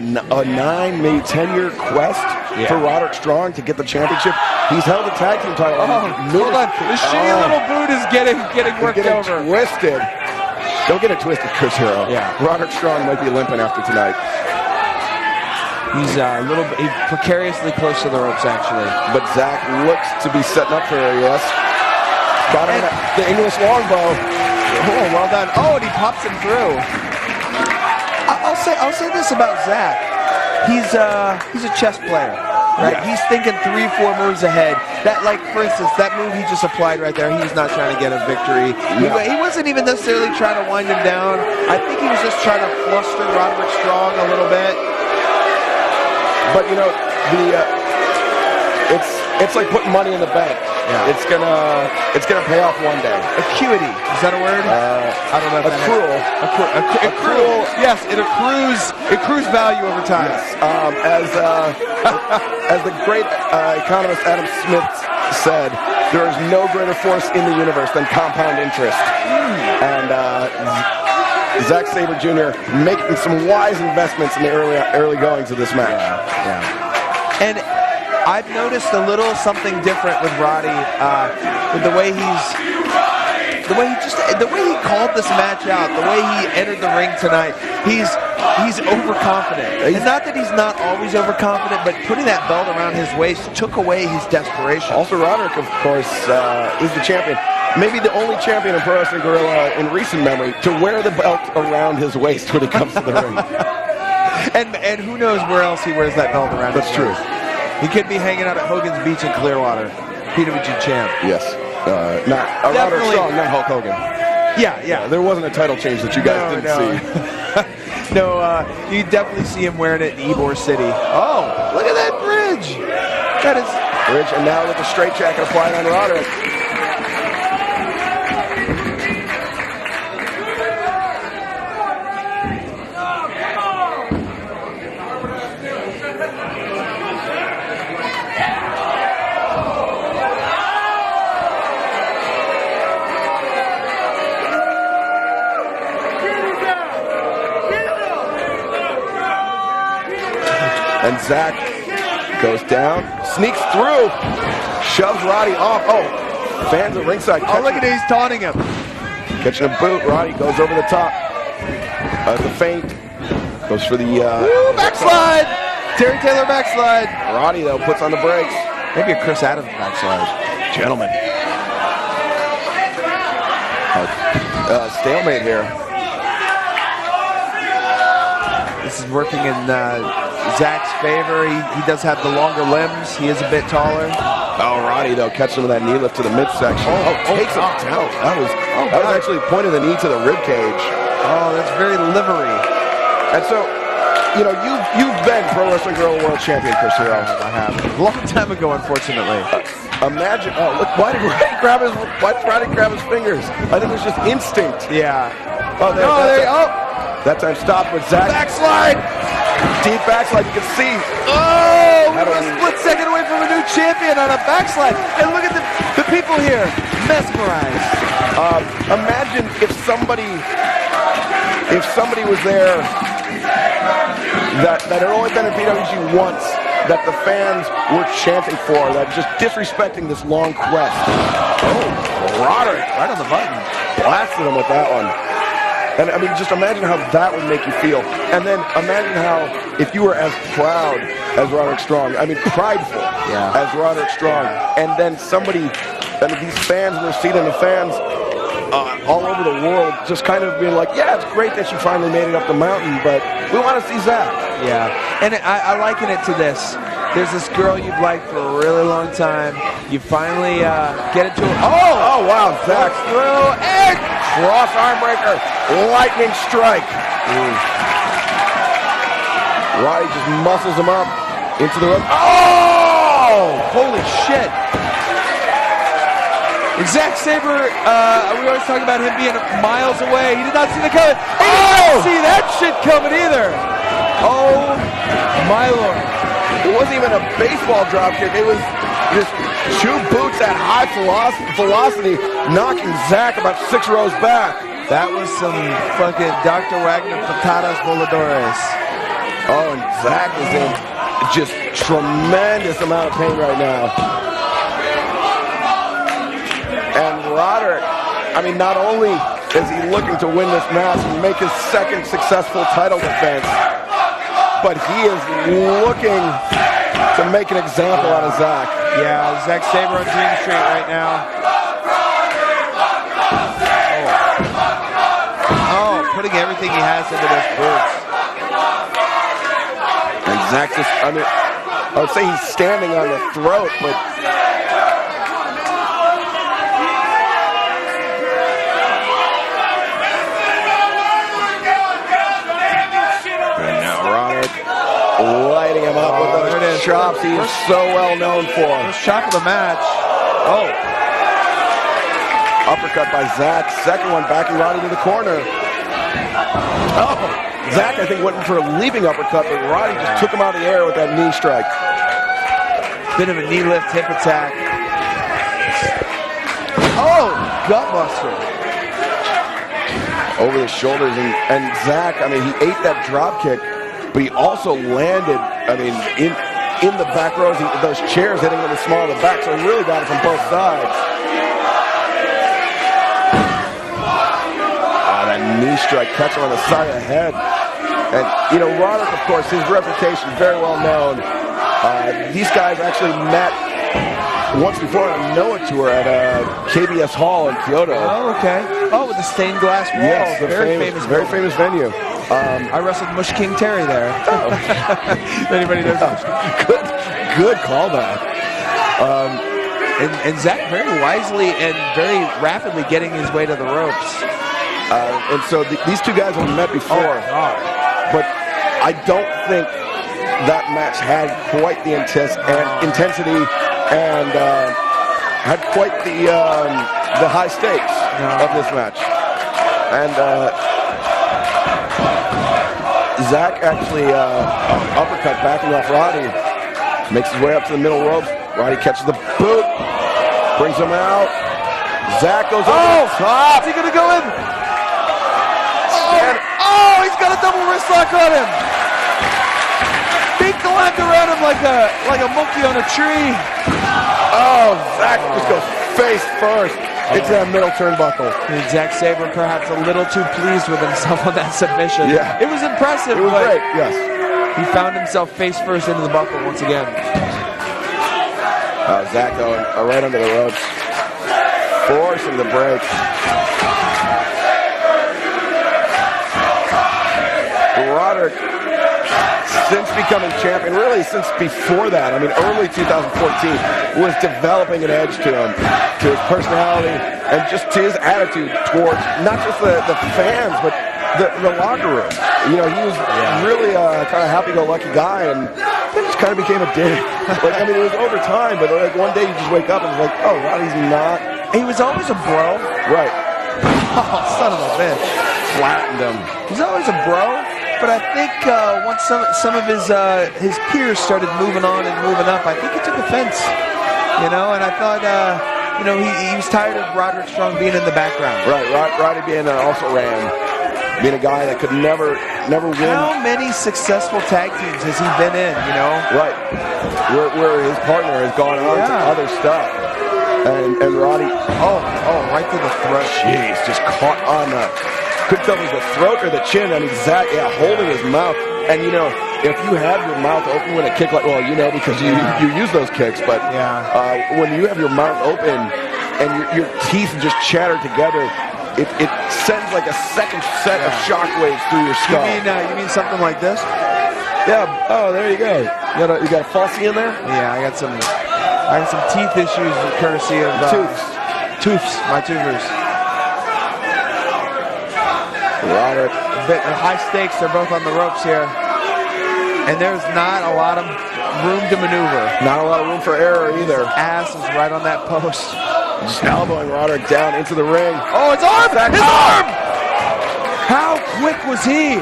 9, maybe 10-year quest for Roderick Strong to get the championship. He's held the tag team title. Hold on. The shitty little boot is getting worked over. Twisted. Don't get it twisted, Chris Hero. Yeah. Roderick Strong might be limping after tonight. He's a little bit precariously close to the ropes, actually. But Zack looks to be setting up for her, yes. Got him the English longbow. Oh, well done. Oh, and he pops him through. I'll say this about Zack. He's a chess player. Right? Yeah. He's thinking 3-4 moves ahead. That, like, for instance, that move he just applied right there, he was not trying to get a victory. Yeah. He wasn't even necessarily trying to wind him down. I think he was just trying to fluster Roderick Strong a little bit. But, you know, it's like putting money in the bank. Yeah. It's gonna pay off one day. Acuity, is that a word? I don't know. Accrual. Yes, it accrues value over time. Yes. As the great economist Adam Smith said, there is no greater force in the universe than compound interest. And Zack Sabre Jr. making some wise investments in the early goings of this match. Yeah. And I've noticed a little something different with Roddy, with the way he called this match out, the way he entered the ring tonight. He's overconfident. And not that he's not always overconfident, but putting that belt around his waist took away his desperation. Also, Roderick, of course, is the champion. Maybe the only champion in Pro Wrestling Guerrilla in recent memory to wear the belt around his waist when he comes to the ring. And who knows where else he wears that belt around his waist. That's true. He could be hanging out at Hogan's Beach in Clearwater. PWG champ. Yes. Not Roderick Strong, not Hulk Hogan. Yeah. There wasn't a title change that you guys didn't see. No, you definitely see him wearing it in Ybor City. Oh, look at that bridge. That is... Bridge, and now with the straight jacket applied on Roderick. And Zack goes down, sneaks through, shoves Roddy off. Oh, fans at ringside. Oh, look at it, he's taunting him. Catching a boot, Roddy goes over the top. The feint goes for the backslide. Terry Taylor backslide. Roddy, though, puts on the brakes. Maybe a Chris Adams backslide. Gentlemen. Stalemate here. This is working in Zack's favor. He does have the longer limbs. He is a bit taller. Oh, Roddy, though, catching him with that knee lift to the midsection. Takes him down. That was actually pointing the knee to the rib cage. Oh, that's very livery. And so, you know, you've been Pro Wrestling Guerrilla World Champion, Chris Hero. I have. A long time ago, unfortunately. Imagine. Oh, look! Why did Roddy grab his fingers? I think it was just instinct. Yeah. Oh, that time stopped with Zack. Backslide. Deep backslide. You can see. Oh, we're a split second away from a new champion on a backslide. And look at the people here, mesmerized. Imagine if somebody was there that had only been in PWG once, that the fans were chanting for, that just disrespecting this long quest. Oh, Roderick, right on the button. Blasted him with that one. And I mean, just imagine how that would make you feel. And then imagine how, if you were as proud as Roderick Strong, I mean, prideful as Roderick Strong, and then these fans, and they're seeing the fans all over the world just kind of being like, yeah, it's great that you finally made it up the mountain, but we want to see Zack. Yeah, and I liken it to this. There's this girl you've liked for a really long time. You finally get into it. Oh, wow, Zack through and cross arm breaker, lightning strike. Roddy just muscles him up into the rope. Oh, holy shit. Zack Sabre, we always talk about him being miles away. He did not see the coming. He didn't see that shit coming either. Oh, my Lord. It wasn't even a baseball drop kick. It was just 2 boots at high velocity, knocking Zack about 6 rows back. That was some fucking Dr. Wagner patadas voladores. Oh, and Zack is in just tremendous amount of pain right now. And Roderick, I mean, not only is he looking to win this match and make his 2nd successful title defense, but he is looking to make an example out of Zack. Yeah, Zack Sabre on Dream Street right now. Oh, putting everything he has into those boots. And Zack just, I mean, I would say he's standing on the throat, but and now Roderick lighting him up with those chops he is so well known for. First chop of the match. Oh. Uppercut by Zack. 2nd one backing Roddy to the corner. Oh. Zack, I think, went for a leaping uppercut, but Roddy just took him out of the air with that knee strike. Bit of a knee lift hip attack. Oh, gut buster. Over the shoulders, and Zack, I mean, he ate that drop kick, but he also landed, I mean, in the back rows, those chairs hitting him in the small of the back, so he really got it from both sides. That knee strike cuts him on the side of the head. And, you know, Roderick, of course, his reputation is very well known. These guys actually met once before on a Noah tour at KBS Hall in Kyoto. Oh, okay. Oh, with the stained glass wall. Yes, the very famous venue. I wrestled Mush King Terry there. If anybody knows. Good callback. And Zack very wisely and very rapidly getting his way to the ropes. And so these 2 guys have met before, but I don't think that match had quite the intensity and had quite the high stakes of this match. And Zack actually uppercut backing off Roddy, makes his way up to the middle ropes. Roddy catches the boot, brings him out. Zack goes over the top. Is he gonna go in? Oh, he's got a double wrist lock on him. Beat the lock around him like a monkey on a tree. Oh, Zack just goes face first into that middle turnbuckle. And Zack Sabre perhaps a little too pleased with himself on that submission. Yeah. It was impressive. It was great, yes. He found himself face first into the buckle once again. Zack going right under the ropes, forcing the break. Roderick, since becoming champion, really since before that, I mean early 2014, was developing an edge to him, to his personality, and just to his attitude towards not just the fans, but the locker room. You know, he was really a kind of happy-go-lucky guy, and it just kind of became a dick. Like, I mean, it was over time, but like one day you just wake up and it's like, oh, Roddy's not. He was always a bro. Right. Oh, son of a bitch. Flattened him. He's always a bro. But I think once some of his peers started moving on and moving up, I think he took offense, you know. And I thought, you know, he was tired of Roderick Strong being in the background. Right, Roddy being also ran, being a guy that could never win. How many successful tag teams has he been in? You know, right, where his partner has gone on to other stuff, and Roddy, right to the throat. Jeez, just caught on the. Couldn't tell if it was the throat or the chin. I mean, Zack, holding his mouth. And, you know, if you have your mouth open when a kick, like, well, you know, because you use those kicks. But when you have your mouth open and your teeth just chatter together, it sends like a second set of shockwaves through your skull. You mean something like this? Yeah. Oh, there you go. You got a falsie in there? Yeah, I got some teeth issues courtesy of Tooths, my toothers. Roderick. High stakes. They're both on the ropes here. And there's not a lot of room to maneuver. Not a lot of room for error either. His ass is right on that post. Just elbowing Roderick down into the ring. Oh, his arm! His arm! How quick was he?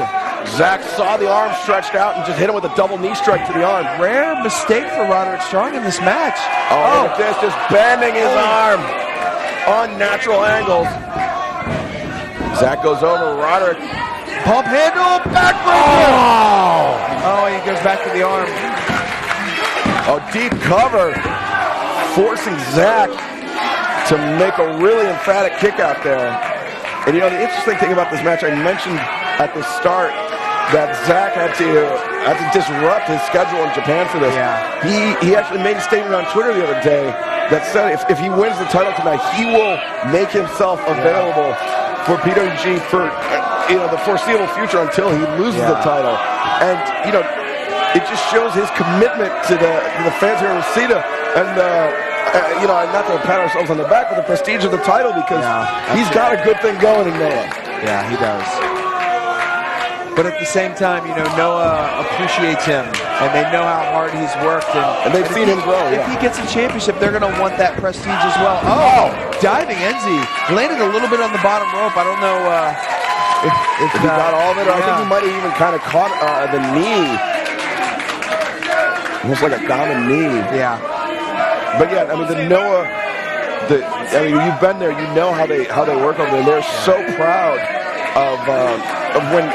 Zack saw the arm stretched out and just hit him with a double knee strike to the arm. Rare mistake for Roderick Strong in this match. Oh, look at this, just bending his arm. Unnatural angles. Zack goes over, Roderick. Pump handle, backbreaker. Oh, he goes back to the arm. Oh, deep cover, forcing Zack to make a really emphatic kick out there. And you know, the interesting thing about this match, I mentioned at the start that Zack had to disrupt his schedule in Japan for this. Yeah. He actually made a statement on Twitter the other day that said if he wins the title tonight, he will make himself available for PWG for the foreseeable future until he loses the title. And you know, it just shows his commitment to the fans here in Reseda, and not to pat ourselves on the back, but the prestige of the title, because he's got a good thing going in Noah. Yeah, he does. But at the same time, you know, Noah appreciates him, and they know how hard he's worked, and they've seen him grow. If he gets a championship, they're going to want that prestige as well. Oh, diving Enzi landed a little bit on the bottom rope. I don't know if he got all of it. I think he might have even kind of caught the knee, almost like a dominant knee. Yeah. But yeah, I mean you've been there. You know how they work over there. They're so proud of when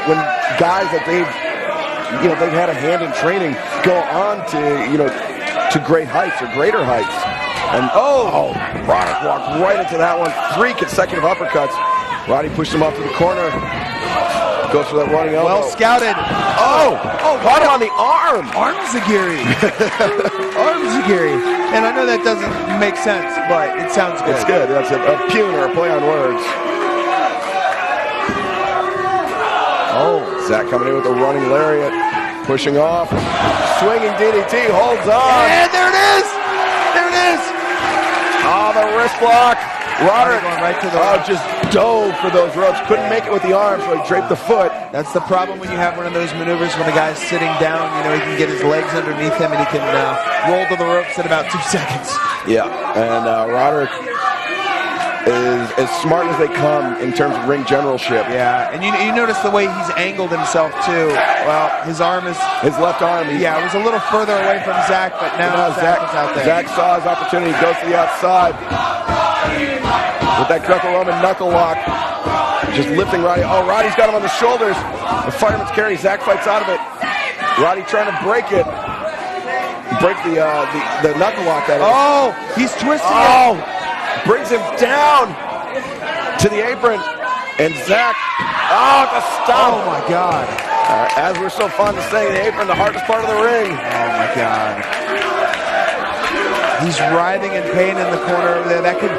guys that they've had a hand in training go on to great heights or greater heights. And Roderick walked right into that one. 3 consecutive uppercuts. Roddy pushed him off to the corner. Goes for that running elbow. Well scouted. Caught him on the arm. Arm-zagiri. Arm-zagiri. And I know that doesn't make sense, but it sounds good. It's good. That's a pun or a play on words. Zack coming in with a running lariat. Pushing off. Swinging DDT. Holds on. And there it is. There it is. Oh, the wrist block. Roderick going right to the just dove for those ropes. Couldn't make it with the arm, so he draped the foot. That's the problem when you have one of those maneuvers when a guy's sitting down. You know, he can get his legs underneath him and he can roll to the ropes in about 2 seconds. Yeah, and Roderick is as smart as they come in terms of ring generalship. Yeah, and you notice the way he's angled himself too. Well, his arm is... His left arm. It was a little further away from Zack, but now Zack is out there. Zack saw his opportunity, goes to the outside. With that Greco-Roman knuckle lock. Just lifting Roddy. Oh, Roddy's got him on the shoulders. The fireman's carry. Zack fights out of it. Roddy trying to break it. Break the knuckle lock, that is. Oh, he's twisting it. Brings him down to the apron. And Zack, the stomp. Oh, my God. As we're so fond of saying, the apron, the hardest part of the ring. Oh, my God. He's writhing in pain in the corner over there. That could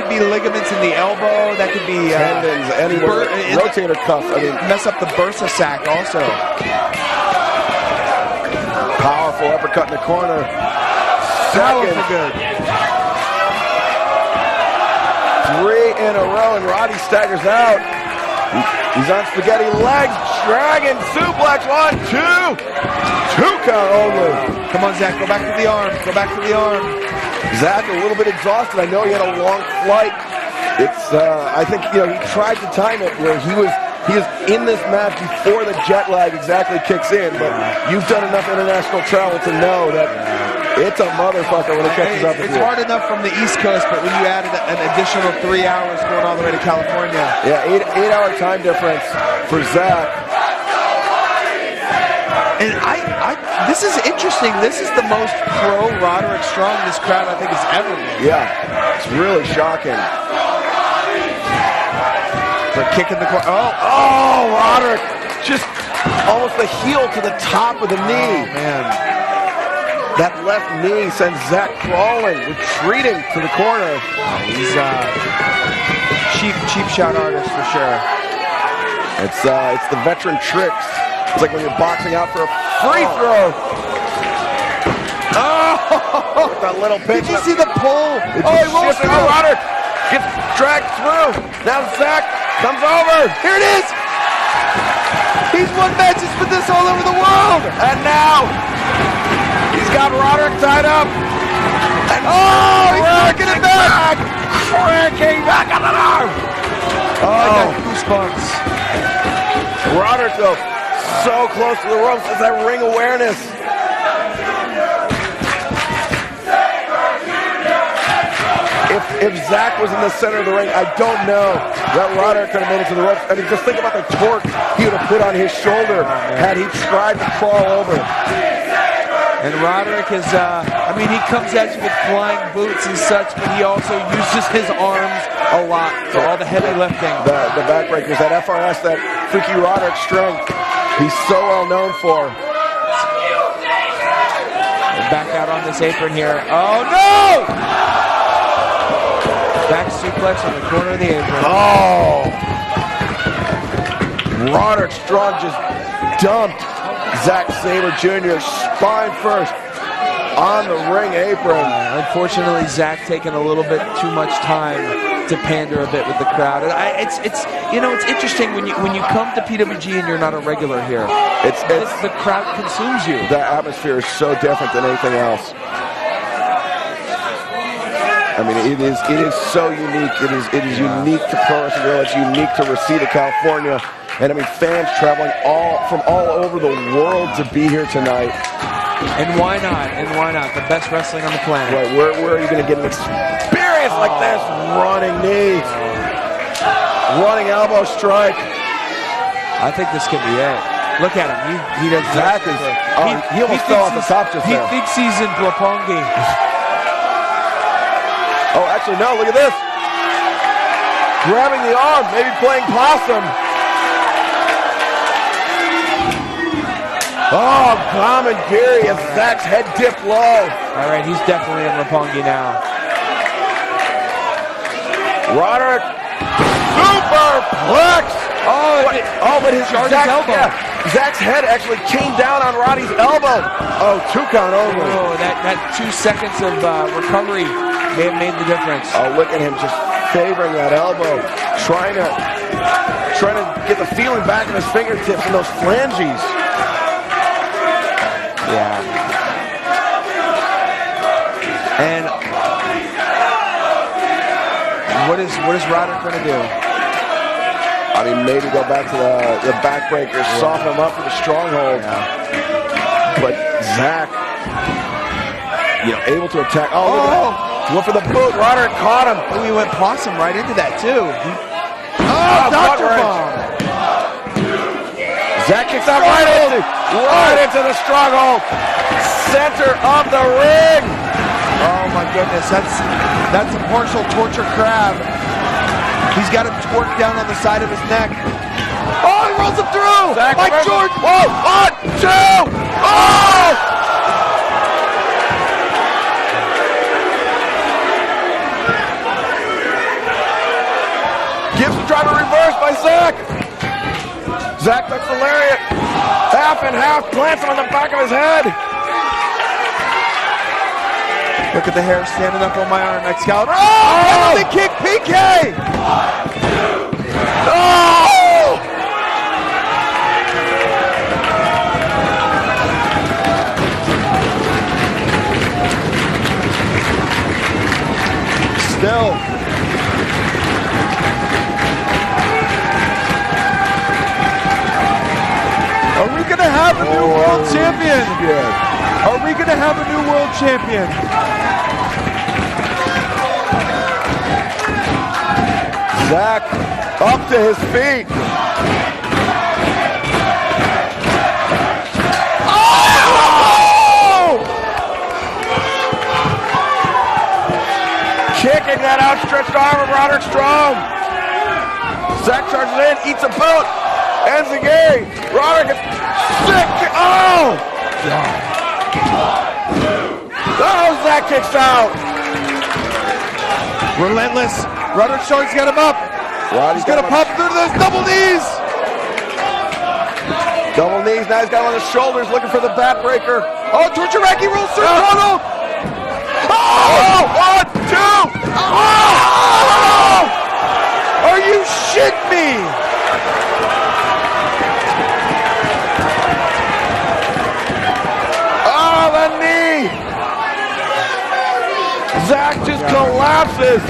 be ligaments in the elbow. That could be tendons, anywhere. Rotator cuff. Mess up the bursa sac also. Powerful uppercut in the corner. Second. Good. 3 in a row, and Roddy staggers out. He's on spaghetti legs. Dragon suplex. 1, 2. 2 count only. Come on, Zack. Go back to the arm. Go back to the arm. Zack a little bit exhausted. I know he had a long flight. I think he tried to time it where he is in this match before the jet lag exactly kicks in. But you've done enough international travel to know that it's a motherfucker when it catches up with you. It's hard enough from the East Coast, but when you added an additional 3 hours going all the way to California. Yeah, 8-hour time difference for Zack. And this is interesting. This is the most pro Roderick Strong this crowd I think has ever been. Yeah, it's really shocking. For a kick in the corner. Oh, Roderick just almost the heel to the top of the knee. Oh, man. That left knee sends Zack crawling, retreating to the corner. He's cheap shot artist for sure. It's the veteran tricks. It's like when you're boxing out for a free throw. Oh, with that little pitch. Did you see the pull? He rolls through. Roderick gets dragged through. Now Zack comes over. Here it is. He's won matches for this all over the world. And now he's got Roderick tied up. And he's working it back. Cranking back on the arm. I got goosebumps. Roderick, though, so close to the ropes. Is that ring awareness? If Zack was in the center of the ring, I don't know that Roderick could have made it to the ropes. I mean, just think about the torque he would have put on his shoulder had he tried to crawl over. And Roderick is, I mean, he comes at you with flying boots and such, but he also uses his arms a lot for all the heavy lifting. The backbreakers, that FRS, that freaky Roderick strength, he's so well known for. Back out on this apron here. Oh, no! Back suplex on the corner of the apron. Oh! Roderick Strong just dumped Zack Sabre Jr. spine first on the ring apron. Unfortunately, Zack taking a little bit too much time to pander a bit with the crowd. It's you know, it's interesting when you come to PWG and you're not a regular here. It's the crowd consumes you. The atmosphere is so different than anything else. I mean, it is so unique. It is unique to Pro Wrestling Guerrilla. It's unique to Reseda, California. And I mean, fans traveling from all over the world to be here tonight. And why not? And why not? The best wrestling on the planet. Right, where are you going to get an experience like this? Running knee. Running elbow strike. I think this could be it. Look at him. He does Zack is, he almost fell off the top just there. He thinks he's in Plapongi. Oh, actually, no, look at this. Grabbing the arm, maybe playing possum. Oh, commentary as Zack's head dipped low. All right, he's definitely in Roppongi now. Roderick, superplex. But his elbow. Yeah, Zack's head actually came down on Roddy's elbow. Oh, 2 count only. Oh, that 2 seconds of recovery may have made the difference. Oh, look at him just favoring that elbow, trying to get the feeling back in his fingertips and those phalanges. Yeah. And what is Roderick going to do? I mean, maybe go back to the backbreakers, soften him up for the stronghold. Yeah. But Zack, able to attack. Went for the boot. Roderick caught him. Oh, he went possum right into that too. Doctor bomb. Zack kicks out right into the stronghold. Center of the ring. Oh my goodness, that's a partial torture crab. He's got him torqued down on the side of his neck. Oh, he rolls him through. Zack Mike Jordan. Whoa, 1, 2. Oh! Gives the driver reverse by Zack. Zack ducks the lariat. Half and half, plants him on the back of his head. Look at the hair standing up on my arm, Excalibur. Oh! Penalty kick, PK! Oh! Still. Are we going to have a new world champion? Are we going to have a new world champion? Zack up to his feet. Oh! Kicking that outstretched arm of Roderick Strong. Zack charges in, eats a boot, ends the game. Roderick is sick. Oh! Oh, Zack kicks out. Relentless. Roderick Strong's got him up. He's going to pop through to those double knees. Double knees. Now he's got him on the shoulders looking for the backbreaker. Oh, Torturaki rolls through. Oh! Oh! 1, 2! Oh! Are you shitting me? Oh, the knee! Zack just collapses.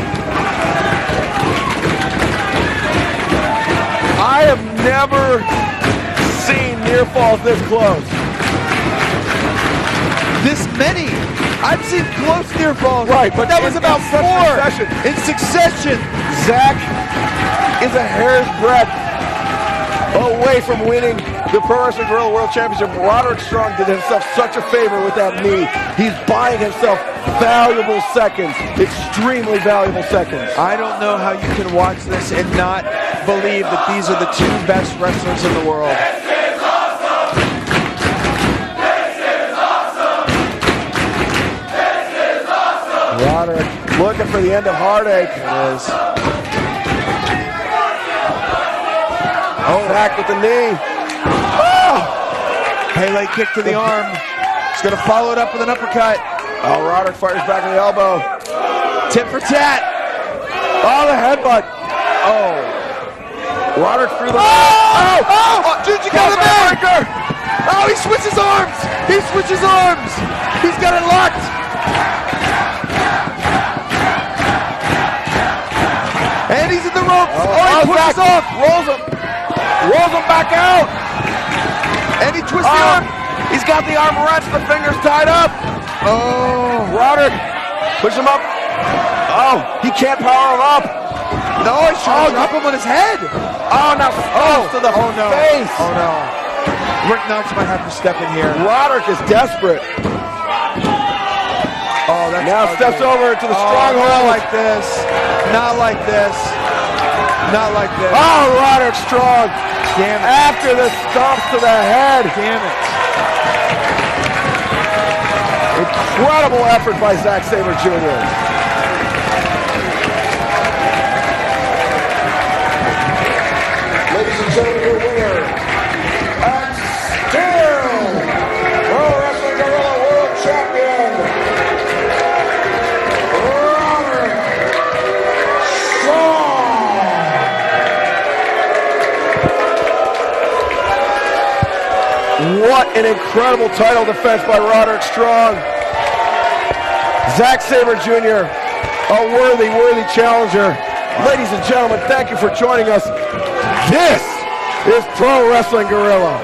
I have never seen near falls this close. This many. I've seen close near falls. Right, but that was about such 4 in succession. Zack is a hair's breadth away from winning the Pro Wrestling Guerrilla World Championship. Roderick Strong did himself such a favor with that knee. He's buying himself valuable seconds, extremely valuable seconds. I don't know how you can watch this and not believe that these are the 2 best wrestlers in the world. Roderick looking for the end of heartache. It is. Oh, Zack with the knee. Oh! Pele kick to the arm. He's going to follow it up with an uppercut. Oh, Roderick fires back with the elbow. Tit for tat. Oh, the headbutt. Oh. Roderick through the... Oh! Dude, you got him in! Oh, he switches arms! He switches arms! He's got it locked! And he's in the ropes! Oh, he pushes off! Rolls him back out! And he twists the arm! He's got the arm wrenched, the fingers tied up! Oh! Roderick, push him up! Oh, he can't power him up! No, he's trying to drop him on his head! Oh, now stops to the face! Oh no. Rick Knox might have to step in here. Roderick is desperate. Oh, that's now ugly. steps over to the stronghold. Not like this. Not like this. Not like this. Oh, Roderick Strong. Damn it. After the stomps to the head. Damn it. Incredible effort by Zack Sabre Jr. Ladies and gentlemen, your winner, and still Pro Wrestling Guerrilla World Champion, Roderick Strong. What an incredible title defense by Roderick Strong. Zack Sabre Jr., a worthy challenger. Ladies and gentlemen, thank you for joining us. This is Pro Wrestling Guerrilla.